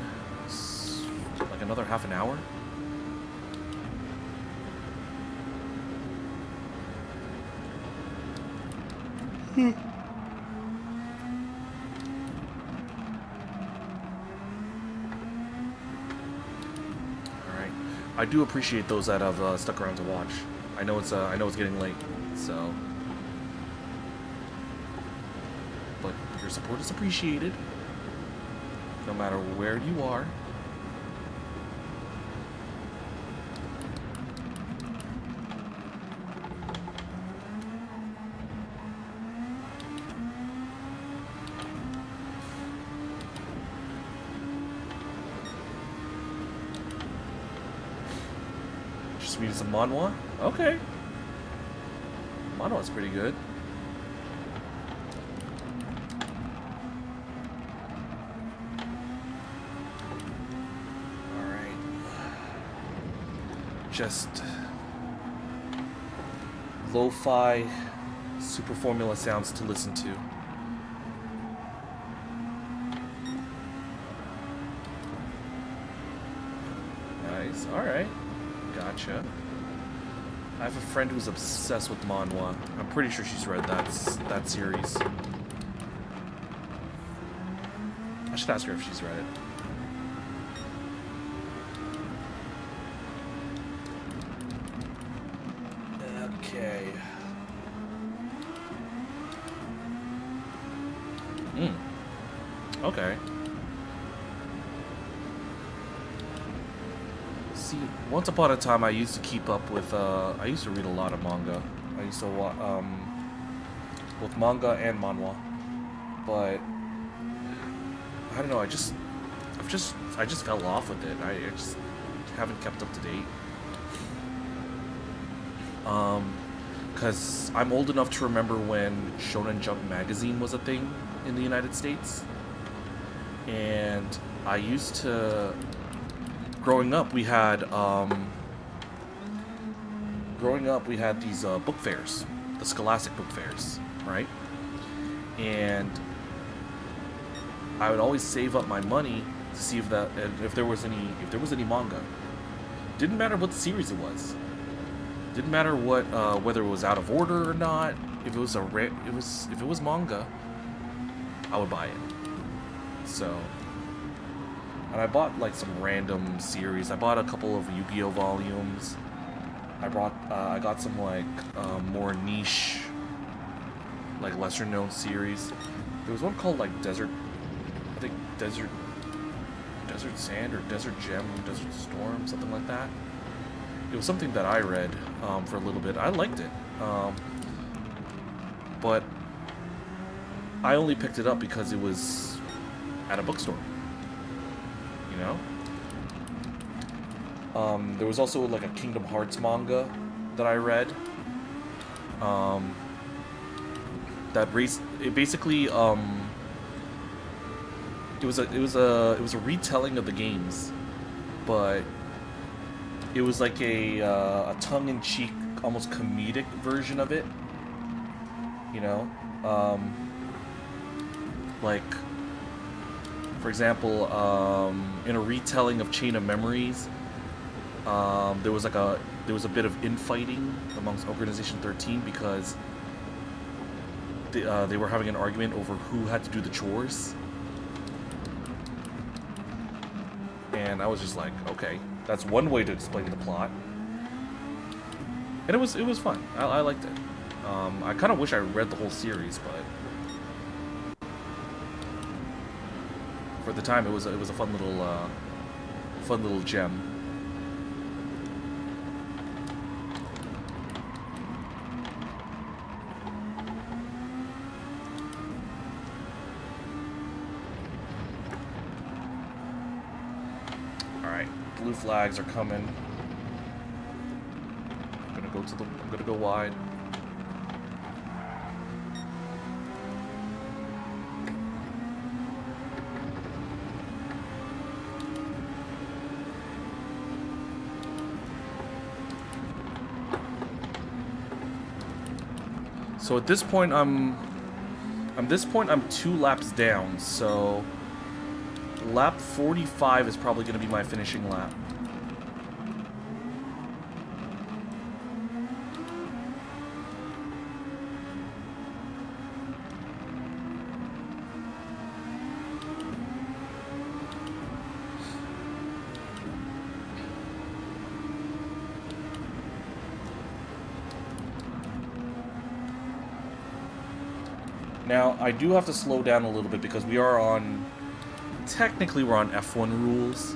like another half an hour. Alright. I do appreciate those that have stuck around to watch. I know it's getting late, so but your support is appreciated, no matter where you are. Reading some manhwa? Okay. Manhwa's pretty good. Alright. Just lo-fi super formula sounds to listen to. Nice. Alright. Gotcha. I have a friend who's obsessed with manhwa. I'm pretty sure she's read that series. I should ask her if she's read it. Okay. Okay. See, once upon a time, I used to keep up with. I used to read a lot of manga. I used to both manga and manhwa, but I don't know. I just fell off with it. I just haven't kept up to date. Because I'm old enough to remember when Shonen Jump magazine was a thing in the United States, and I used to. Growing up, we had these book fairs, the Scholastic book fairs, right? And I would always save up my money to see if there was any manga. Didn't matter what series it was. Didn't matter what whether it was out of order or not. If it was if it was manga, I would buy it. So. And I bought like some random series. I bought a couple of Yu-Gi-Oh volumes. I got some like more niche, like lesser known series. There was one called like Desert Sand or Desert Gem, Desert Storm, something like that. It was something that I read for a little bit. I liked it, but I only picked it up because it was at a bookstore. You know? There was also like a Kingdom Hearts manga that I read. It basically it was a retelling of the games, but it was like a tongue-in-cheek, almost comedic version of it. You know, like, for example, in a retelling of Chain of Memories, there was a bit of infighting amongst Organization 13 because they were having an argument over who had to do the chores, and I was just like, okay, that's one way to explain the plot, and it was fun. I liked it. I kind of wish I read the whole series, but for the time, it was a fun little gem. All right, blue flags are coming. I'm gonna go wide. So at this point, I'm 2 laps down. So lap 45 is probably going to be my finishing lap. Now, I do have to slow down a little bit because technically we're on F1 rules,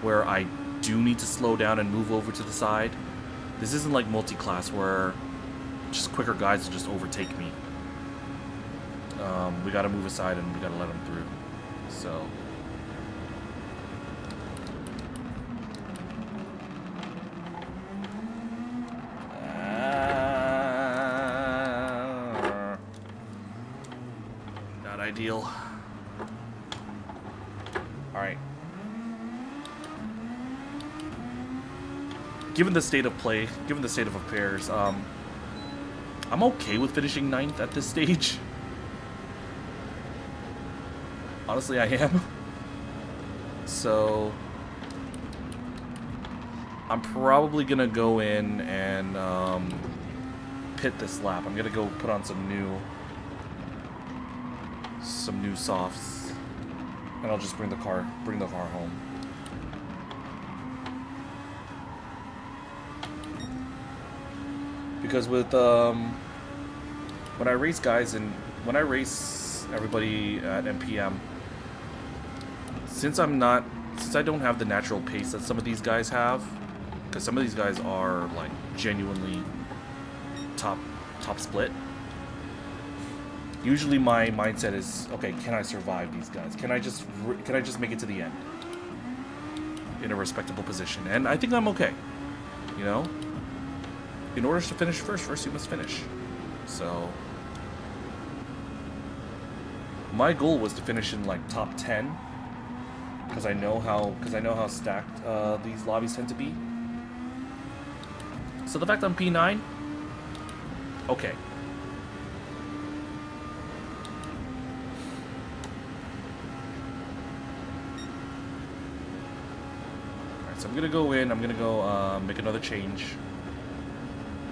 where I do need to slow down and move over to the side. This isn't like multi-class where just quicker guys will just overtake me. We gotta move aside and we gotta let them through. So... ideal. Alright. Given the state of play, given the state of affairs, I'm okay with finishing 9th at this stage. Honestly, I am. So I'm probably gonna go in and pit this lap. I'm gonna go put on some new softs, and I'll just bring the car home. Because with when I race everybody at MPM, since I don't have the natural pace that some of these guys have, because some of these guys are like genuinely top split. Usually my mindset is, okay, can I survive these guys? Can I just make it to the end in a respectable position? And I think I'm okay. You know, in order to finish first you must finish. So my goal was to finish in like top 10 because I know how stacked these lobbies tend to be. So the fact I'm P9, okay. So I'm gonna go in, I'm gonna go make another change,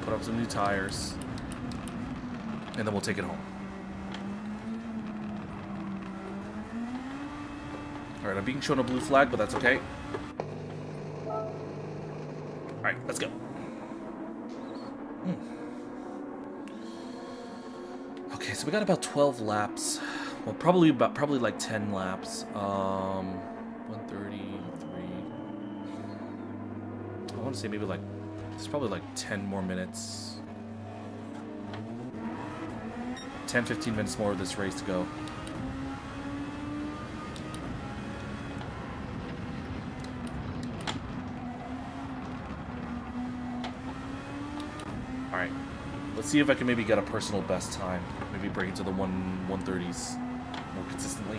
put up some new tires, and then we'll take it home. Alright, I'm being shown a blue flag, but that's okay. Alright, let's go. Okay, so we got about 12 laps. Well, probably like 10 laps. 133. I want to say maybe like, it's probably like 10 more minutes. 10-15 minutes more of this race to go. Alright. Let's see if I can maybe get a personal best time. Maybe break into the 130s more consistently.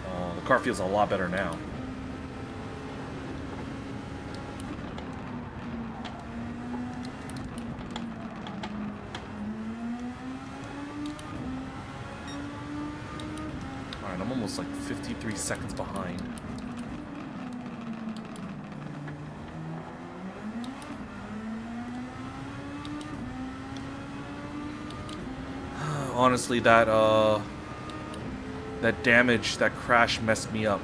Oh, the car feels a lot better now. I'm almost like 53 seconds behind. Honestly, that damage, that crash messed me up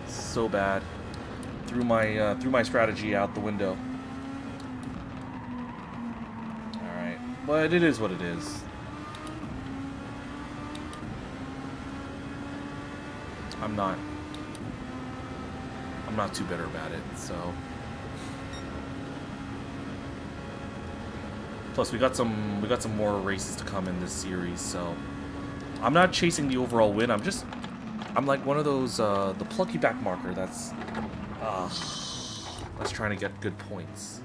so bad. Threw my strategy out the window. All right, but it is what it is. I'm not too bitter about it, so. Plus we got some more races to come in this series, so I'm not chasing the overall win. I'm like one of those the plucky back marker that's trying to get good points.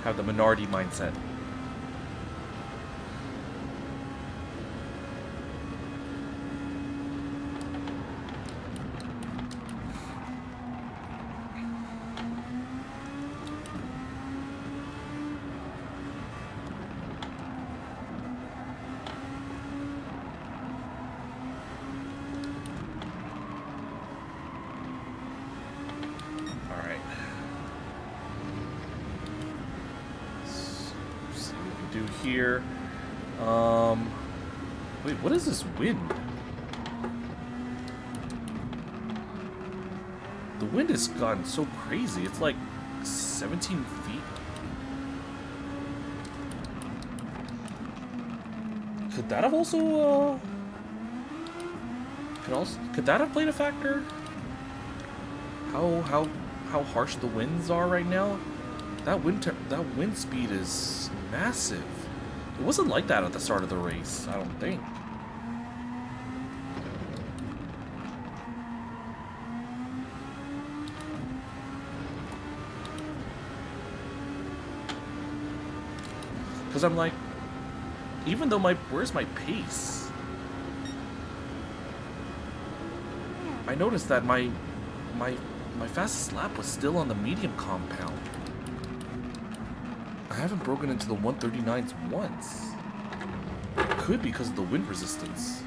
Have the minority mindset. Here. Wait, what is this wind? The wind has gone so crazy. It's like 17 feet. Could that have also could that have played a factor? How harsh the winds are right now? That wind speed is massive. It wasn't like that at the start of the race, I don't think. Because I'm like, even though where's my pace? I noticed that my fastest lap was still on the medium compound. I haven't broken into the 139s once. It could be because of the wind resistance.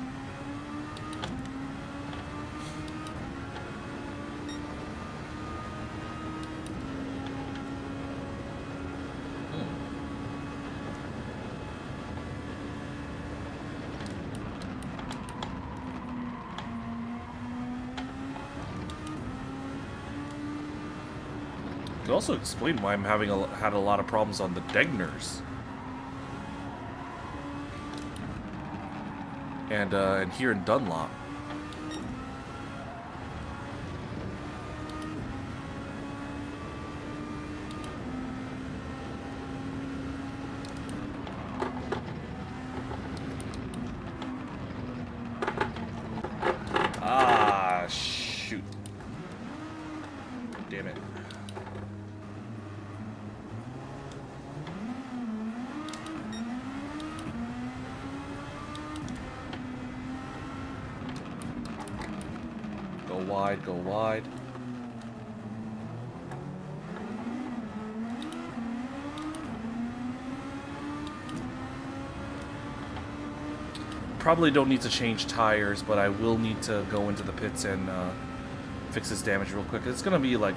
Could also explain why I'm had a lot of problems on the Degners. And here in Dunlop. Ah, shoot. Damn it. Go wide. Probably don't need to change tires, but I will need to go into the pits and fix this damage real quick. It's gonna be like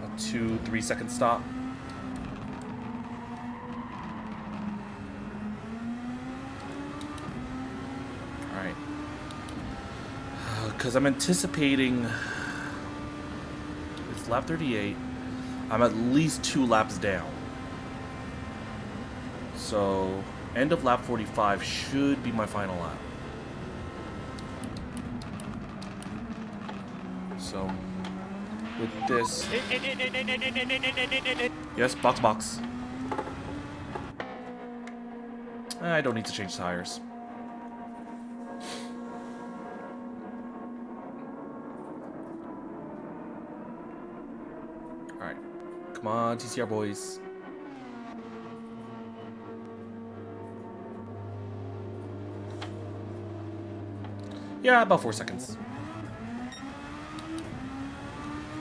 a 2-3 second stop. Because I'm anticipating it's lap 38. I'm at least 2 laps down. So end of lap 45 should be my final lap. So with this. Yes, box. I don't need to change tires. Alright. Come on, TCR boys. Yeah, about 4 seconds.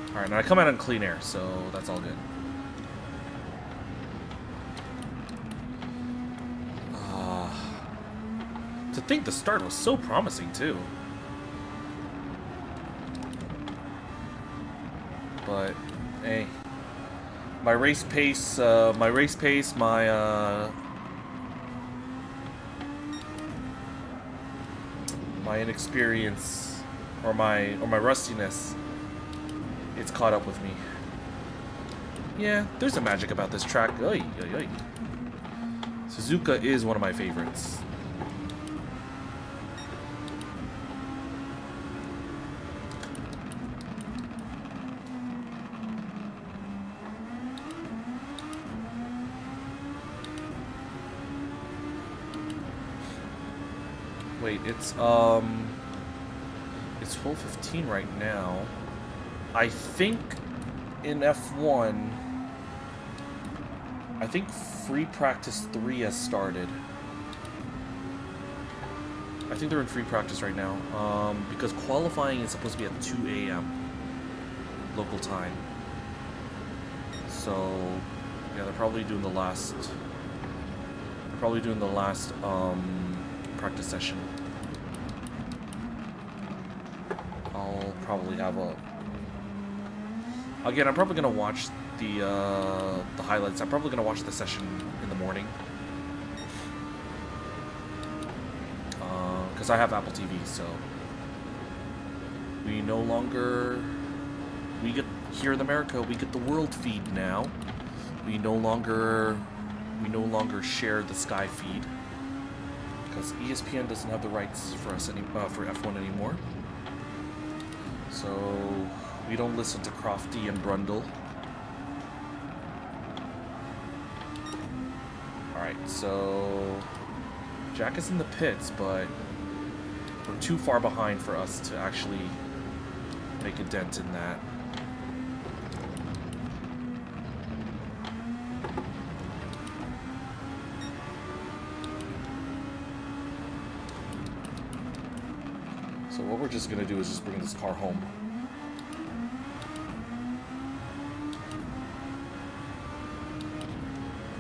Alright, now I come out on clean air, so that's all good. To think the start was so promising, too. But, hey. My race pace, my inexperience, or my rustiness, it's caught up with me. Yeah, there's a magic about this track. Oy, oy, oy. Suzuka is one of my favorites. Wait, it's 12:15 right now. I think in F1, I think free practice 3 has started. I think they're in free practice right now, because qualifying is supposed to be at 2 a.m. local time. So, yeah, they're probably doing the last. Practice session. I'll probably have a. Again, I'm probably gonna watch the highlights. I'm probably gonna watch the session in the morning, because I have Apple TV. So we no longer get here in America. We get the world feed now. We no longer share the Sky feed, because ESPN doesn't have the rights for us for F1 anymore. So we don't listen to Crofty and Brundle. Alright, so Jack is in the pits, but we're too far behind for us to actually make a dent in that. So what we're just gonna do is just bring this car home.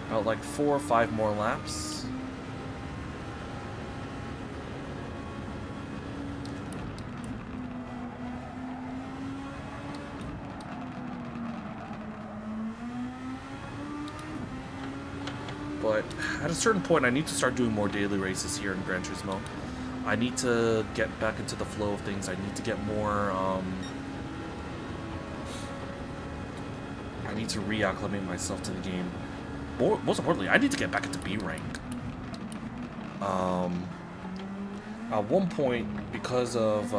About like 4 or 5 more laps. But at a certain point, I need to start doing more daily races here in Gran Turismo. I need to get back into the flow of things. I need to get more, I need to reacclimate myself to the game. Most importantly, I need to get back into B rank. At one point, because of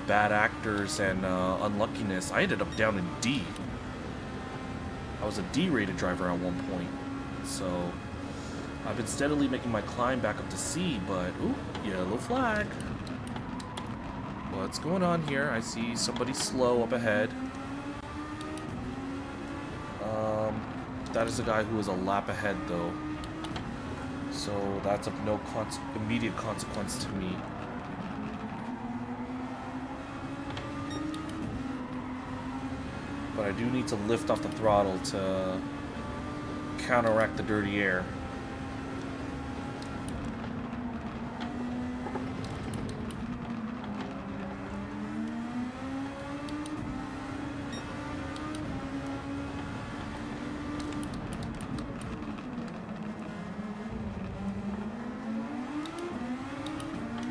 bad actors and unluckiness, I ended up down in D. I was a D-rated driver at one point, so I've been steadily making my climb back up to C, but ooh, yellow flag. What's going on here? I see somebody slow up ahead. That is a guy who is a lap ahead, though. So that's of no immediate consequence to me. But I do need to lift off the throttle to counteract the dirty air.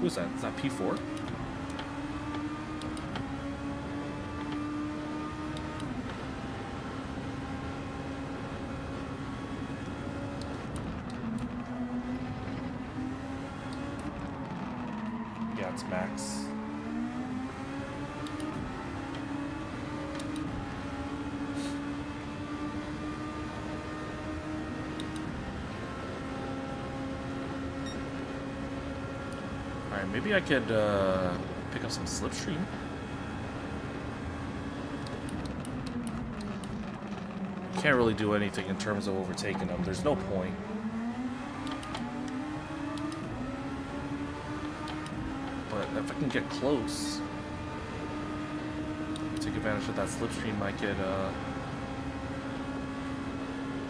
Who's that? Is that P4? Yeah, it's Max. Alright, maybe I could pick up some slipstream. Can't really do anything in terms of overtaking them. There's no point. But if I can get close, take advantage of that slipstream, I could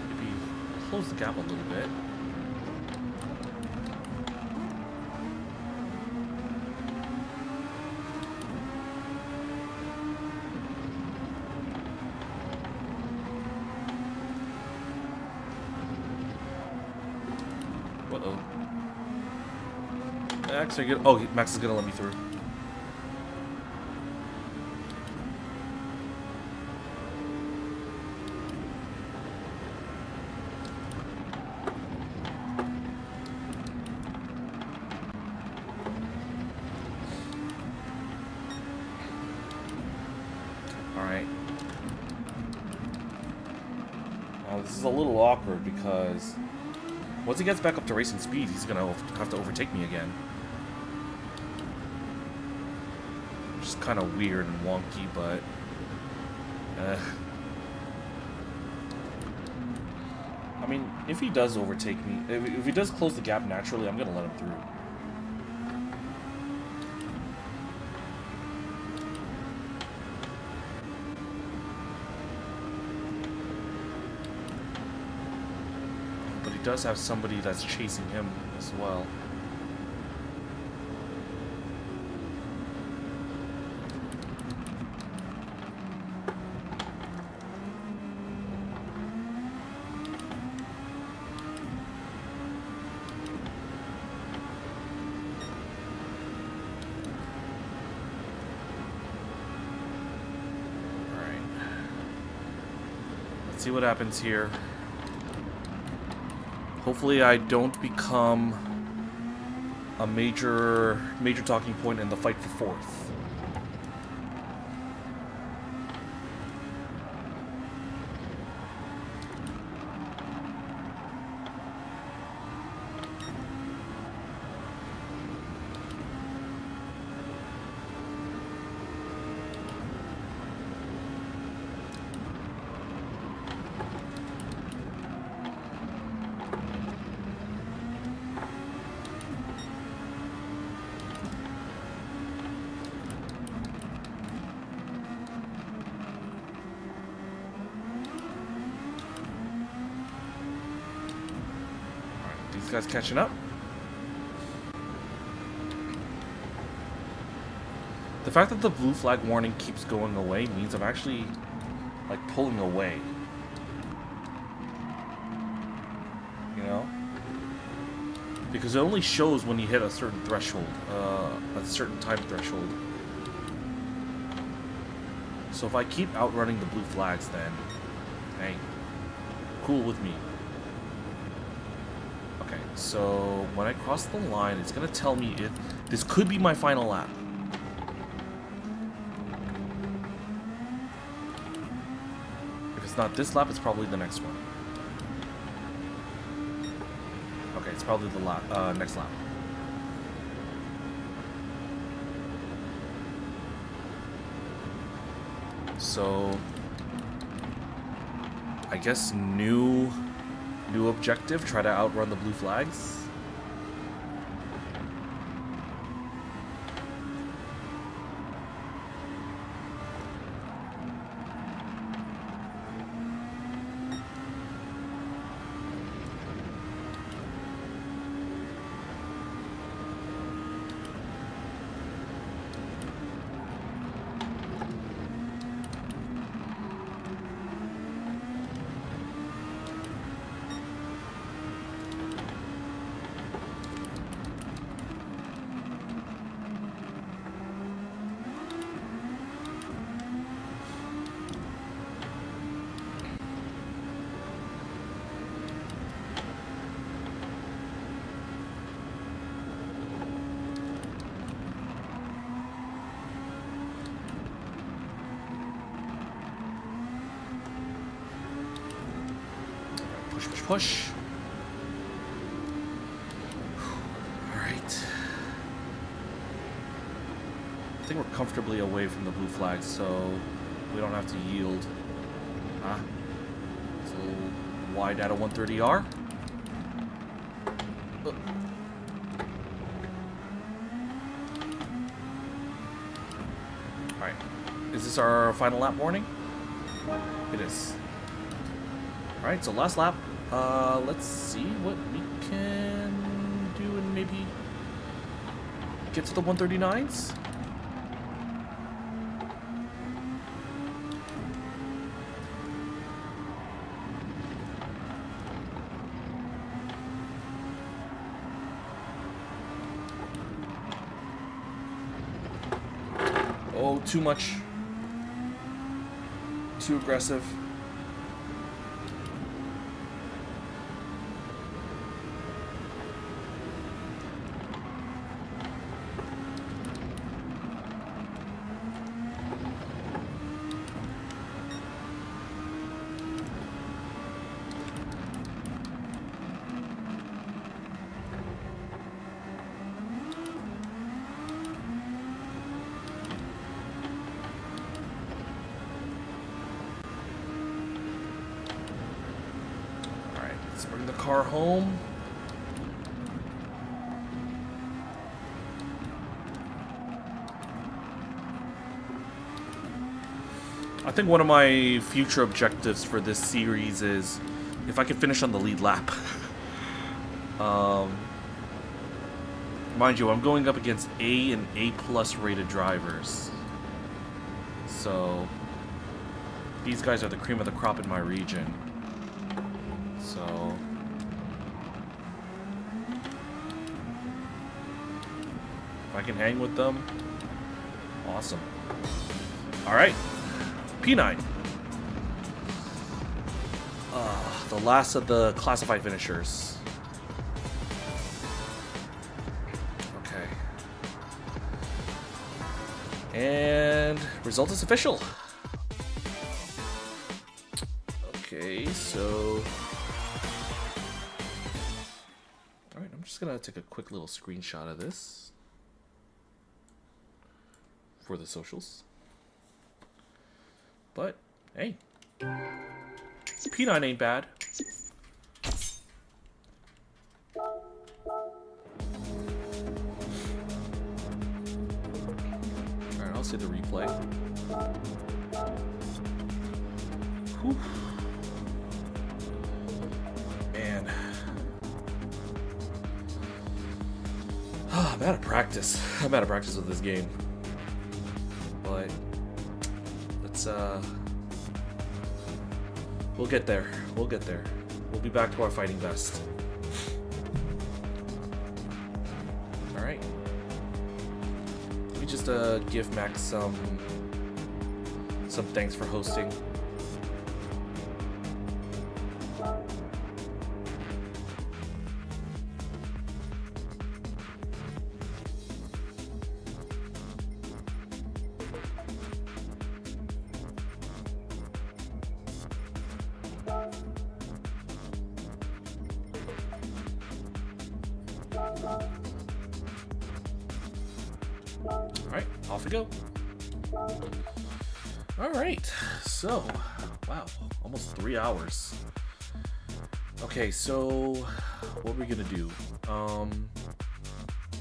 maybe close the gap a little bit. Uh-oh. Max, are you gonna... Oh, Max is gonna let me through. Alright. Now, this is a little awkward because once he gets back up to racing speed, he's gonna have to overtake me again. Which is kind of weird and wonky, but I mean, if he does overtake me, if he does close the gap naturally, I'm gonna let him through. Does have somebody that's chasing him as well. All right. Let's see what happens here. Hopefully I don't become a major talking point in the fight for fourth. Guys catching up. The fact that the blue flag warning keeps going away means I'm actually like pulling away. You know? Because it only shows when you hit a certain threshold, a certain time threshold. So if I keep outrunning the blue flags, then hey, cool with me. So when I cross the line, it's gonna tell me if this could be my final lap. If it's not this lap, it's probably the next one. Okay, it's probably the next lap. So I guess new objective, try to outrun the blue flags. Push. Alright. think we're comfortably away from the blue flag, so we don't have to yield. Ah, it's a little wide at a 130R. Alright, is this our final lap warning? It is. Alright, so last lap. Let's see what we can do and maybe get to the 139s. Oh, too much. Too aggressive. Let's bring the car home. I think one of my future objectives for this series is if I can finish on the lead lap. Mind you, I'm going up against A and A+ rated drivers. So these guys are the cream of the crop in my region. So if I can hang with them, awesome. All right, P9. The last of the classified finishers. Okay. And result is official. Okay, so alright, I'm just gonna take a quick little screenshot of this for the socials. But hey, P9 ain't bad. Alright, I'll see the replay. Whew. Man. I'm out of practice. I'm out of practice with this game. But let's we'll get there. We'll get there. We'll be back to our fighting best. Alright. Let me just give Max some thanks for hosting. Alright, off we go. Alright, so, wow, almost 3 hours. Okay, so, what are we gonna do?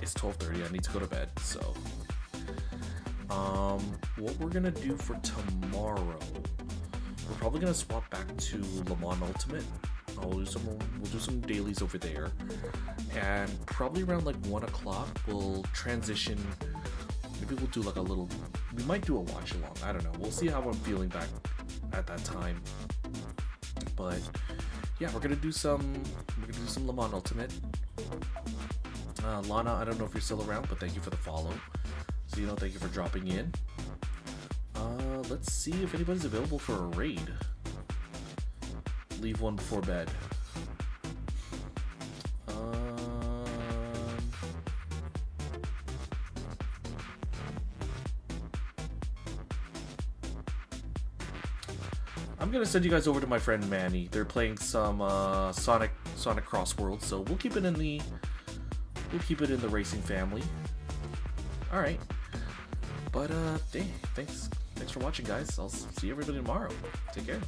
It's 12:30, I need to go to bed, so. What we're gonna do for tomorrow, we're probably gonna swap back to Le Mans Ultimate. We'll do some dailies over there, and probably around like 1 o'clock we'll transition. Maybe we'll do like a little. We might do a watch along. I don't know. We'll see how I'm feeling back at that time. But yeah, we're gonna do some Le Mans Ultimate. Lana, I don't know if you're still around, but thank you for the follow. So thank you for dropping in. Let's see if anybody's available for a raid. Leave one before bed. I'm gonna send you guys over to my friend Manny. They're playing some Sonic Cross World, so we'll keep it in the racing family. All right. But hey, thanks for watching, guys. I'll see everybody tomorrow. Take care.